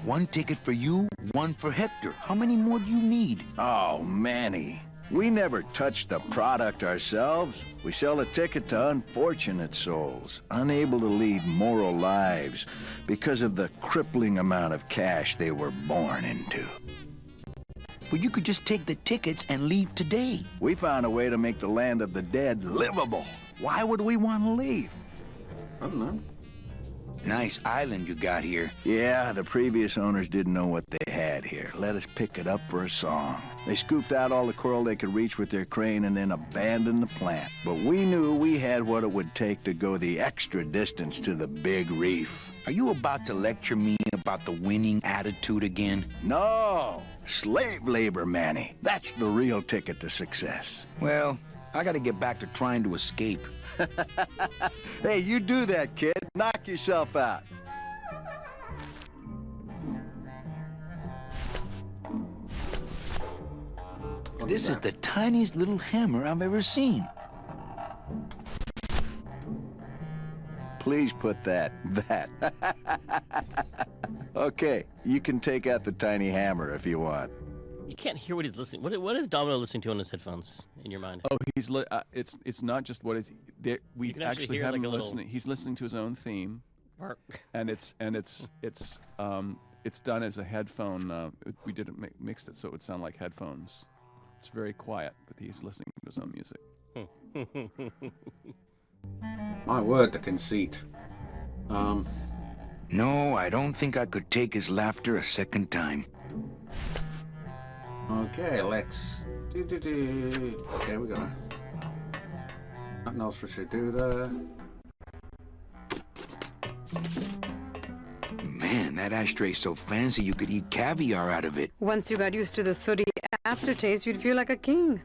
One ticket for you, one for Hector. How many more do you need? Oh, Manny. We never touch the product ourselves. We sell a ticket to unfortunate souls, unable to lead moral lives because of the crippling amount of cash they were born into. But you could just take the tickets and leave today. We found a way to make the land of the dead livable. Why would we want to leave? I don't know. Nice island you got here. Yeah, the previous owners didn't know what they had here. Let us pick it up for a song. They scooped out all the coral they could reach with their crane and then abandoned the plant. But we knew we had what it would take to go the extra distance to the big reef. Are you about to lecture me about the winning attitude again? No! Slave labor, Manny. That's the real ticket to success. Well, I gotta get back to trying to escape. Hey, you do that, kid. Knock yourself out. This is the tiniest little hammer I've ever seen. Please put that. Okay, you can take out the tiny hammer if you want. You can't hear what he's listening. What is Domino listening to on his headphones in your mind? Oh, it's not just what is there. We You can actually hear, have like, him a little- listening. He's listening to his own theme, and it's done as a headphone. We didn't mixed it so it would sound like headphones. It's very quiet, but he's listening to his own music. My word, the conceit. No, I don't think I could take his laughter a second time. Okay, let's do. Okay, we got it. Nothing else we should do there. Man, that ashtray's so fancy you could eat caviar out of it. Once you got used to the sooty aftertaste, you'd feel like a king.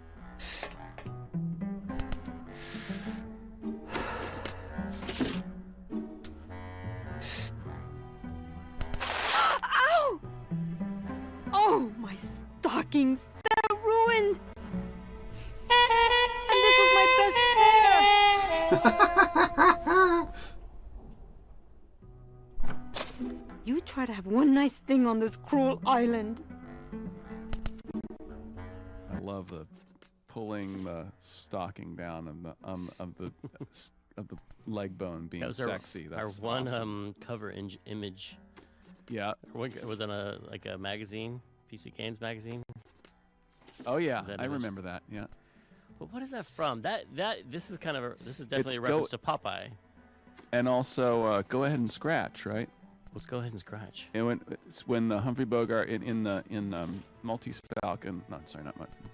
Ow! Oh, my stockings! They're ruined! And this was my best pair! You try to have one nice thing on this cruel island. I love the pulling the stocking down and the of the leg bone being That was sexy. our That's one awesome. cover image. Yeah. It was on a magazine, PC Games magazine. Oh yeah, That I image. remember that. Yeah. But what is that from? This is definitely a reference to Popeye. And also, go ahead and scratch, right? Let's go ahead and scratch. And when Humphrey Bogart in Maltese Falcon, not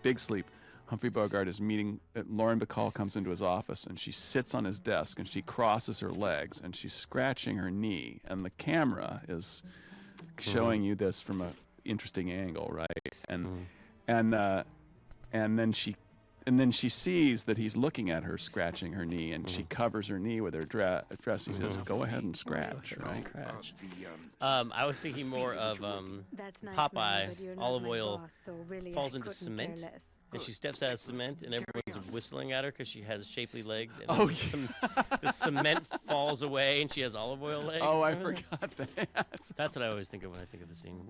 Big Sleep, Humphrey Bogart is meeting. Lauren Bacall comes into his office and she sits on his desk and she crosses her legs and she's scratching her knee, and the camera is showing you this from a interesting angle, right? And then she sees that he's looking at her scratching her knee, and she covers her knee with her dress. He says, "Go ahead and scratch." Right? Scratch. I was thinking more of That's nice, Popeye. Manny, but you're not Olive my oil boss, so really falls I into couldn't cement, care less. and she steps out of cement, and everyone's whistling at her because she has shapely legs. And Oh, then the cement falls away, and she has olive oil legs. Oh, I forgot that. That's what I always think of when I think of the scene.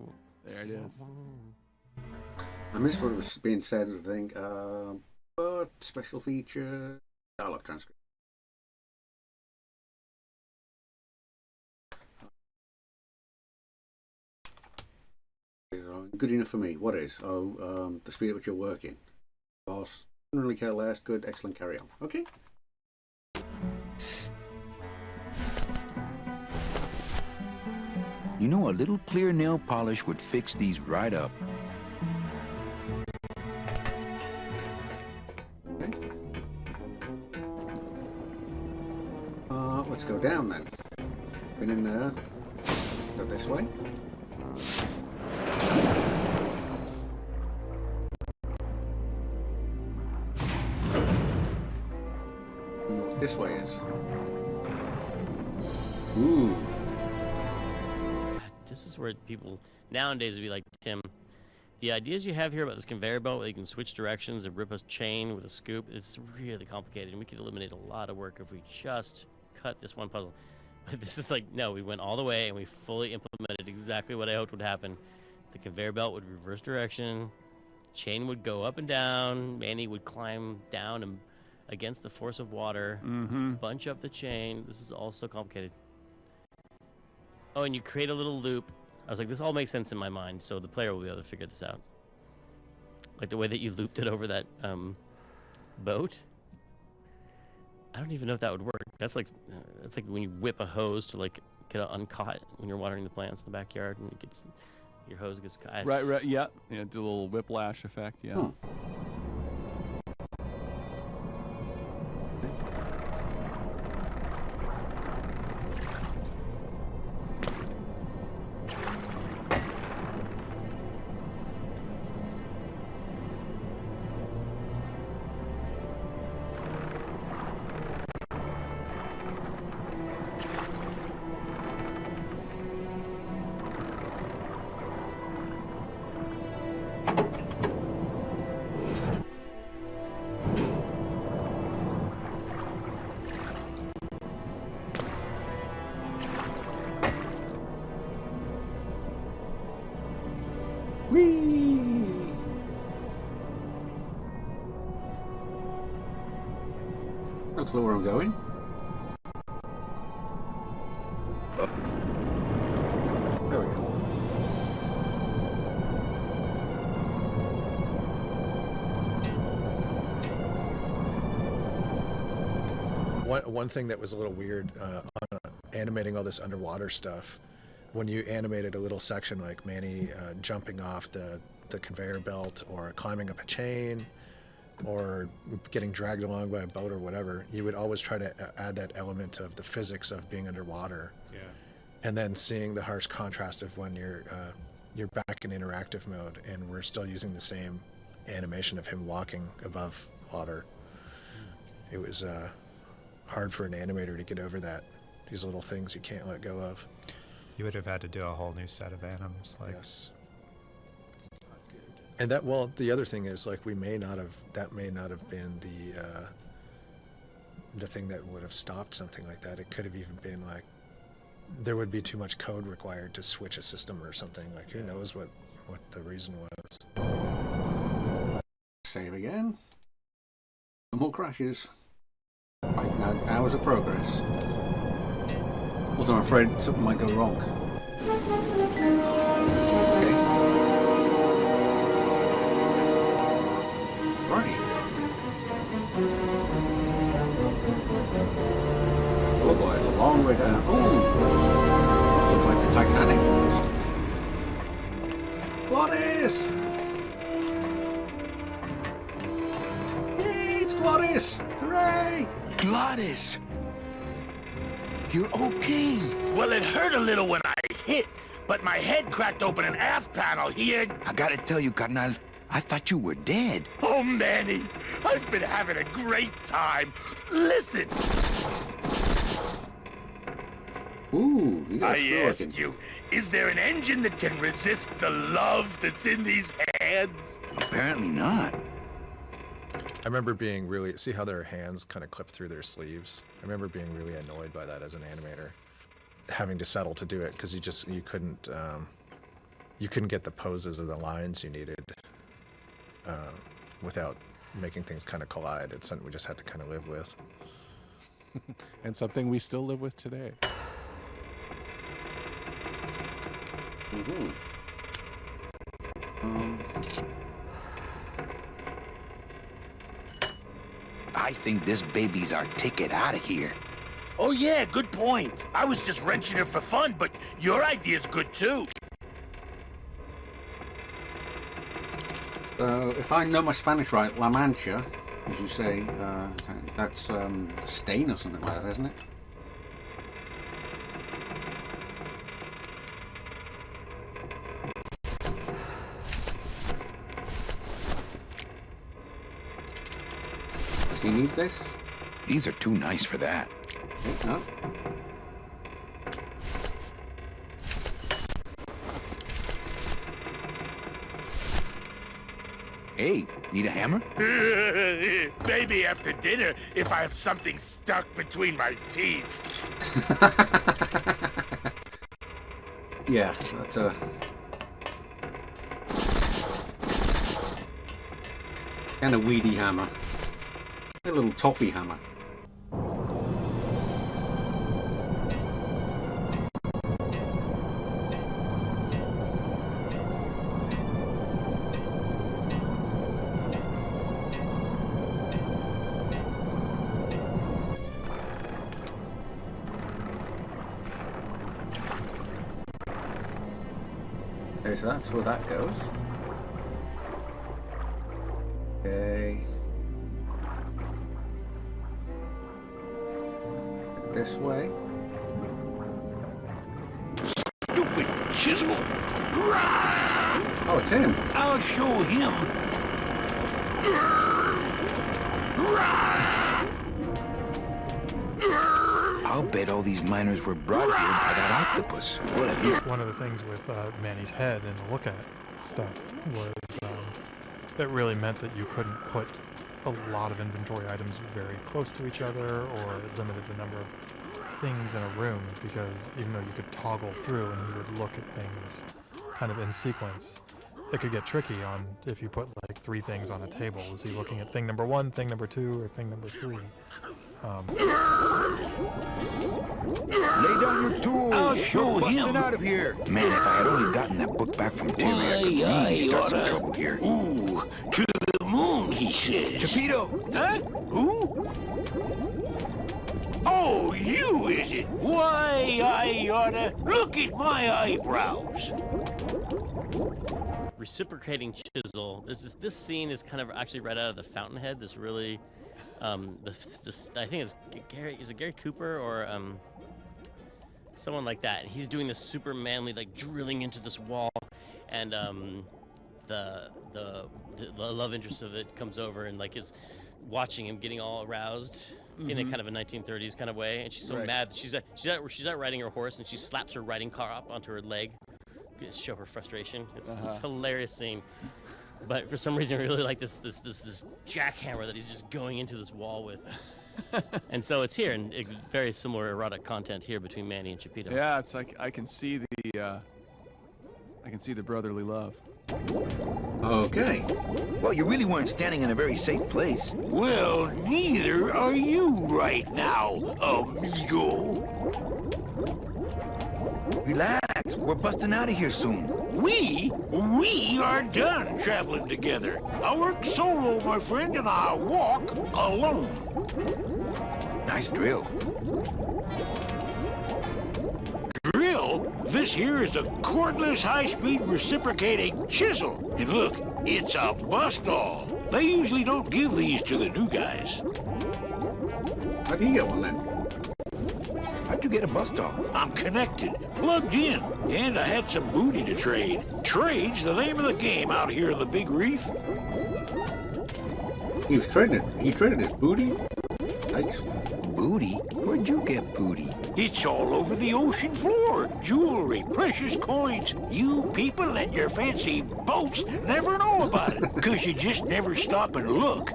There it is. I missed what was being said, I think. But special feature dialogue transcript. Good enough for me. What is? Oh, the speed at which you're working. Boss, don't really care less. Good, excellent, carry on. Okay. You know, a little clear nail polish would fix these right up. Let's go down then. Been in there. Go this way. And what this way is. Ooh. This is where people nowadays would be like, Tim, the ideas you have here about this conveyor belt where you can switch directions and rip a chain with a scoop, it's really complicated, and we could eliminate a lot of work if we just cut this one puzzle. But this is like, no, we went all the way and we fully implemented exactly what I hoped would happen. The conveyor belt would reverse direction, chain would go up and down. Manny would climb down and against the force of water, bunch up the chain. This is all so complicated. Oh, and you create a little loop. I was like, this all makes sense in my mind, so the player will be able to figure this out. Like the way that you looped it over that boat. I don't even know if that would work. That's like when you whip a hose to like get it uncaught when you're watering the plants in the backyard, and it gets your hose gets caught. Right, yeah. Do a little whiplash effect, yeah. Hmm. No clue where I'm going. There we go. One thing that was a little weird on animating all this underwater stuff, when you animated a little section like Manny jumping off the conveyor belt or climbing up a chain or getting dragged along by a boat or whatever, you would always try to add that element of the physics of being underwater. Yeah. And then seeing the harsh contrast of when you're back in interactive mode and we're still using the same animation of him walking above water. It was hard for an animator to get over that. These little things you can't let go of. You would have had to do a whole new set of animals. Like, yes. And that, well, the other thing is, like, that may not have been the thing that would have stopped something like that. It could have even been like, there would be too much code required to switch a system or something. Like, who knows what the reason was. Save again. No more crashes. Right, now hours of progress. Also, I'm afraid something might go wrong. Okay. Right. Oh boy, it's a long way down. Oh! Looks like the Titanic almost. Glottis! Yay, it's Glottis! Hooray! Glottis! You're okay. Well, it hurt a little when I hit, but my head cracked open an aft panel here. I gotta tell you, carnal, I thought you were dead. Oh, Manny, I've been having a great time. Listen. Ooh, you got I ask you, is there an engine that can resist the love that's in these hands? Apparently not. I remember being really, see how their hands kind of clip through their sleeves? I remember being really annoyed by that as an animator, having to settle to do it because you couldn't get the poses or the lines you needed without making things kind of collide. It's something we just had to kind of live with. And something we still live with today. Mm-hmm. I think this baby's our ticket out of here. Oh, yeah, good point. I was just wrenching it for fun, but your idea's good, too. If I know my Spanish right, La Mancha, as you say, that's the stain or something like that, isn't it? Does he need this? These are too nice for that. No. Hey, need a hammer? Maybe after dinner, if I have something stuck between my teeth. Yeah, that's And a weedy hammer. A little toffee hammer. Okay, so that's where that goes. Okay. This way. Stupid chisel! Oh, it's him. I'll show him. I'll bet all these miners were brought here by that octopus. Well, at least One of the things with Manny's head and the look at stuff was that really meant that you couldn't put a lot of inventory items very close to each other, or limited the number of things in a room, because even though you could toggle through and he would look at things kind of in sequence, it could get tricky on if you put like 3 things on a table. Is he looking at thing number 1, thing number 2, or thing number 3? lay down your tools. I'll show We're busting him. out of here. Man, if I had only gotten that book back from Terry, I could really start some trouble here. Ooh, to the moon, he says. Geppetto! Huh? Who? Oh, you, is it? Why, I oughta look at my eyebrows. Reciprocating chisel. This scene is kind of actually right out of the Fountainhead. This really, I think it's Gary. Is it Gary Cooper or someone like that? He's doing this super manly, like drilling into this wall, and the love interest of it comes over and like is watching him getting all aroused in a kind of a 1930s kind of way, and she's so mad. She's out riding her horse, and she slaps her riding car up onto her leg to show her frustration. It's this hilarious scene. But for some reason, I really like this jackhammer that he's just going into this wall with. And so it's here, and it's very similar erotic content here between Manny and Geppetto. Yeah, it's like I can see the brotherly love. Okay. Well, you really weren't standing in a very safe place. Well, neither are you right now, amigo. Relax, we're busting out of here soon. We are done traveling together. I work solo, my friend, and I walk alone. Nice drill. Drill? This here is a cordless, high-speed reciprocating chisel. And look, it's a bust-all. They usually don't give these to the new guys. How'd he get one then? How'd you get a bust-all? I'm connected, plugged in, and I had some booty to trade. Trade's the name of the game out here in the Big Reef. He was trading it. He traded his booty? Yikes. Booty? Where'd you get booty? It's all over the ocean floor. Jewelry, precious coins. You people and your fancy boats never know about it, because you just never stop and look.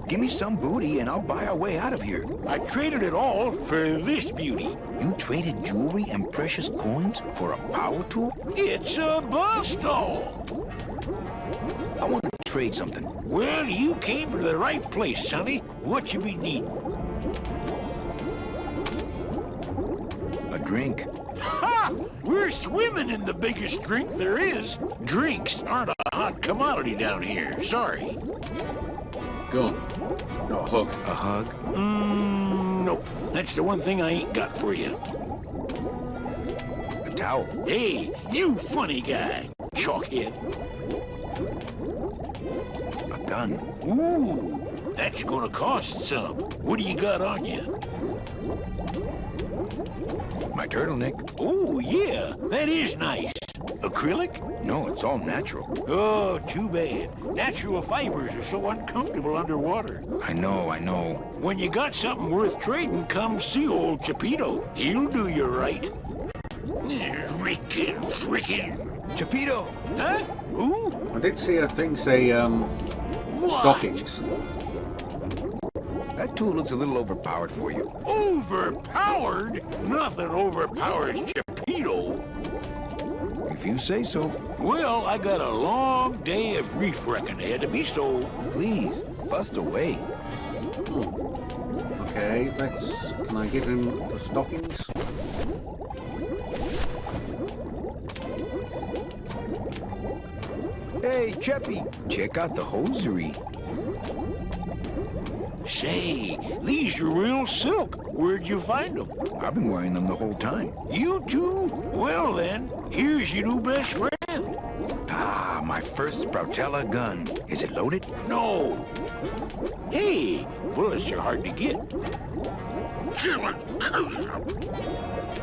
Give me some booty and I'll buy our way out of here. I traded it all for this beauty. You traded jewelry and precious coins for a power tool? It's a bust-all. I want to trade something. Well, you came to the right place, sonny. What you be needing? A drink. Ha! We're swimming in the biggest drink there is. Drinks aren't a hot commodity down here. Sorry. Go on. No, a hug. A hug? Nope. That's the one thing I ain't got for you. A towel. Hey, you funny guy, chalkhead. A gun. Ooh, that's gonna cost some. What do you got on you? My turtleneck. Oh, yeah, that is nice. Acrylic? No, it's all natural. Oh, too bad. Natural fibers are so uncomfortable underwater. I know. When you got something worth trading, come see old Geppetto. He'll do you right. Frickin'. Geppetto! Huh? Who? I did see a thing say, stockings. That tool looks a little overpowered for you. Overpowered? Nothing overpowers Geppetto. You If you say so. Well, I got a long day of reef wrecking ahead of me, so... Please, bust away. Okay, let's... Can I give him the stockings? Hey, Cheppy, check out the hosiery. Say, these are real silk. Where'd you find them? I've been wearing them the whole time. You too? Well then, here's your new best friend. Ah, my first Sproutella gun. Is it loaded? No. Hey, bullets are hard to get.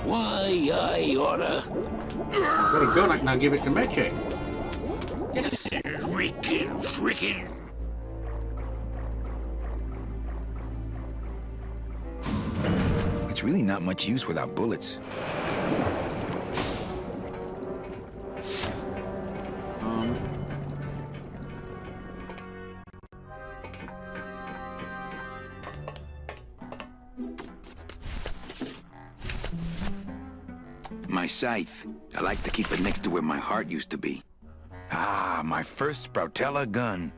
Why, I oughta... Got a gun, I can now give it to Meche. Yes! Frickin'. It's really not much use without bullets. My scythe. I like to keep it next to where my heart used to be. Ah, my first Sproutella gun.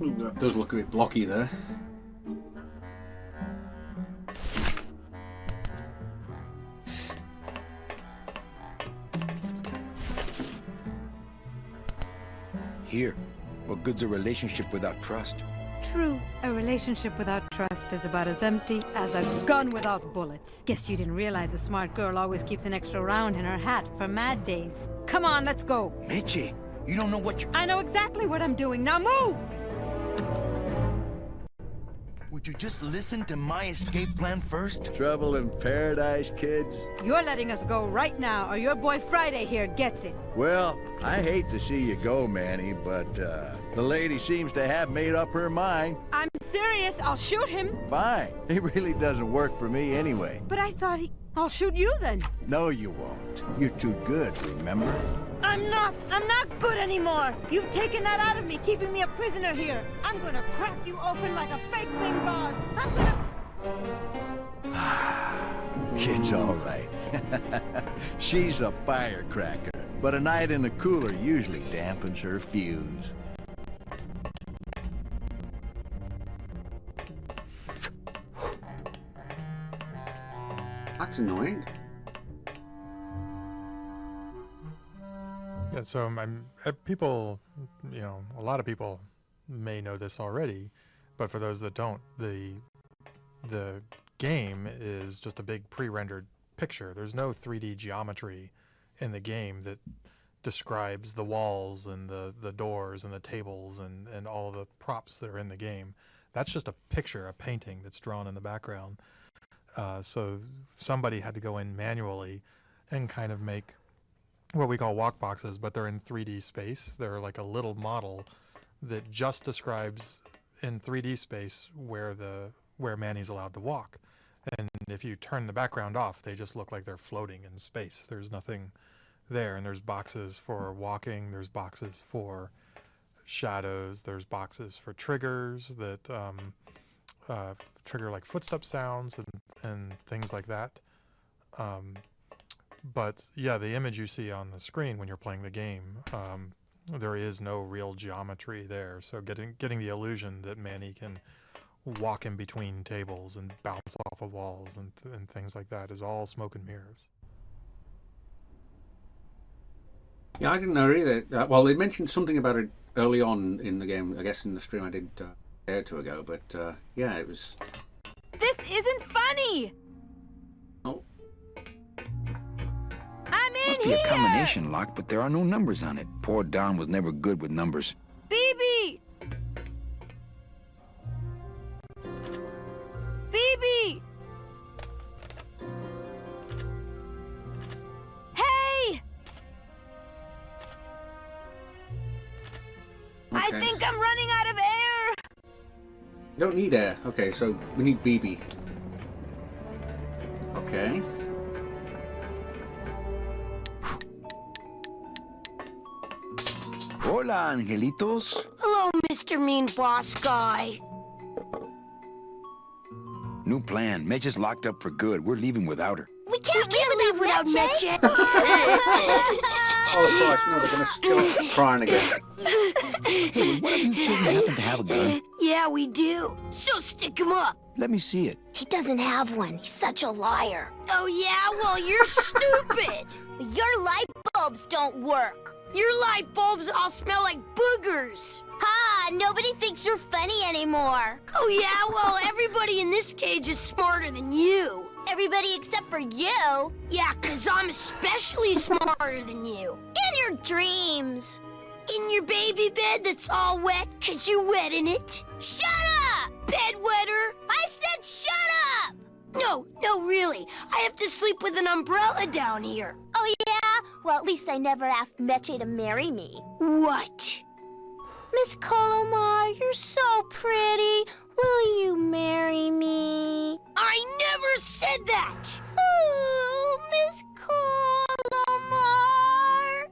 Ooh, that does look a bit blocky there. Here, what good's a relationship without trust? True, a relationship without trust is about as empty as a gun without bullets. Guess you didn't realize a smart girl always keeps an extra round in her hat for mad days. Come on, let's go. Meche, you don't know what you... I know exactly what I'm doing. Now move! Would you just listen to my escape plan first? Trouble in paradise, kids? You're letting us go right now, or your boy Friday here gets it. Well, I hate to see you go, Manny, but the lady seems to have made up her mind. I'm serious. I'll shoot him. Fine. It really doesn't work for me anyway. But I thought I'll shoot you then. No, you won't. You're too good, remember? I'm not good anymore. You've taken that out of me, keeping me a prisoner here. I'm gonna crack you open like a fake bing vase. I'm gonna... Kid's all right. She's a firecracker, but a night in the cooler usually dampens her fuse. That's annoying. Yeah, so people, a lot of people may know this already, but for those that don't, the game is just a big pre-rendered picture. There's no 3D geometry in the game that describes the walls and the doors and the tables and all of the props that are in the game. That's just a picture, a painting that's drawn in the background. So somebody had to go in manually and kind of make what we call walk boxes, but they're in 3D space. They're like a little model that just describes in 3D space where Manny's allowed to walk. And if you turn the background off, they just look like they're floating in space. There's nothing there, and there's boxes for walking, there's boxes for shadows, there's boxes for triggers that trigger like footstep sounds and things like that. But yeah, the image you see on the screen when you're playing the game, there is no real geometry there. So getting the illusion that Manny can walk in between tables and bounce off of walls and things like that is all smoke and mirrors. Yeah, I didn't know either. Well, they mentioned something about it early on in the game. I guess in the stream I did a day or two ago. But yeah, it was. This isn't funny! Oh. I'm in Must be here! a combination lock, but there are no numbers on it. Poor Don was never good with numbers. BB! BB! Hey! I Okay. think I'm running out of air! You don't need air. Okay, so we need BB. Okay. Hola, angelitos. Hello, Mr. Mean Boss Guy. New plan. Medge is locked up for good. We're leaving without her. We can't live without Meche. Oh, Christ, no, they're going to start crying again. Hey, what if you children happen to have a gun? Yeah, we do. So stick him up. Let me see it. He doesn't have one. He's such a liar. Oh, yeah? Well, you're stupid. Your light bulbs don't work. Your light bulbs all smell like boogers. Ha! Nobody thinks you're funny anymore. Oh, yeah? Well, everybody in this cage is smarter than you. Everybody except for you? Yeah, 'cause I'm especially smarter than you. In your dreams. In your baby bed that's all wet 'cause you wet in it. Shut up! Bedwetter! I said shut up! No, really. I have to sleep with an umbrella down here. Oh, yeah? Well, at least I never asked Meche to marry me. What? Miss Colomar, you're so pretty. Will you marry me? I never said that! Oh, Miss Colomar!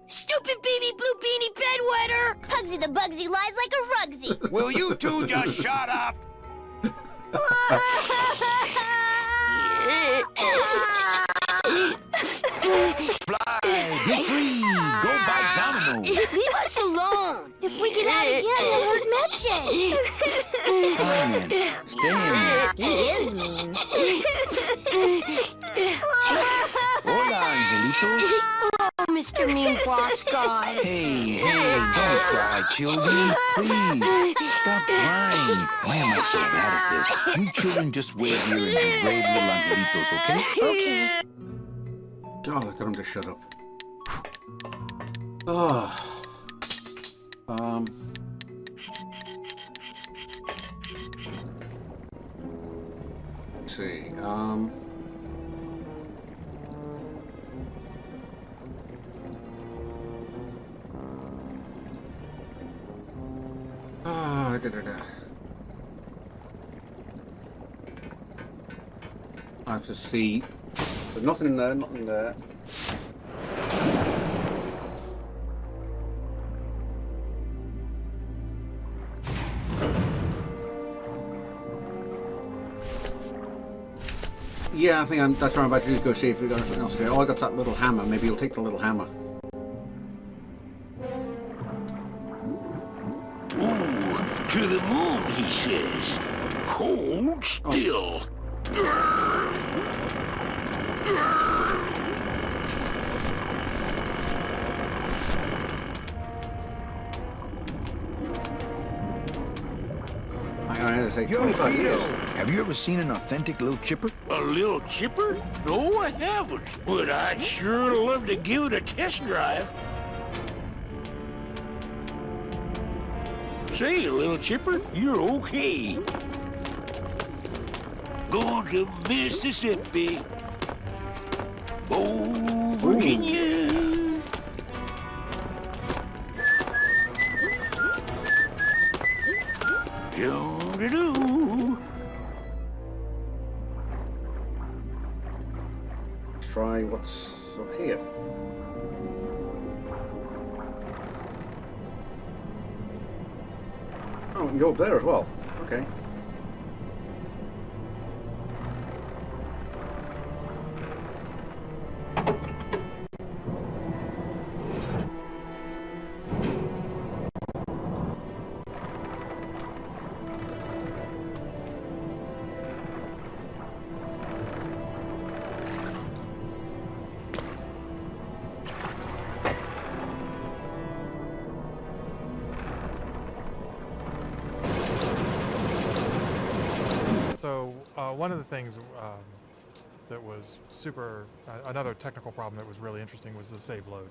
Stupid baby blue beanie bedwetter! Pugsy the Bugsy lies like a rugsy. Will you two just shut up? Fly, get free, go by domino. Leave us alone. If we get out again, we'll hurt Meche. Come in, stay in there. He is mean. Hola, angelitos. Oh, Mr. Mean Boss Guy. Hey, don't cry, children. Please, stop crying. Why am I so bad at this? You children just wait here and be brave little angelitos, okay? Okay. God, I got him to shut up. Oh. Let's see. I have to see. There's nothing in there, nothing there. Yeah, I think that's what I'm about to do, is go see if we've got something else to do. Oh, I got that little hammer. Maybe you'll take the little hammer. Ooh, to the moon, he says. Hold still. I say 25 years. Have you ever seen an authentic little chipper? A little chipper? No, I haven't. But I'd sure love to give it a test drive. Say, little chipper, you're okay. Going to Mississippi. Oh, Virginia. Do-do-do. Let's try what's up here. Oh, we can go up there as well. Okay. So one of the things that was another technical problem that was really interesting was the save load,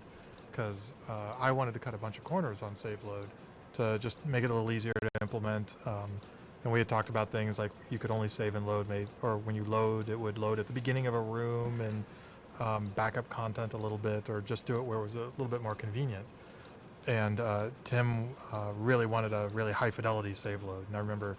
because I wanted to cut a bunch of corners on save load to just make it a little easier to implement. And we had talked about things like you could only save and load, or when you load, it would load at the beginning of a room and back up content a little bit, or just do it where it was a little bit more convenient. And Tim really wanted a really high fidelity save load, and I remember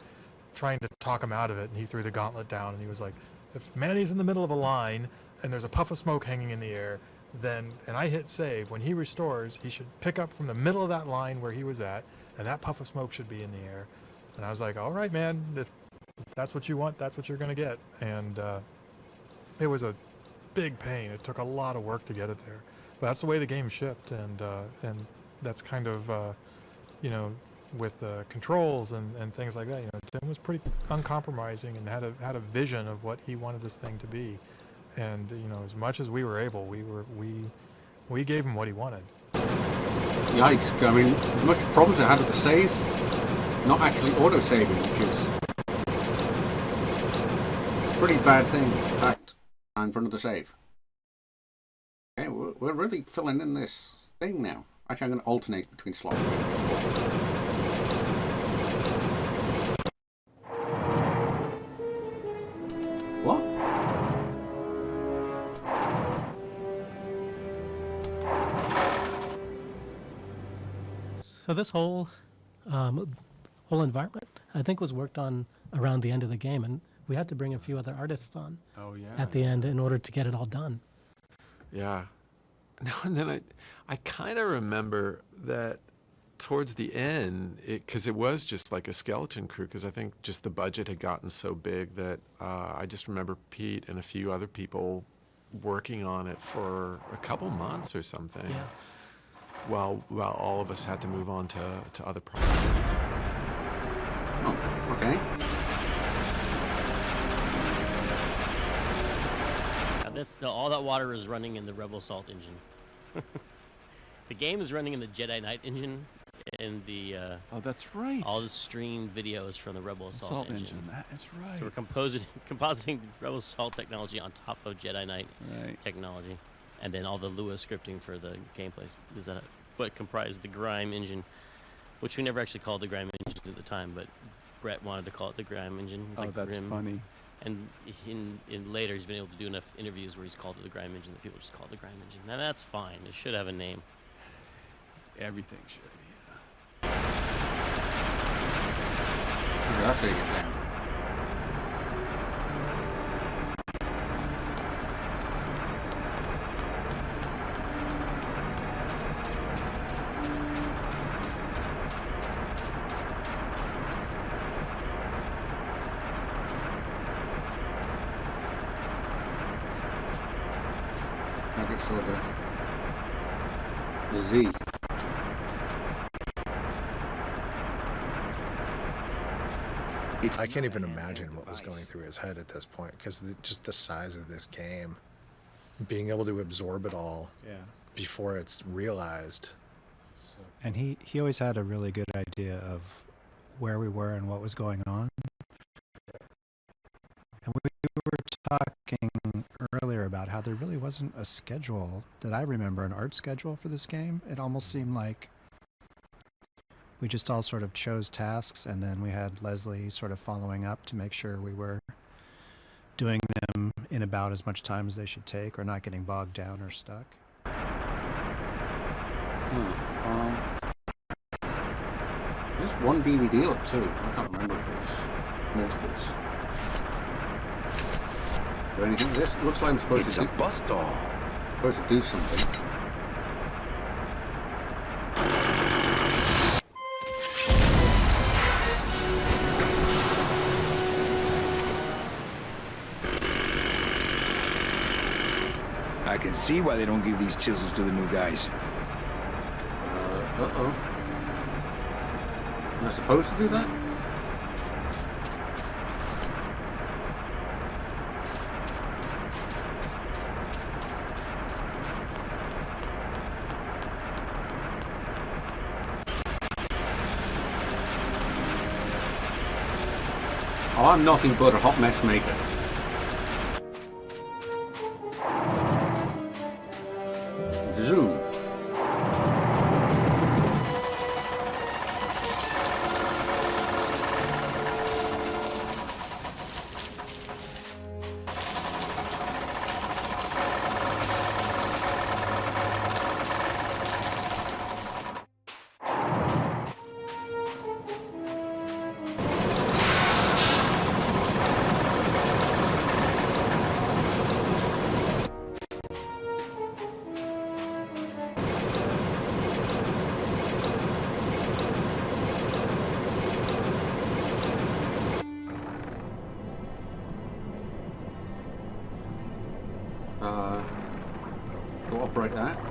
trying to talk him out of it, and he threw the gauntlet down, and he was like, if Manny's in the middle of a line and there's a puff of smoke hanging in the air, then, and I hit save, when he restores, he should pick up from the middle of that line where he was at, and that puff of smoke should be in the air. And I was like, all right, man, if that's what you want, that's what you're going to get. And it was a big pain. It took a lot of work to get it there. But that's the way the game shipped, and that's kind of, you know, with controls and things like that. You know, Tim was pretty uncompromising and had a vision of what he wanted this thing to be. And you know, as much as we were able, we gave him what he wanted. Yikes! I mean, as much problems I had with the saves, not actually auto-saving, which is a pretty bad thing. Back in front of the save. Okay, we're really filling in this thing now. Actually, I'm going to alternate between slots. What? So this whole environment, I think, was worked on around the end of the game, and we had to bring a few other artists on at the end in order to get it all done. Yeah. No, and then I kind of remember that towards the end, because it was just like a skeleton crew, because I think just the budget had gotten so big that I just remember Pete and a few other people working on it for a couple months or something. Yeah. While all of us had to move on to other projects. Oh, okay. All that water is running in the Rebel Assault engine. The game is running in the Jedi Knight engine, and the oh, that's right. all the streamed videos from the Rebel Assault engine. That is right. So we're compositing Rebel Assault technology on top of Jedi Knight technology, and then all the Lua scripting for the gameplay. Is that what comprised the Grime engine, which we never actually called the Grime engine at the time, but Brett wanted to call it the Grime engine. It's like that's Grim. funny. And in later, he's been able to do enough interviews where he's called it the Grime engine that people just call it the Grime engine. Now that's fine. It should have a name. Everything should. Okay, that's how you get down. I just saw the Z. I can't even imagine what was going through his head at this point, because just the size of this game, being able to absorb it all before it's realized. And he always had a really good idea of where we were and what was going on. And we were talking earlier about how there really wasn't a schedule that I remember, an art schedule for this game. It almost seemed like we just all sort of chose tasks, and then we had Leslie sort of following up to make sure we were doing them in about as much time as they should take, or not getting bogged down or stuck. Just one DVD or two? I can't remember if it was multiples. Or anything? This looks like I'm supposed to do. Bus doll. Supposed to do something. I can see why they don't give these chisels to the new guys. Uh-oh. Am I supposed to do that? Oh, I'm nothing but a hot mess maker. Zoom. like that.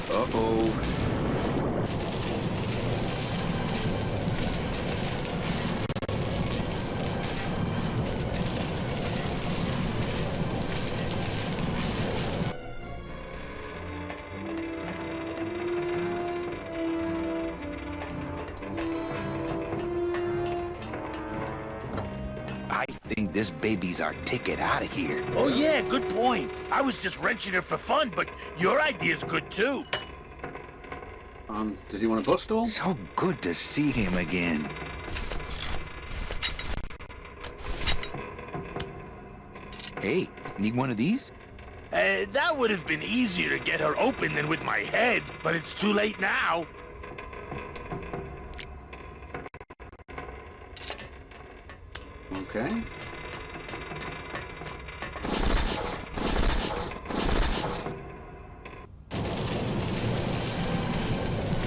Uh-oh. I think this baby's our ticket out of here. Oh yeah, good point. I was just wrenching her for fun, but your idea's good too. Does he want to bust all? So good to see him again. Hey, need one of these? That would have been easier to get her open than with my head, but it's too late now. Okay.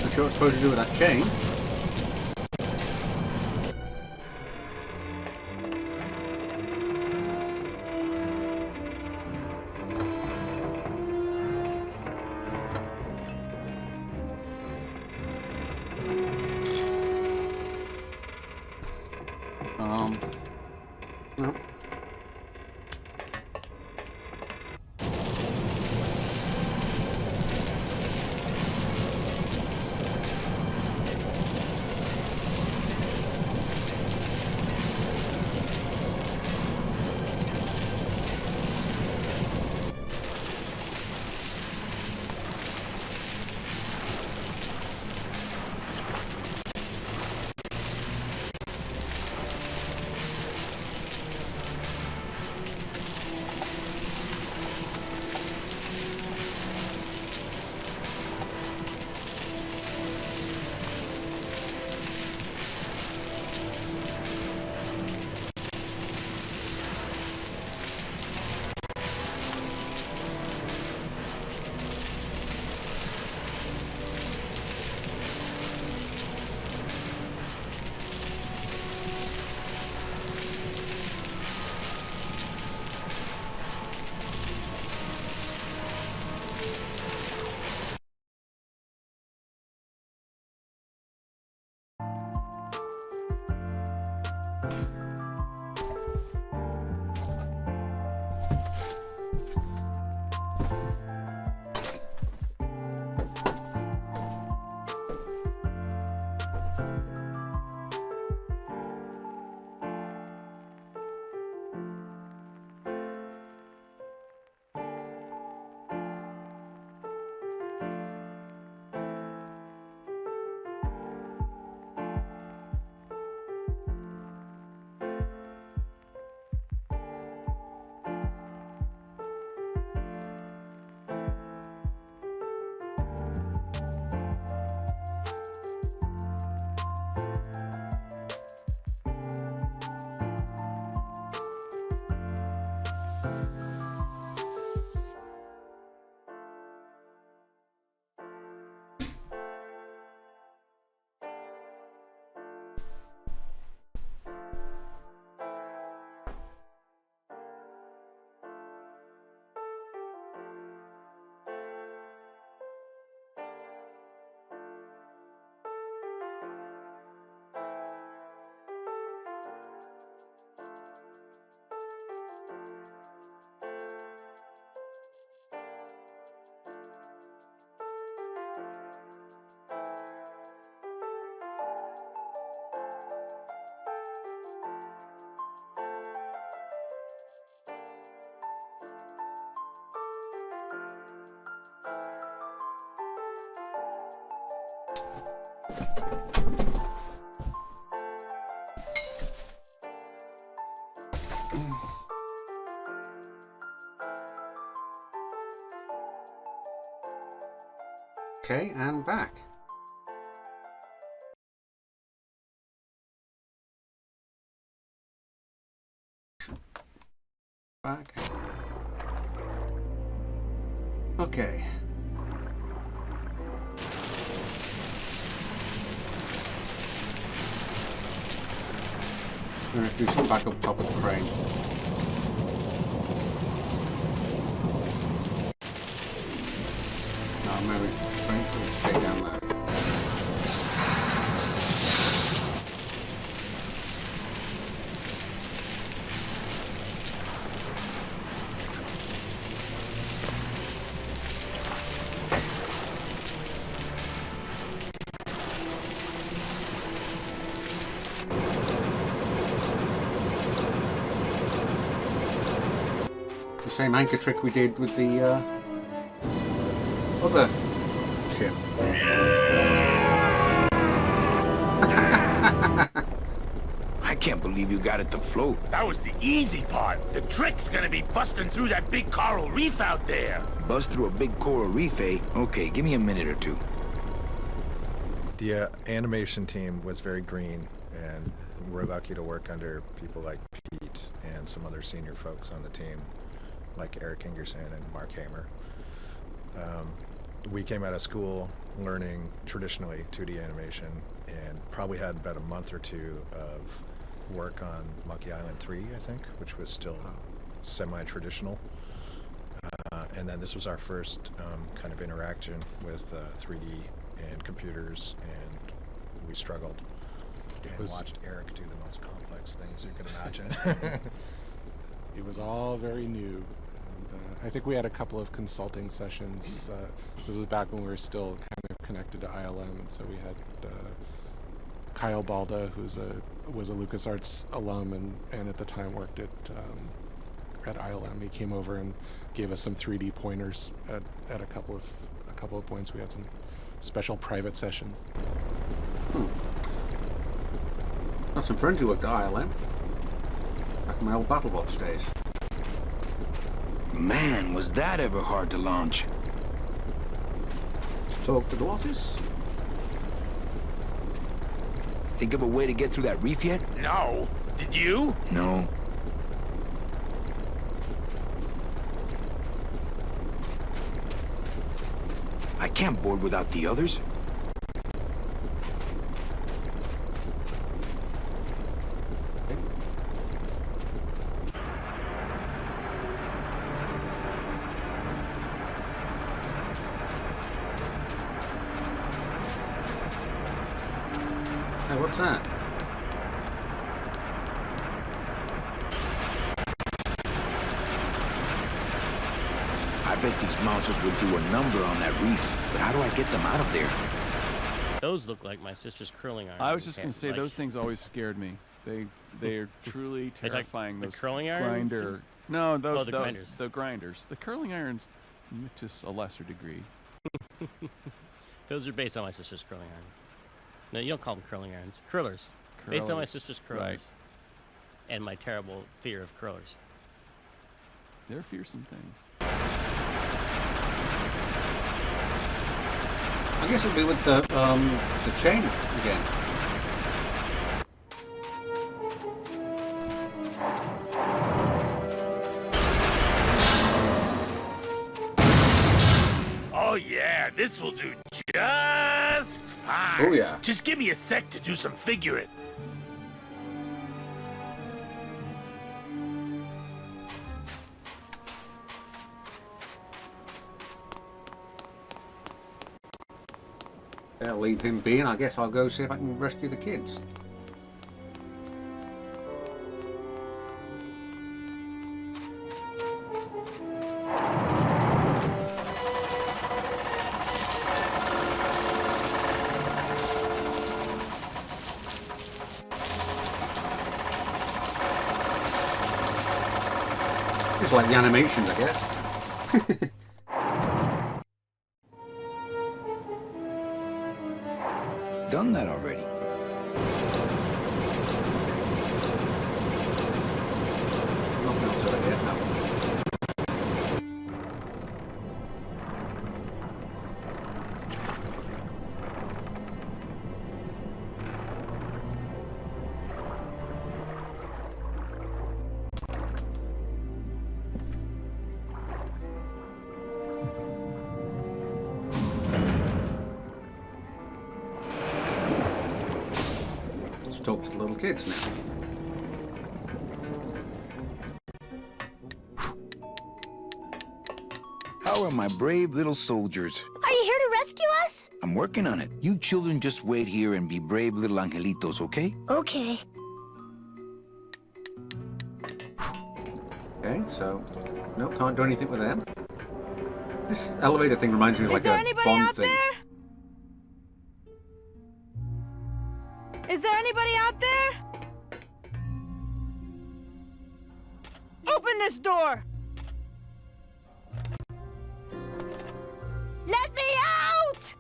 Not sure what I'm supposed to do with that chain. No. Okay, and back. back. Okay. I'm going to do some back up top of the crane. No, maybe we'll stay down there. The same anchor trick we did with the other ship. I can't believe you got it to float. That was the easy part. The trick's gonna be busting through that big coral reef out there. Bust through a big coral reef, eh? Okay, give me a minute or two. The animation team was very green, and we're lucky to work under people like Pete and some other senior folks on the team, like Eric Ingerson and Mark Hamer. We came out of school learning traditionally 2D animation and probably had about a month or two of work on Monkey Island 3, I think, which was still semi-traditional. And then this was our first kind of interaction with 3D and computers, and we struggled and watched Eric do the most complex things you can imagine. It was all very new. I think we had a couple of consulting sessions. This was back when we were still kind of connected to ILM, and so we had Kyle Balda, who was a LucasArts alum and at the time worked at ILM. He came over and gave us some 3D pointers at a couple of points. We had some special private sessions. Got some friends who worked at ILM. Back in my old BattleBots days. Man, was that ever hard to launch. Let's talk to Glottis. Think of a way to get through that reef yet? No. Did you? No. I can't board without the others. Hey, what's that? I bet these monsters would do a number on that reef, but how do I get them out of there? Those look like my sister's curling irons. I was just going to say, those things always scared me. They are truly terrifying. The those curling iron? grinder. No, those the grinders. The grinders. The curling irons, to a lesser degree. Those are based on my sister's curling iron. No, you don't call them curling irons. Curlers. Based on my sister's curlers. Right. And my terrible fear of curlers. They're fearsome things. I guess it'll be with the chain again. Oh yeah, this will do just fine. Oh yeah. Just give me a sec to do some figuring. I'll leave him be, and I guess I'll go see if I can rescue the kids. Just like the animations, I guess. Done that already. Nothing else over here, no. to talk to the little kids now. How are my brave little soldiers? Are you here to rescue us? I'm working on it. You children just wait here and be brave little angelitos, okay? Okay. Okay, so no, can't do anything with them. This elevator thing reminds me of like a Bond thing. Is there anybody out there? Open this door! Let me out!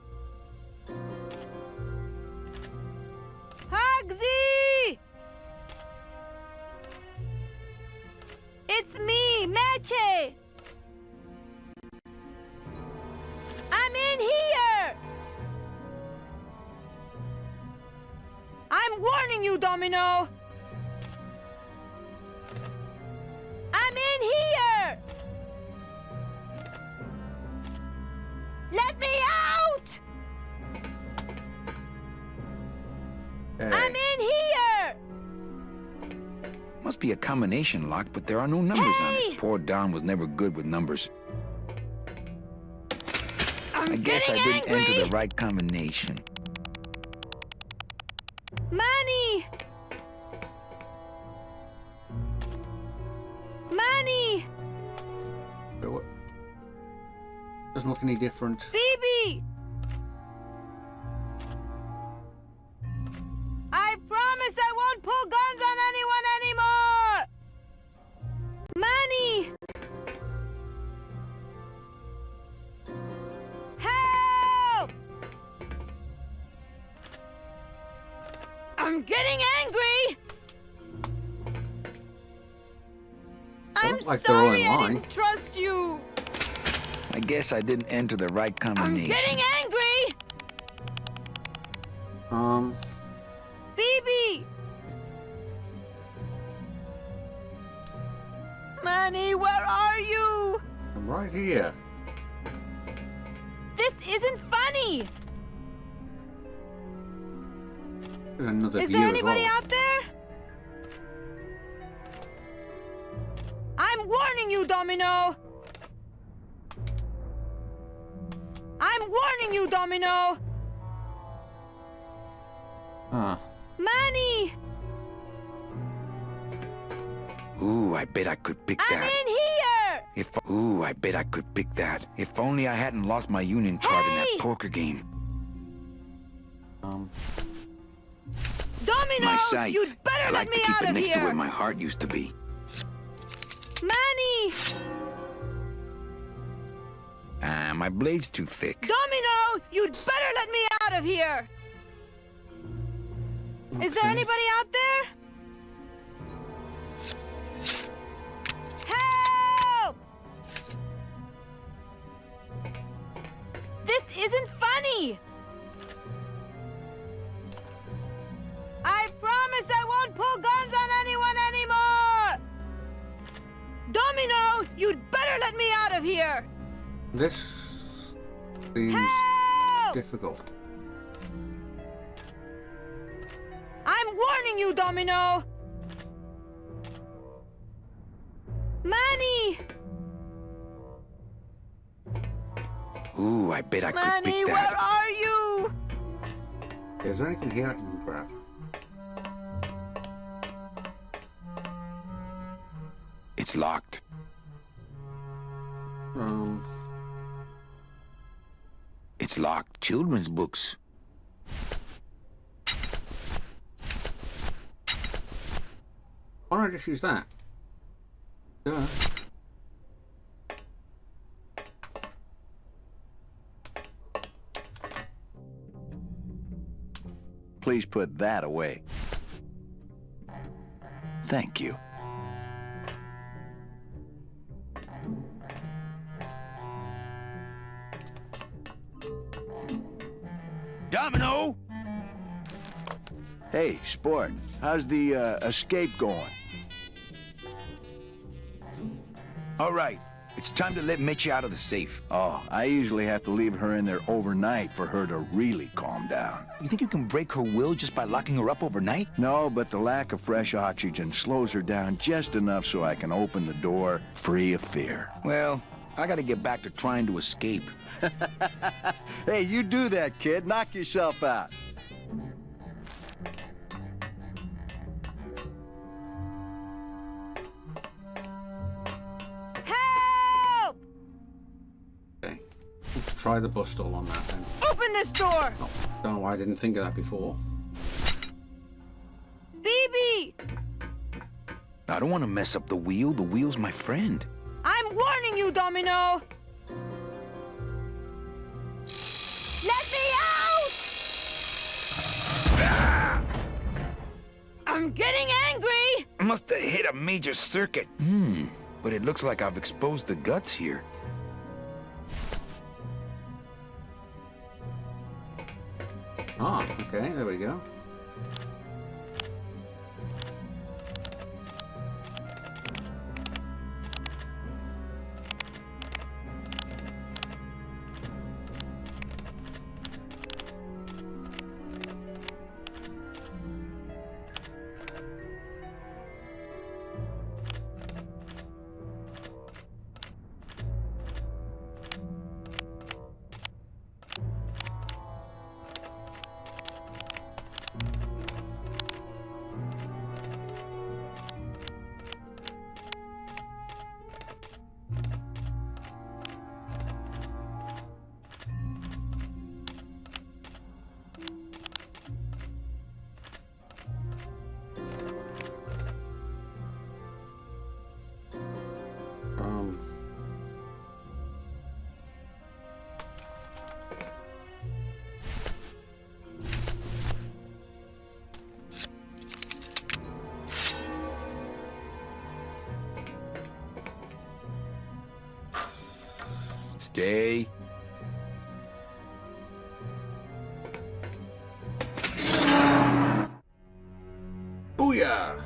Hugsy! It's me, Meche! I'm in here! I'm warning you, Domino! I'm in here! Let me out! Hey. I'm in here! Must be a combination lock, but there are no numbers on it. Poor Don was never good with numbers. I guess I didn't enter the right combination. Money! Money! Doesn't look any different. Phoebe! I promise I won't pull guns on anyone anymore! Money! Help! I'm getting angry! I'm like they're all sorry in I line. didn't trust you! I guess I didn't enter the right I'm combination. getting angry! Phoebe! Manny, where are you? I'm right here. This isn't funny! There's another Is view there as anybody well. out there? I'm warning you, Domino! I'm warning you, Domino! Huh. Manny! Ooh, I bet I could pick I'm that. in here! Ooh, I bet I could pick that. If only I hadn't lost my union card in that poker game. Domino! My scythe. You'd better I let like me to keep out it of next to here! where my heart used to be. Manny! My blade's too thick. Domino! You'd better let me out of here! Is there anybody out there? Help! This isn't funny! I promise I won't pull guns on anyone anymore! Domino, you'd better let me out of here! This seems difficult. I'm warning you, Domino! Manny! Ooh, I bet I could Manny, pick where that. are you? Is there anything here I can grab? It's locked. It's locked. Children's books. Why don't I just use that? Duh. Please put that away. Thank you. Domino! Hey, Sport, how's the escape going? All right. It's time to let Mitchie out of the safe. Oh, I usually have to leave her in there overnight for her to really calm down. You think you can break her will just by locking her up overnight? No, but the lack of fresh oxygen slows her down just enough so I can open the door free of fear. Well, I gotta get back to trying to escape. Hey, you do that, kid. Knock yourself out. Okay. Let's try the bus stall on that then. Open this door! Oh, don't know why I didn't think of that before. BB! I don't want to mess up the wheel. The wheel's my friend. I'm warning you, Domino! Let me out! I'm getting angry! I must have hit a major circuit. But it looks like I've exposed the guts here. Ah, okay, there we go. Stay. Booyah!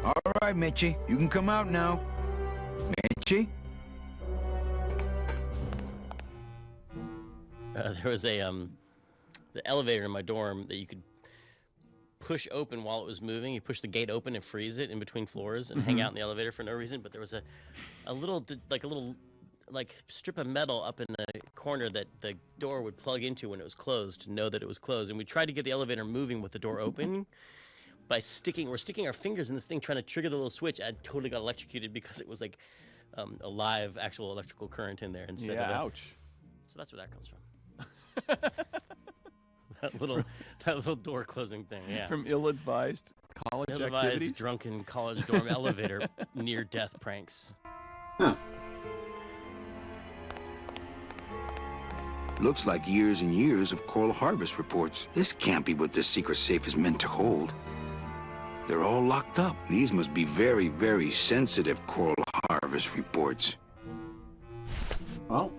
All right, Mitchie, you can come out now. Mitchie? There was a the elevator in my dorm that you could push open while it was moving. You push the gate open and freeze it in between floors and hang out in the elevator for no reason. But there was a little strip of metal up in the corner that the door would plug into when it was closed to know that it was closed. And we tried to get the elevator moving with the door open by sticking our fingers in this thing trying to trigger the little switch. I totally got electrocuted because it was like a live actual electrical current in there instead of ouch. So that's where that comes from. that little door closing thing, yeah. From ill-advised college activities? Drunken college dorm elevator near-death pranks. Huh. Looks like years and years of coral harvest reports. This can't be what this secret safe is meant to hold. They're all locked up. These must be very, very sensitive coral harvest reports. Well,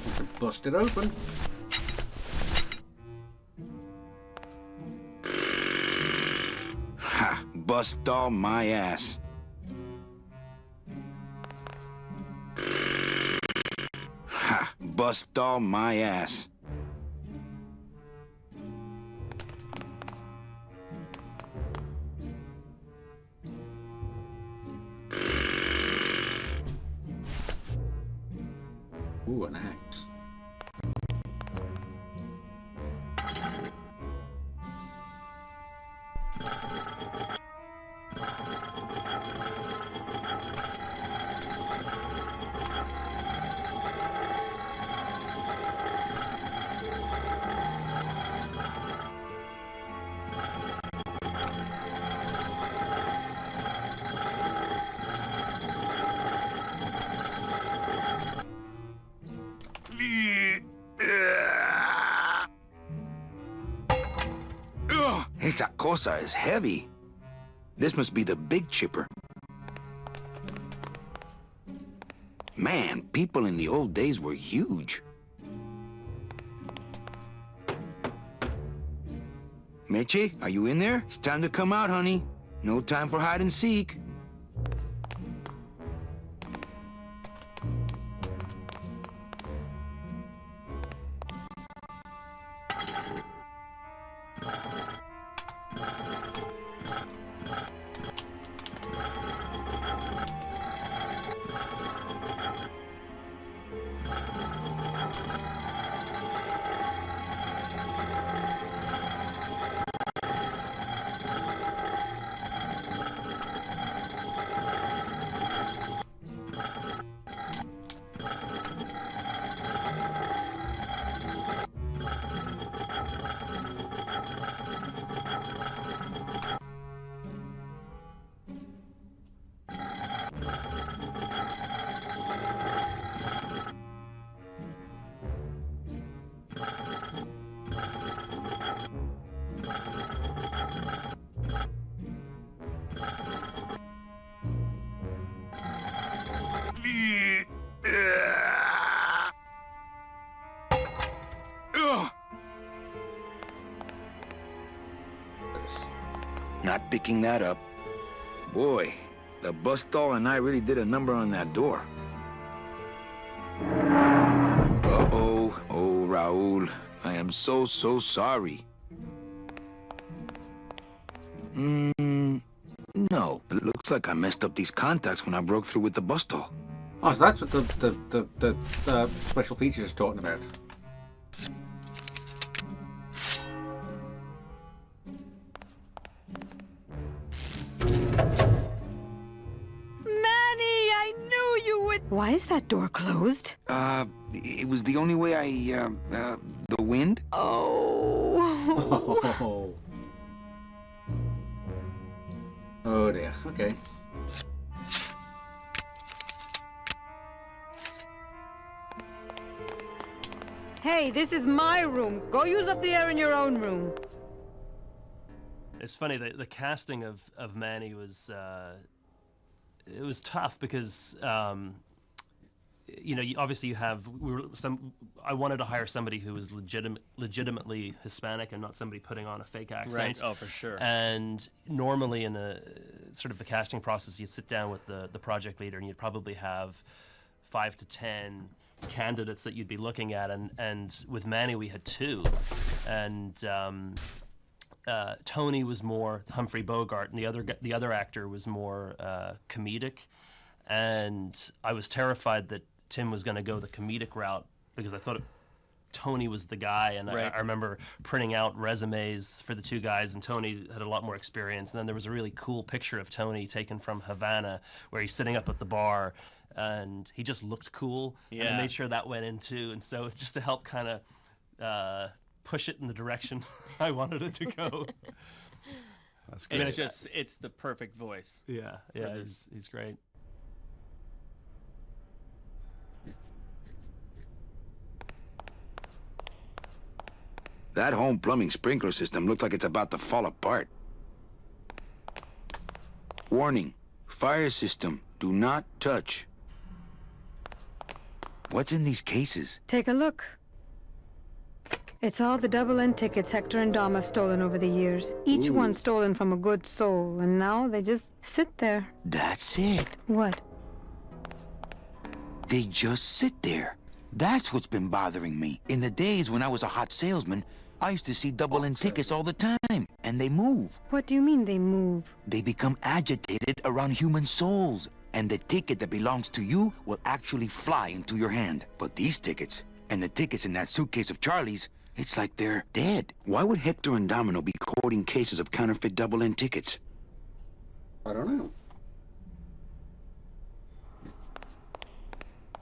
we can bust it open. Ha! Bust all my ass. Ha! Bust all my ass. Ooh, an axe. Esa cosa is heavy. This must be the big chipper. Man, people in the old days were huge. Mitchie, are you in there? It's time to come out, honey. No time for hide and seek. Not picking that up. Boy, the bus stall and I really did a number on that door. Uh-oh. Oh, Raul. I am so sorry. No. It looks like I messed up these contacts when I broke through with the bus stall. Oh, so that's what the special features is talking about. Why is that door closed? It was the only way the wind? Oh. Oh dear, okay. Hey, this is my room. Go use up the air in your own room. It's funny, the casting of Manny was, it was tough because, you know, obviously you have I wanted to hire somebody who was legitimately Hispanic and not somebody putting on a fake accent. Right. Oh, for sure. And normally in a sort of a casting process, you'd sit down with the project leader and you'd probably have 5 to 10 candidates that you'd be looking at, and with Manny we had 2, and Tony was more Humphrey Bogart, and the other actor was more comedic, and I was terrified that Tim was going to go the comedic route because I thought Tony was the guy, and right. I remember printing out resumes for the 2 guys, and Tony had a lot more experience. And then there was a really cool picture of Tony taken from Havana where he's sitting up at the bar, and he just looked cool. Yeah. And I made sure that went in too, and so just to help kind of push it in the direction I wanted it to go. That's good. It's the perfect voice. Yeah, he's great. That home plumbing sprinkler system looks like it's about to fall apart. Warning, fire system, do not touch. What's in these cases? Take a look. It's all the double-end tickets Hector and Dom have stolen over the years. Each one stolen from a good soul, and now they just sit there. That's it. What? They just sit there. That's what's been bothering me. In the days when I was a hot salesman, I used to see double-end tickets all the time, and they move. What do you mean they move? They become agitated around human souls, and the ticket that belongs to you will actually fly into your hand. But these tickets, and the tickets in that suitcase of Charlie's, it's like they're dead. Why would Hector and Domino be hoarding cases of counterfeit double-end tickets? I don't know.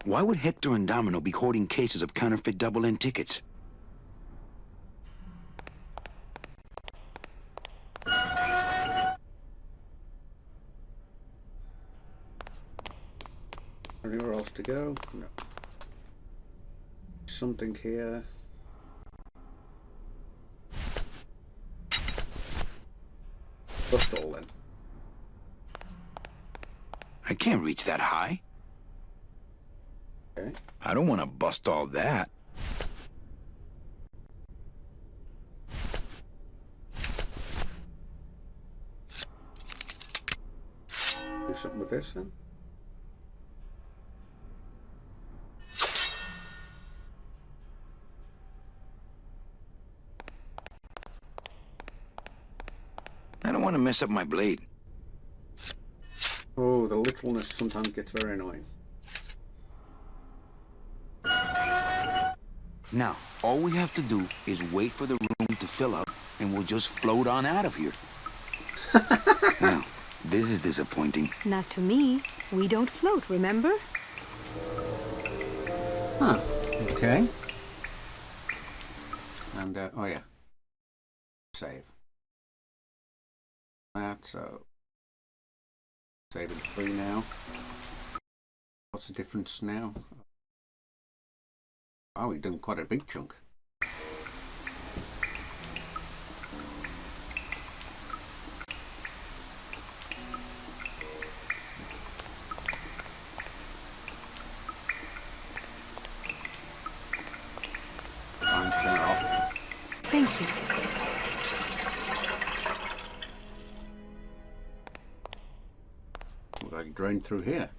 Why would Hector and Domino be hoarding cases of counterfeit double-end tickets? Anywhere else to go? No. Something here. Bust all then. I can't reach that high. Okay. I don't want to bust all that. Do something with this then. I don't want to mess up my blade. Oh, the literalness sometimes gets very annoying. Now, all we have to do is wait for the room to fill up, and we'll just float on out of here. Well, this is disappointing. Not to me. We don't float, remember? Huh. Okay. And, oh yeah. Save. That, so... Saving 3 now. What's the difference now? Oh, we've done quite a big chunk. Thank you. drain through here.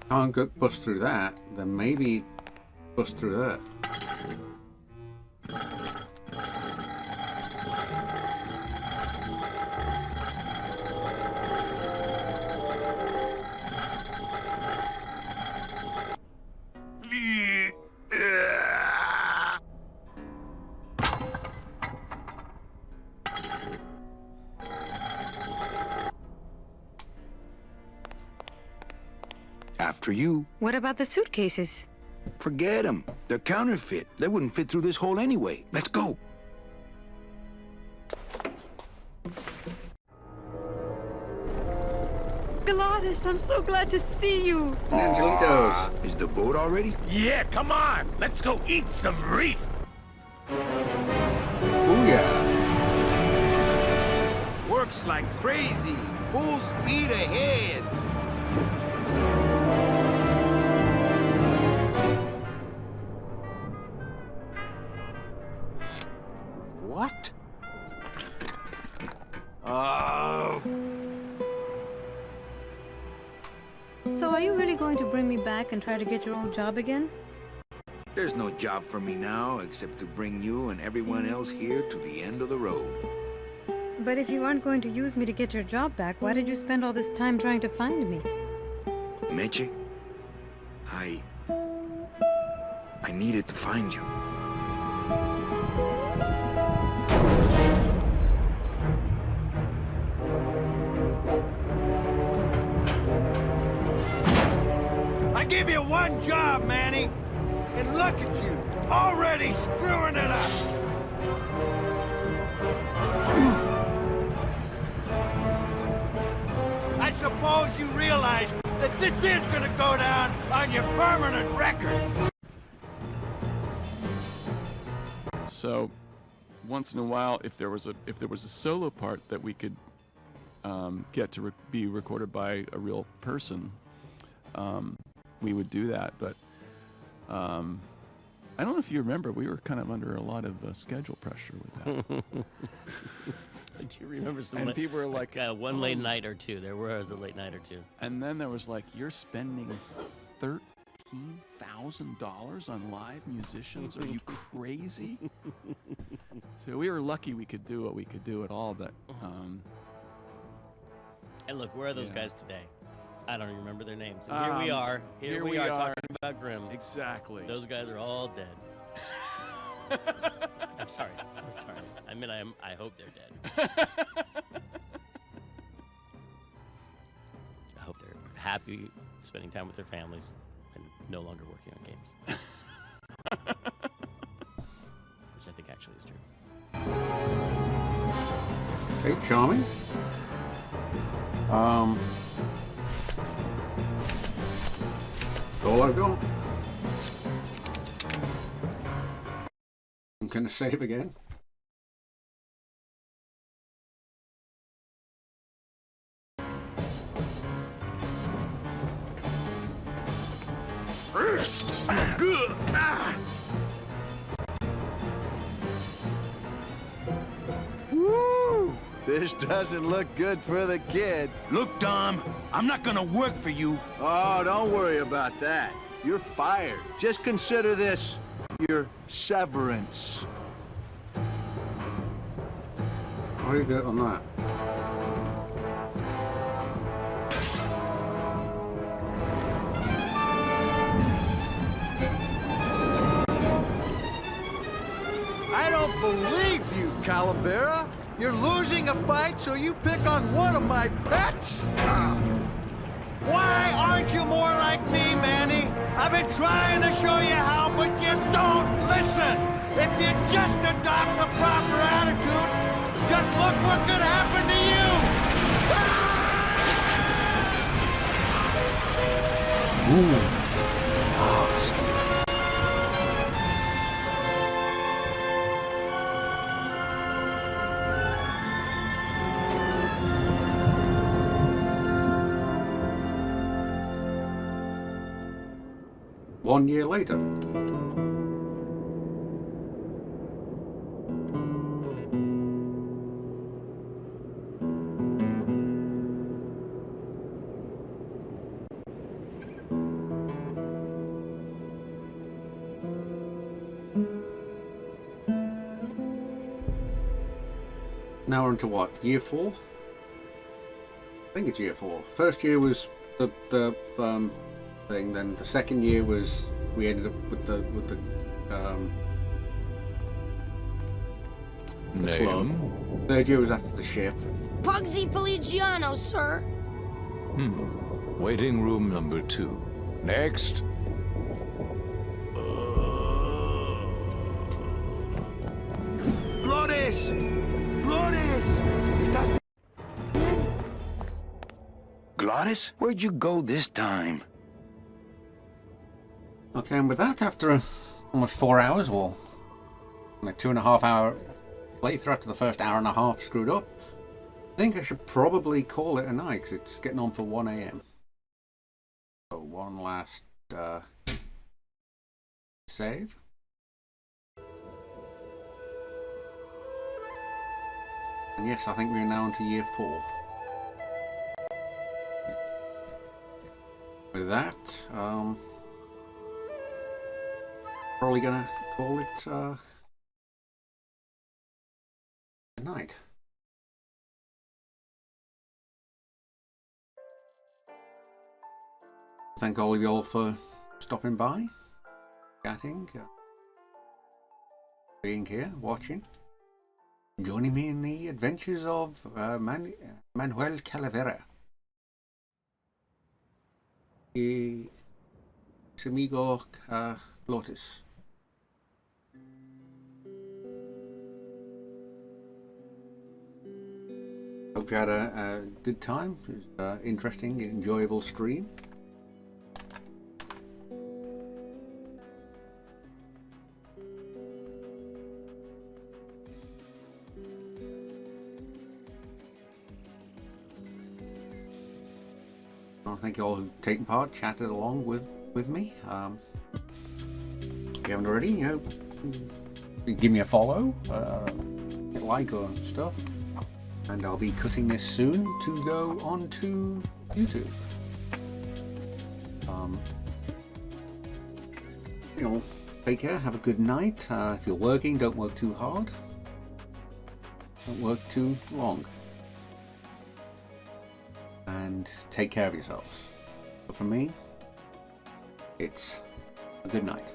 Can't go bust through that, then maybe bust through there. After you. What about the suitcases? Forget them. They're counterfeit. They wouldn't fit through this hole anyway. Let's go. Gladys, I'm so glad to see you. Angelitos. Is the boat already? Yeah, come on. Let's go eat some reef. Oh yeah. Works like crazy. Full speed ahead. What? Oh. So are you really going to bring me back and try to get your old job again? There's no job for me now except to bring you and everyone else here to the end of the road. But if you aren't going to use me to get your job back, why did you spend all this time trying to find me? Meche, I needed to find you. I give you one job, Manny. And look at you, already screwing it up. I suppose you realize that this is gonna go down on your permanent record. So, once in a while, if there was a solo part that we could get to be recorded by a real person, we would do that. But I don't know if you remember, we were kind of under a lot of schedule pressure with that. I do remember some. And people were like, one late night or two. There was a late night or two. And then there was like, you're spending $13,000 on live musicians? Are you crazy? So we were lucky we could do what we could do at all, but And look, where are those guys today? I don't even remember their names. And here we are. Here we are talking about Grimm. Exactly. Those guys are all dead. I'm sorry. I'm sorry. I mean, I hope they're dead. I hope they're happy spending time with their families and no longer working on games. Which I think actually is true. Okay, charming. All I've got. I'm gonna save again. Woo! This doesn't look good for the kid. Look, Dom, I'm not gonna work for you. Oh, don't worry about that. You're fired. Just consider this your severance. How do you get on that? I don't believe you, Calavera. You're losing a fight, so you pick on one of my pets? Why aren't you more like me, Manny? I've been trying to show you how, but you don't listen. If you just adopt the proper attitude, just look what could happen to you. Ooh. Nasty. One year later. Now we're into what? Year 4? I think it's year 4. First year was the thing. Then the second year was we ended up with the club. Third year was after the ship. Bugsy Pelagiano, sir. Waiting room number 2. Next. Glores! Glores! ¿Estás bien? Glottis, where'd you go this time? Okay, and with that, after almost 4 hours, well, a 2.5 hour playthrough after the first hour and a half screwed up, I think I should probably call it a night, because it's getting on for 1 AM. So one last save. And yes, I think we're now into year 4. With that, probably gonna call it a night. Thank all of you all for stopping by, chatting, being here, watching, joining me in the adventures of Manuel Calavera. Y su amigo Lotus. Hope you had a good time. It was an interesting, enjoyable stream. Thank you all who've taken part, chatted along with me. If you haven't already, you know, give me a follow, hit like or stuff, and I'll be cutting this soon to go onto YouTube. You know, take care, have a good night. If you're working, don't work too hard. Don't work too long. And take care of yourselves. But for me, it's a good night.